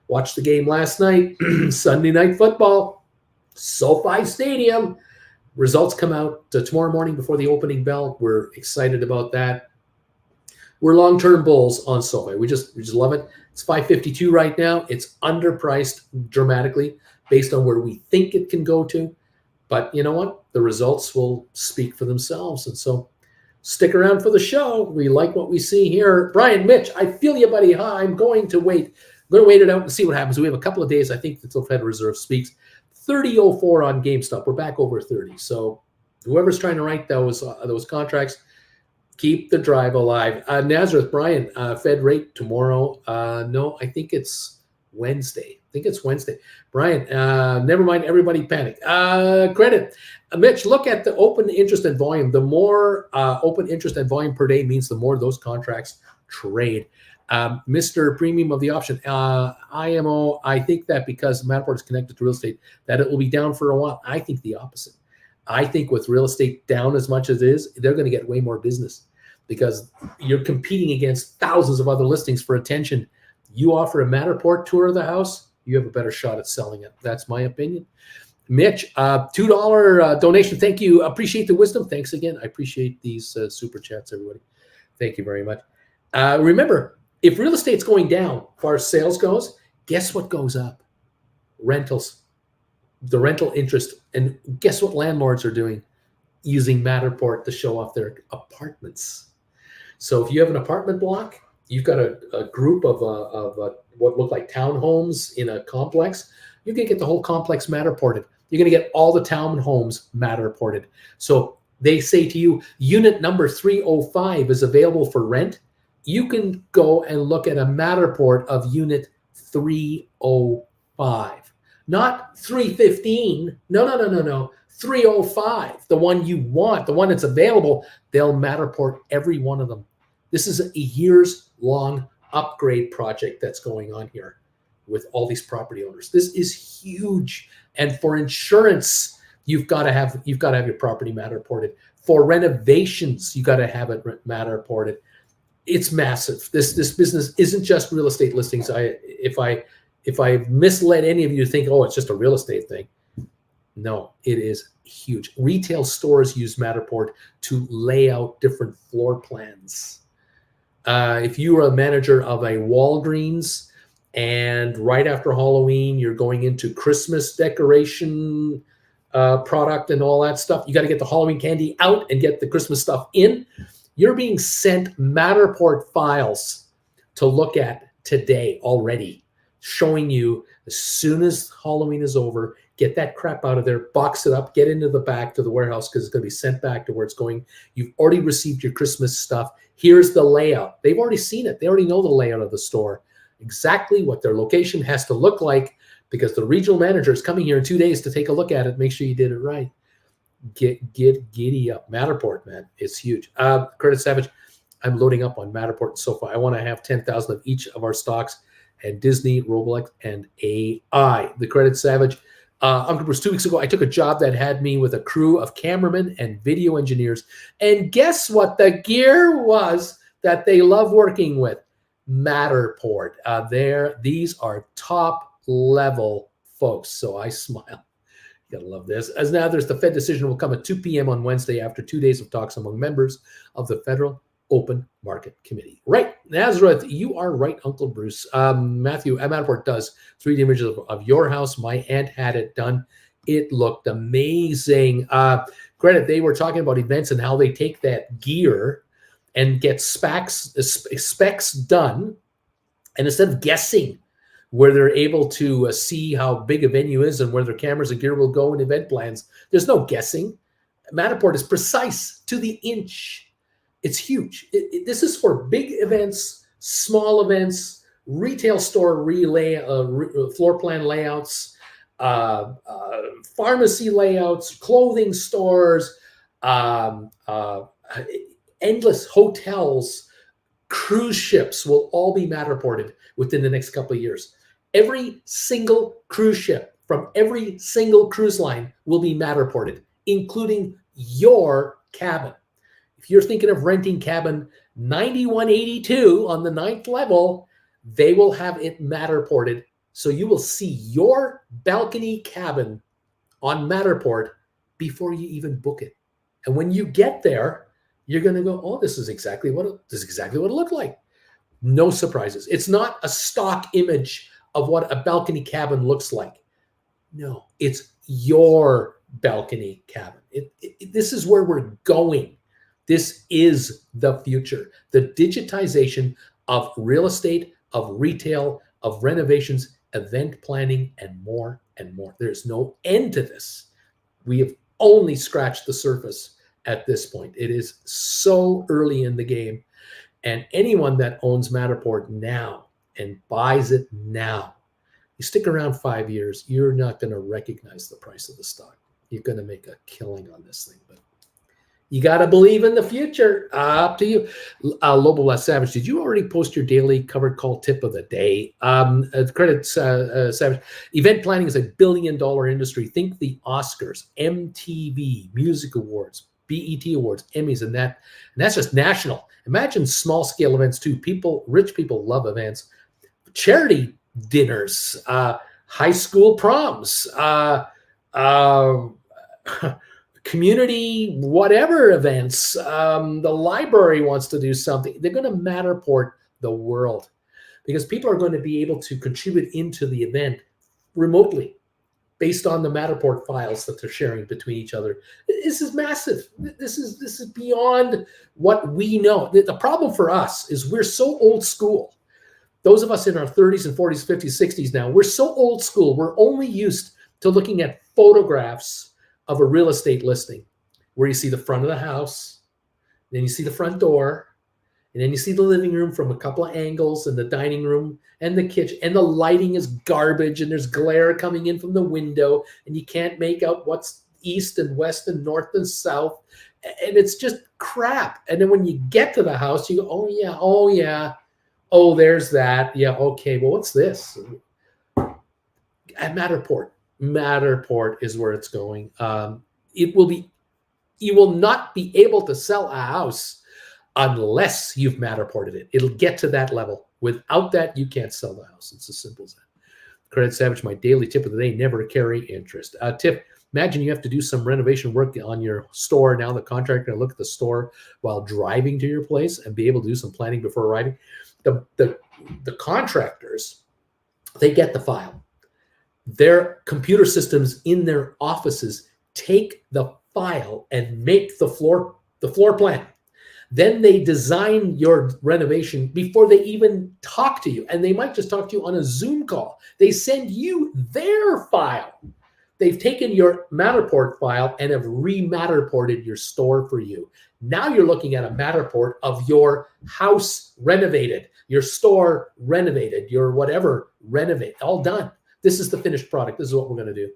Watched the game last night, Sunday Night Football, SoFi Stadium. Results come out tomorrow morning before the opening bell. We're excited about that. We're long-term bulls on SoFi. We just love it. It's $5.52 right now. It's underpriced dramatically based on where we think it can go to. But you know what? The results will speak for themselves. And so stick around for the show. We like what we see here. Brian, Mitch, I feel you, buddy. I'm going to wait. I'm going to wait it out and see what happens. We have a couple of days, I think, until Federal Reserve speaks. 30.04 on GameStop. We're back over 30. So whoever's trying to write those contracts, keep the drive alive. Nazareth, Brian, Fed rate tomorrow. No, I think it's Wednesday. Brian, never mind. Everybody panic. Credit. Mitch, look at the open interest and volume. The more open interest and volume per day means the more those contracts trade. Mr. Premium of the option, IMO, I think that because Matterport is connected to real estate, that it will be down for a while. I think the opposite. I think with real estate down as much as it is, they're going to get way more business because you're competing against thousands of other listings for attention. You offer a Matterport tour of the house, you have a better shot at selling it. That's my opinion. Mitch, $2 donation. Thank you. Appreciate the wisdom. Thanks again. I appreciate these super chats, everybody. Thank you very much. Remember, if real estate's going down as far as sales goes, guess what goes up? Rentals. The rental interest. And guess what landlords are doing? Using Matterport to show off their apartments. So if you have an apartment block, you've got a group of what look like townhomes in a complex, you can get the whole complex Matterported. You're going to get all the townhomes Matterported. So they say to you, unit number 305 is available for rent. You can go and look at a Matterport of unit 305. Not 315. No. 305, the one you want, the one that's available. They'll Matterport every one of them. This is a years-long upgrade project that's going on here with all these property owners. This is huge. And for insurance, you've got to have your property Matterported. For renovations, you got to have it Matterported. It's massive. This business isn't just real estate listings. If I misled any of you to think, oh, it's just a real estate thing. No, it is huge. Retail stores use Matterport to lay out different floor plans. If you are a manager of a Walgreens and right after Halloween, you're going into Christmas decoration product and all that stuff, you got to get the Halloween candy out and get the Christmas stuff in. You're being sent Matterport files to look at today already, showing you as soon as Halloween is over, get that crap out of there, box it up, get into the back to the warehouse because it's going to be sent back to where it's going. You've already received your Christmas stuff. Here's the layout. They've already seen it. They already know the layout of the store, exactly what their location has to look like because the regional manager is coming here in 2 days to take a look at it, make sure you did it right. Get giddy up. Matterport, man, it's huge. Credit Savage, I'm loading up on Matterport and so far. I want to have 10,000 of each of our stocks and Disney, Roblox, and AI. The Credit Savage. Uncle Bruce, 2 weeks ago, I took a job that had me with a crew of cameramen and video engineers. And guess what the gear was that they love working with? Matterport. These are top level folks. So I smile. You gotta love this. As now there's the Fed decision will come at 2 p.m. on Wednesday after 2 days of talks among members of the Federal Open Market Committee. Right, Nazareth, you are right, Uncle Bruce. Matthew, Matterport does 3D images of your house. My aunt had it done. It looked amazing. Credit, they were talking about events and how they take that gear and get specs done. And instead of guessing where they're able to see how big a venue is and where their cameras and gear will go in event plans, there's no guessing. Matterport is precise to the inch. It's huge. This is for big events, small events, retail store floor plan layouts, pharmacy layouts, clothing stores, endless hotels, cruise ships will all be Matterported within the next couple of years. Every single cruise ship from every single cruise line will be Matterported, including your cabin. If you're thinking of renting cabin 9182 on the 9th level, they will have it Matterported. So you will see your balcony cabin on Matterport before you even book it. And when you get there, you're going to go, oh, this is exactly what it looked like. No surprises. It's not a stock image of what a balcony cabin looks like. No, it's your balcony cabin. This is where we're going. This is the future. The digitization of real estate, of retail, of renovations event planning, and more and more. There's no end to this. We have only scratched the surface at this point. It is so early in the game. And anyone that owns Matterport now and buys it now, you stick around 5 years, you're not going to recognize the price of the stock. You're going to make a killing on this thing. But you got to believe in the future. Up to you. Lobo Less Savage, did you already post your daily covered call tip of the day? Credits, Savage. Event planning is $1 billion industry. Think the Oscars, MTV, Music Awards, BET Awards, Emmys, and that's just national. Imagine small scale events too. Rich people love events. Charity dinners, high school proms, community whatever events. The library wants to do something. They're going to Matterport the world because people are going to be able to contribute into the event remotely based on the Matterport files that they're sharing between each other. This is massive. This is beyond what we know. The problem for us is we're so old school. Those of us in our 30s and 40s, 50s, 60s now, we're so old school. We're only used to looking at photographs of a real estate listing where you see the front of the house, then you see the front door, and then you see the living room from a couple of angles and the dining room and the kitchen, and the lighting is garbage and there's glare coming in from the window and you can't make out what's east and west and north and south. And it's just crap. And then when you get to the house, you go, oh yeah. Oh, there's that. Yeah, okay. Well, what's this? At Matterport. Matterport is where it's going. You will not be able to sell a house unless you've Matterported it. It'll get to that level. Without that, you can't sell the house. It's as simple as that. Credit Savage, my daily tip of the day, never carry interest. Tip, imagine you have to do some renovation work on your store. Now the contractor can look at the store while driving to your place and be able to do some planning before arriving. The contractors, they get the file. Their computer systems in their offices take the file and make the floor plan. Then they design your renovation before they even talk to you. And they might just talk to you on a Zoom call. They send you their file. They've taken your Matterport file and have re-Matterported your store for you. Now you're looking at a Matterport of your house renovated, your store renovated, your whatever renovated, all done. This is the finished product. This is what we're going to do.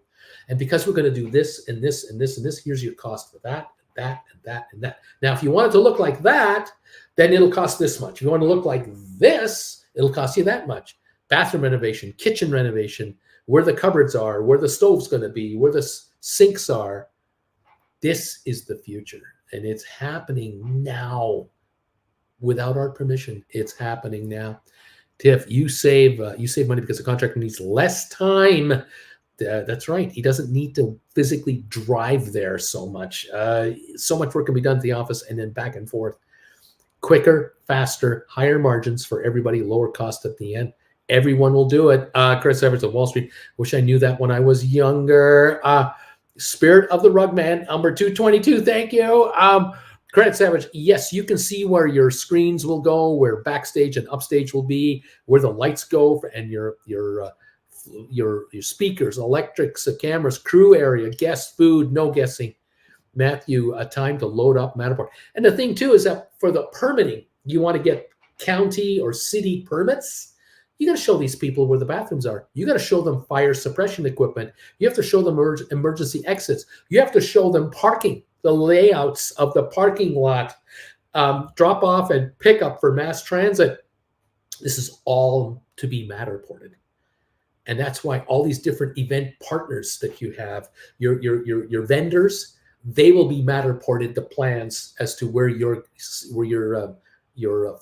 And because we're going to do this and this and this and this, here's your cost for that, that, and that, and that. Now, if you want it to look like that, then it'll cost this much. If you want to look like this, it'll cost you that much. Bathroom renovation, kitchen renovation, where the cupboards are, where the stove's going to be, where the sinks are. This is the future. And it's happening now without our permission. It's happening now. Tiff, you save money because the contractor needs less time. That's right. He doesn't need to physically drive there so much. So much work can be done at the office and then back and forth. Quicker, faster, higher margins for everybody, lower cost at the end. Everyone will do it. Chris Evers of Wall Street. Wish I knew that when I was younger. Spirit of the Rugman, number 222. Thank you. Credit Savage. Yes, you can see where your screens will go, where backstage and upstage will be, where the lights go, and your speakers, electrics, cameras, crew area, guest, food, no guessing. Matthew, time to load up Matterport. And the thing too is that for the permitting, you want to get county or city permits. You got to show these people where the bathrooms are. You got to show them fire suppression equipment. You have to show them emergency exits. You have to show them parking, the layouts of the parking lot, drop off and pick up for mass transit. This is all to be Matterported. And that's why all these different event partners that you have, your vendors, they will be Matterported the plans as to where your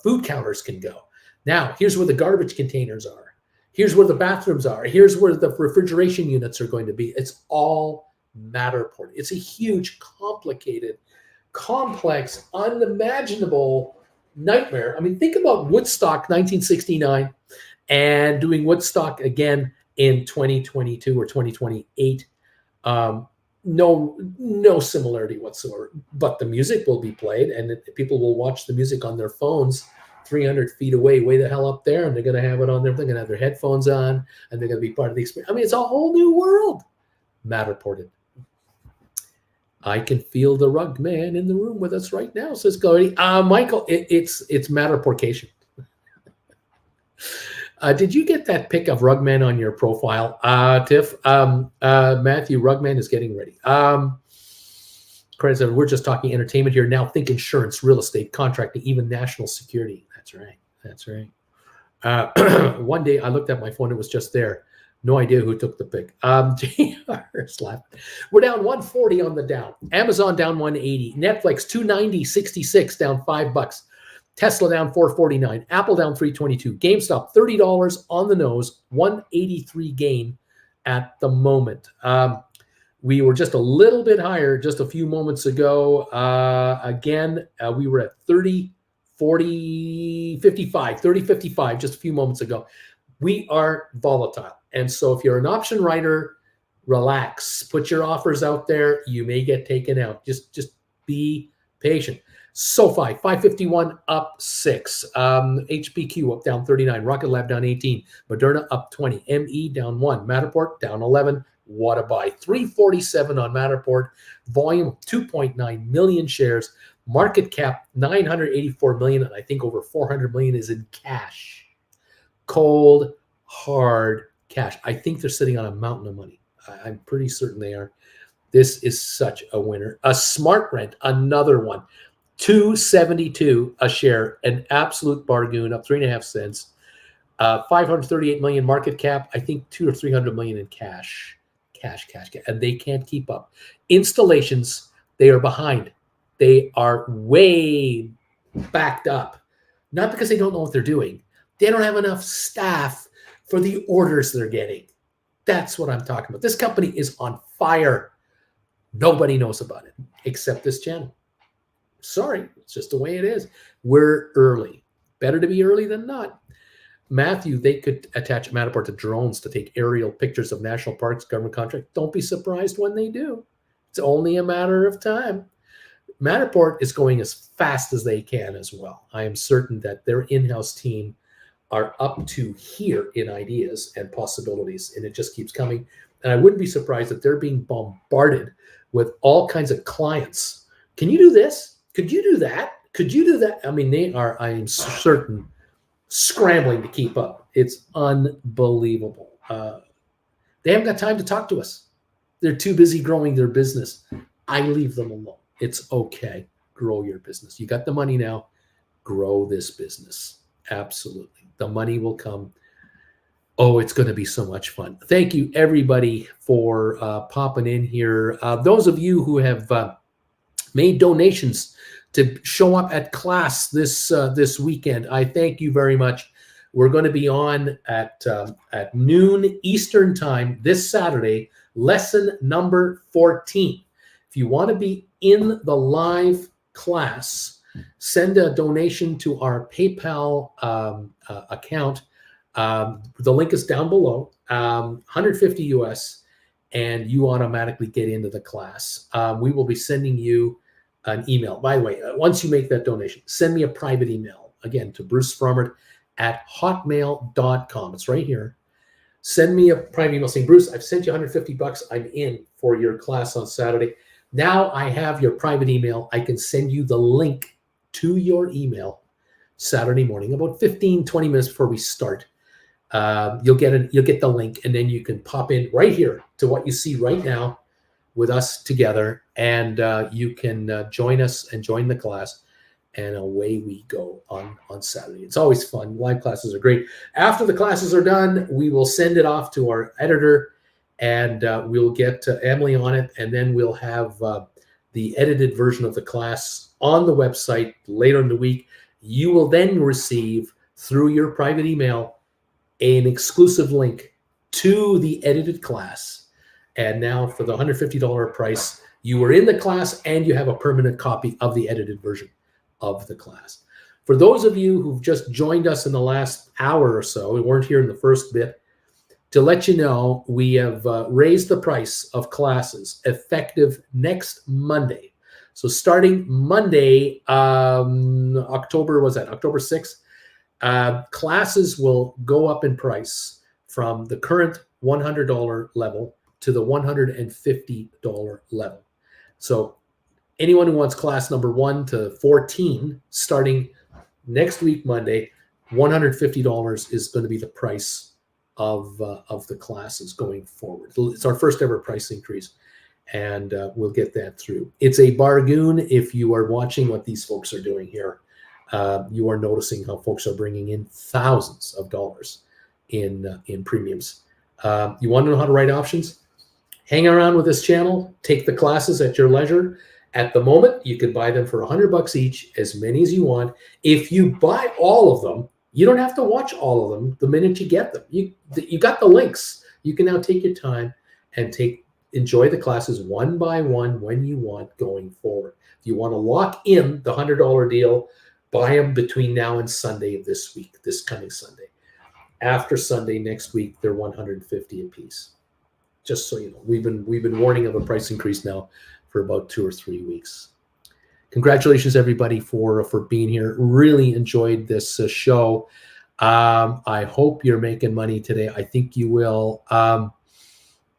food counters can go. Now, here's where the garbage containers are. Here's where the bathrooms are. Here's where the refrigeration units are going to be. It's all Matterport. It's a huge, complicated, complex, unimaginable nightmare. I mean, think about Woodstock 1969 and doing Woodstock again in 2022 or 2028. No similarity whatsoever, but the music will be played and people will watch the music on their phones 300 feet away, way the hell up there, and they're going to have it on there. They're going to have their headphones on, and they're going to be part of the experience. I mean, it's a whole new world. Matterported. I can feel the rug man in the room with us right now, says Cody. Michael, it's Matterportation. Did you get that pic of Rugman on your profile, Tiff? Matthew, Rugman is getting ready. Credits, we're just talking entertainment here. Now think insurance, real estate, contracting, even national security. That's right. That's right. One day I looked at my phone. It was just there. No idea who took the pic. JR slapped. We're down 140 on the Dow. Amazon down 180. Netflix 290.66 down $5. Tesla down 449. Apple down 322. GameStop $30 on the nose. 183 gain at the moment. We were just a little bit higher just a few moments ago. Again, we were at 30, 40, 55, 30, 55 just a few moments ago. We are volatile. And so if you're an option writer, relax. Put your offers out there. You may get taken out. Just be patient. SoFi, 551 up 6. HPQ up down 39. Rocket Lab down 18. Moderna up 20. ME down 1. Matterport down 11. What a buy. 347 on Matterport. Volume 2.9 million shares. Market cap 984 million. And I think over 400 million is in cash. Cold, hard cash. I think they're sitting on a mountain of money. I'm pretty certain they are. This is such a winner. A Smart Rent, another one. 272 a share, an absolute bargain, up 3.5 cents. 538 million market cap. I think 200 or 300 million in cash. Cash. And they can't keep up. Installations, they are behind. They are way backed up. Not because they don't know what they're doing. They don't have enough staff for the orders they're getting. That's what I'm talking about. This company is on fire. Nobody knows about it except this channel. Sorry, it's just the way it is. We're early. Better to be early than not. Matthew, they could attach Matterport to drones to take aerial pictures of national parks, government contract. Don't be surprised when they do. It's only a matter of time. Matterport is going as fast as they can as well. I am certain that their in-house team are up to here in ideas and possibilities, and it just keeps coming. And I wouldn't be surprised that they're being bombarded with all kinds of clients. Can you do this? Could you do that? Could you do that? I mean, they are, I am certain, scrambling to keep up. It's unbelievable. They haven't got time to talk to us. They're too busy growing their business. I leave them alone. It's okay. Grow your business. You got the money now. Grow this business. Absolutely. The money will come. Oh, it's going to be so much fun. Thank you, everybody, for popping in here. Those of you who have made donations to show up at class this weekend, I thank you very much. We're going to be on at noon Eastern time this Saturday, lesson number 14. If you want to be in the live class, send a donation to our PayPal account. The link is down below, 150 US, and you automatically get into the class. We will be sending you an email. By the way, once you make that donation, send me a private email, again, to brucefrommert@hotmail.com. It's right here. Send me a private email saying, Bruce, I've sent you 150 bucks. I'm in for your class on Saturday. Now I have your private email. I can send you the link to your email Saturday morning, about 15, 20 minutes before we start. You'll get the link, and then you can pop in right here to what you see right now with us together, and you can join us and join the class, and away we go on Saturday. It's always fun. Live classes are great. After the classes are done, we will send it off to our editor, and we'll get Emily on it, and then we'll have the edited version of the class on the website later in the week. You will then receive, through your private email, an exclusive link to the edited class. And now for the $150 price, you are in the class and you have a permanent copy of the edited version of the class. For those of you who've just joined us in the last hour or so, we weren't here in the first bit, to let you know, we have raised the price of classes effective next Monday. So starting Monday, October 6th, Classes will go up in price from the current $100 level to the $150 level. So anyone who wants class number 1 to 14 starting next week, Monday, $150 is going to be the price of the classes going forward. It's our first ever price increase, and we'll get that through. It's a bargain. If you are watching what these folks are doing here, you are noticing how folks are bringing in thousands of dollars in premiums. You want to know how to write options? Hang around with this channel. Take the classes at your leisure. At the moment, you can buy them for $100 each, as many as you want. If you buy all of them, you don't have to watch all of them the minute you get them. You got the links. You can now take your time and enjoy the classes one by one when you want going forward. If you want to lock in the $100 deal, buy them between now and Sunday of this week, this coming Sunday. After Sunday next week, they're $150 a piece. Just so you know, we've been warning of a price increase now for about 2 or 3 weeks. Congratulations, everybody, for being here. Really enjoyed this show. I hope you're making money today. I think you will.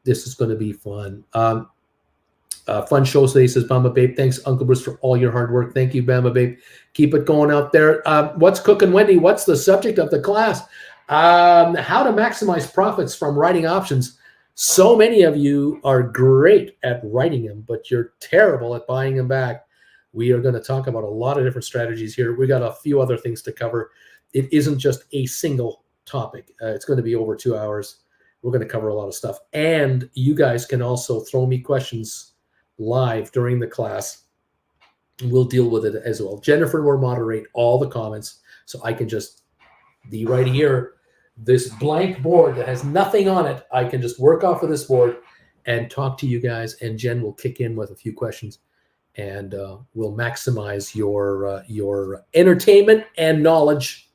This is going to be fun. Fun show today, says Bama Babe. Thanks, Uncle Bruce, for all your hard work. Thank you, Bama Babe. Keep it going out there. What's cooking, Wendy? What's the subject of the class? How to maximize profits from writing options. So many of you are great at writing them, but you're terrible at buying them back. We are going to talk about a lot of different strategies here. We got a few other things to cover. It isn't just a single topic. It's going to be over 2 hours. We're going to cover a lot of stuff. And you guys can also throw me questions live during the class. We'll deal with it as well. Jennifer will moderate all the comments, so I can just be right here. This blank board that has nothing on it, I can just work off of this board and talk to you guys, and Jen will kick in with a few questions, and we'll maximize your entertainment and knowledge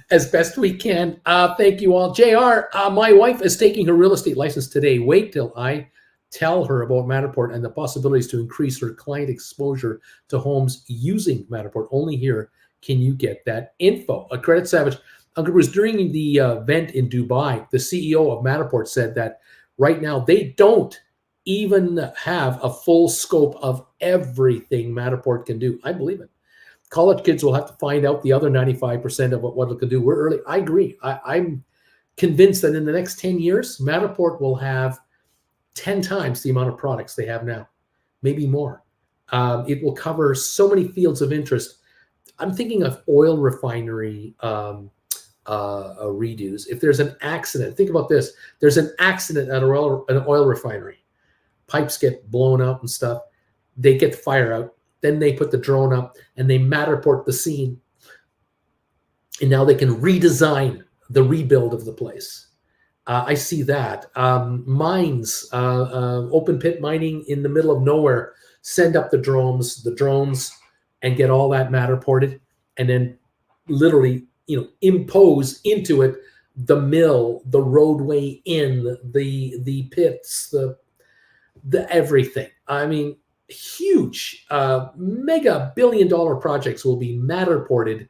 as best we can. Thank you all. JR, my wife is taking her real estate license today. Wait till I tell her about Matterport and the possibilities to increase her client exposure to homes using Matterport. Only here can you get that info. A Credit Savage. Uncle Bruce, during the event in Dubai, the CEO of Matterport said that right now they don't even have a full scope of everything Matterport can do. I believe it. College kids will have to find out the other 95% of what it can do. We're early. I agree. I'm convinced that in the next 10 years, Matterport will have 10 times the amount of products they have now, maybe more. It will cover so many fields of interest. I'm thinking of oil refinery redos. If there's an accident, think about this. There's an accident at an oil refinery. Pipes get blown out and stuff. They get the fire out. Then they put the drone up and they Matterport the scene. And now they can redesign the rebuild of the place. I see that. Mines, open pit mining in the middle of nowhere, send up the drones and get all that Matterported, and then literally, impose into it the mill, the roadway in, the pits, the everything. I mean, huge, mega billion-dollar projects will be Matterported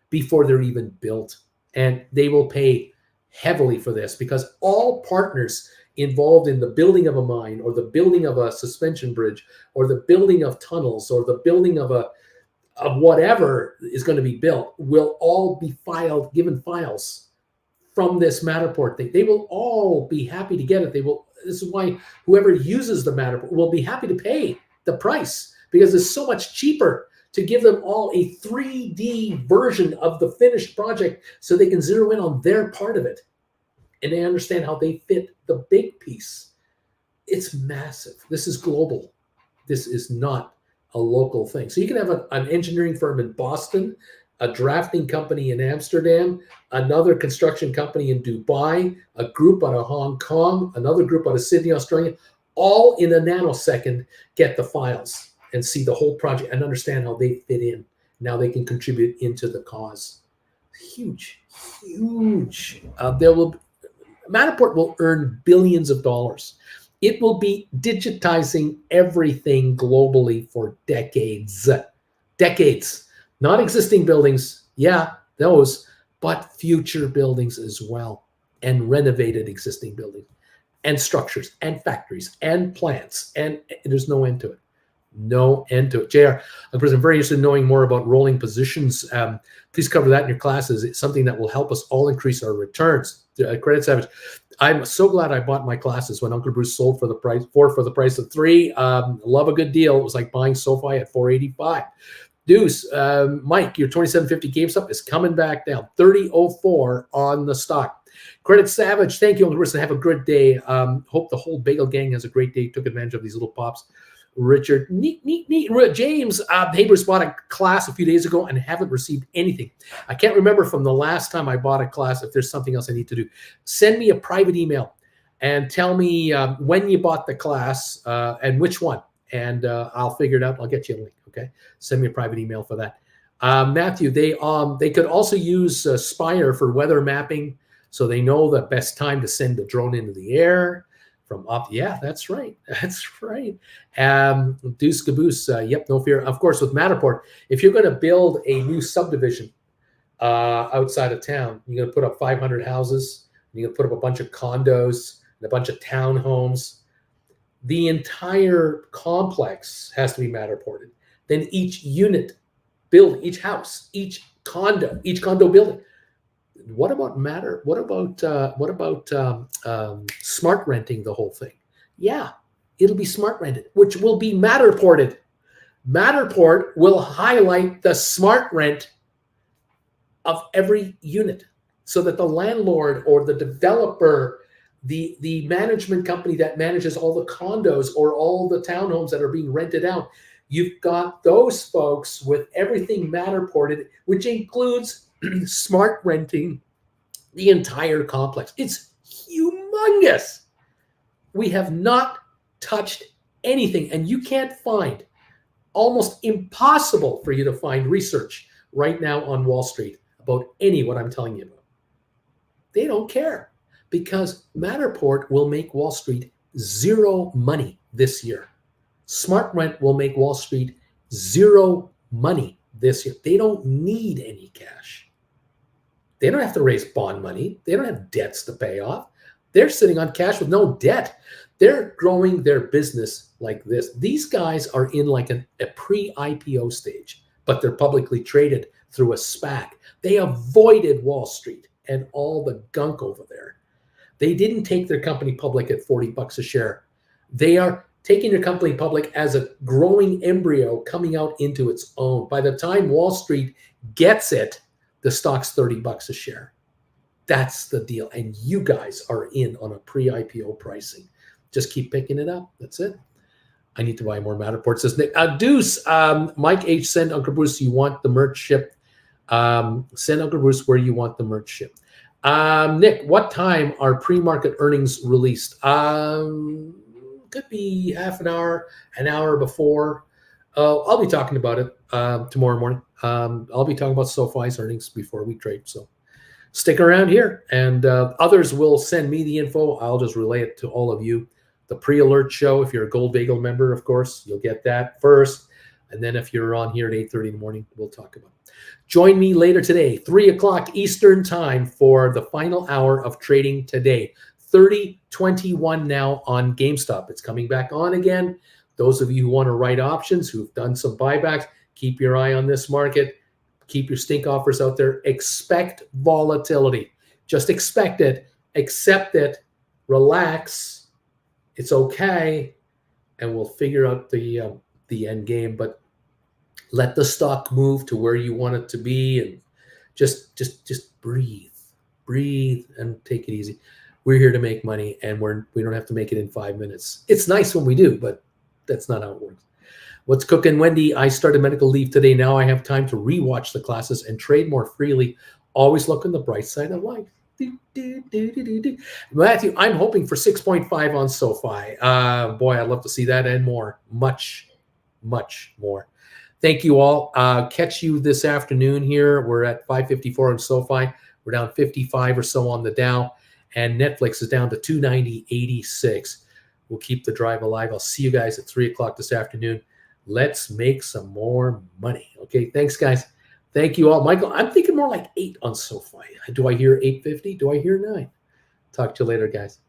before they're even built, and they will pay heavily for this because all partners involved in the building of a mine or the building of a suspension bridge or the building of tunnels or the building of whatever is going to be built will all be given files from this Matterport thing. They will all be happy to get it. This is why whoever uses the Matterport will be happy to pay the price, because it's so much cheaper to give them all a 3D version of the finished project so they can zero in on their part of it. And they understand how they fit the big piece. It's massive. This is global. This is not a local thing. So you can have an engineering firm in Boston, a drafting company in Amsterdam, another construction company in Dubai, a group out of Hong Kong, another group out of Sydney, Australia, all in a nanosecond get the files and see the whole project and understand how they fit in. Now they can contribute into the cause. Huge. Matterport will earn billions of dollars. It will be digitizing everything globally for decades. Decades. Not existing buildings. Yeah, those, but future buildings as well, and renovated existing buildings and structures and factories and plants. And there's no end to it. No end to it. JR, I'm very interested in knowing more about rolling positions. Please cover that in your classes. It's something that will help us all increase our returns. Credit Savage, I'm so glad I bought my classes when Uncle Bruce sold for the price of 3. Love a good deal. It was like buying SoFi at 485. Deuce, Mike, your 2750 GameStop is coming back down. 3004 on the stock. Credit Savage, thank you, Uncle Bruce, and have a good day. Hope the whole bagel gang has a great day. Took advantage of these little pops. Richard, neat. James, hey, Bruce, bought a class a few days ago and haven't received anything. I can't remember from the last time I bought a class if there's something else I need to do. Send me a private email and tell me when you bought the class and which one, and I'll figure it out. I'll get you a link, okay? Send me a private email for that. Matthew, they could also use Spire for weather mapping, so they know the best time to send the drone into the air. From up, yeah, that's right. That's right. Deuce Caboose, yep, no fear. Of course, with Matterport, if you're going to build a new subdivision outside of town, you're going to put up 500 houses, you're going to put up a bunch of condos and a bunch of townhomes. The entire complex has to be Matterported. Then each unit build, each house, each condo building. What about Matter? What about smart renting the whole thing? Yeah, it'll be smart rented, which will be Matterported. Matterport will highlight the smart rent of every unit so that the landlord or the developer, the management company that manages all the condos or all the townhomes that are being rented out, you've got those folks with everything Matterported, which includes smart renting the entire complex. It's humongous. We have not touched anything, and you can't find, almost impossible for you to find research right now on Wall Street about what I'm telling you about. They don't care because Matterport will make Wall Street zero money this year. Smart Rent will make Wall Street zero money this year. They don't need any cash. They don't have to raise bond money. They don't have debts to pay off. They're sitting on cash with no debt. They're growing their business like this. These guys are in like a pre-IPO stage, but they're publicly traded through a SPAC. They avoided Wall Street and all the gunk over there. They didn't take their company public at $40 a share. They are taking their company public as a growing embryo coming out into its own. By the time Wall Street gets it, the stock's $30 a share. That's the deal. And you guys are in on a pre-IPO pricing. Just keep picking it up. That's it. I need to buy more Matterport, says Nick. Deuce, Mike H, send Uncle Bruce, you want the merch shipped. Send Uncle Bruce where you want the merch shipped. Nick, what time are pre-market earnings released? Could be half an hour before. I'll be talking about it tomorrow morning. I'll be talking about SoFi's earnings before we trade. So stick around here, and others will send me the info. I'll just relay it to all of you. The pre-alert show, if you're a Gold Bagel member, of course, you'll get that first. And then if you're on here at 8:30 in the morning, we'll talk about it. Join me later today, 3 o'clock Eastern time, for the final hour of trading today. 30:21 now on GameStop. It's coming back on again. Those of you who want to write options, who've done some buybacks, keep your eye on this market. Keep your stink offers out there. Expect volatility. Just expect it. Accept it. Relax. It's okay. And we'll figure out the end game. But let the stock move to where you want it to be, and just breathe. Breathe and take it easy. We're here to make money, and we don't have to make it in 5 minutes. It's nice when we do, but that's not how it works. What's cooking, Wendy? I started medical leave today. Now I have time to rewatch the classes and trade more freely. Always look on the bright side of life. Matthew, I'm hoping for 6.5 on SoFi. Boy, I'd love to see that and more. Much, much more. Thank you all. Catch you this afternoon here. We're at 554 on SoFi. We're down 55 or so on the Dow. And Netflix is down to 290.86. We'll keep the drive alive. I'll see you guys at 3 o'clock this afternoon. Let's make some more money. Okay, thanks, guys. Thank you all. Michael, I'm thinking more like 8 on SoFi. Do I hear 850? Do I hear 9? Talk to you later, guys.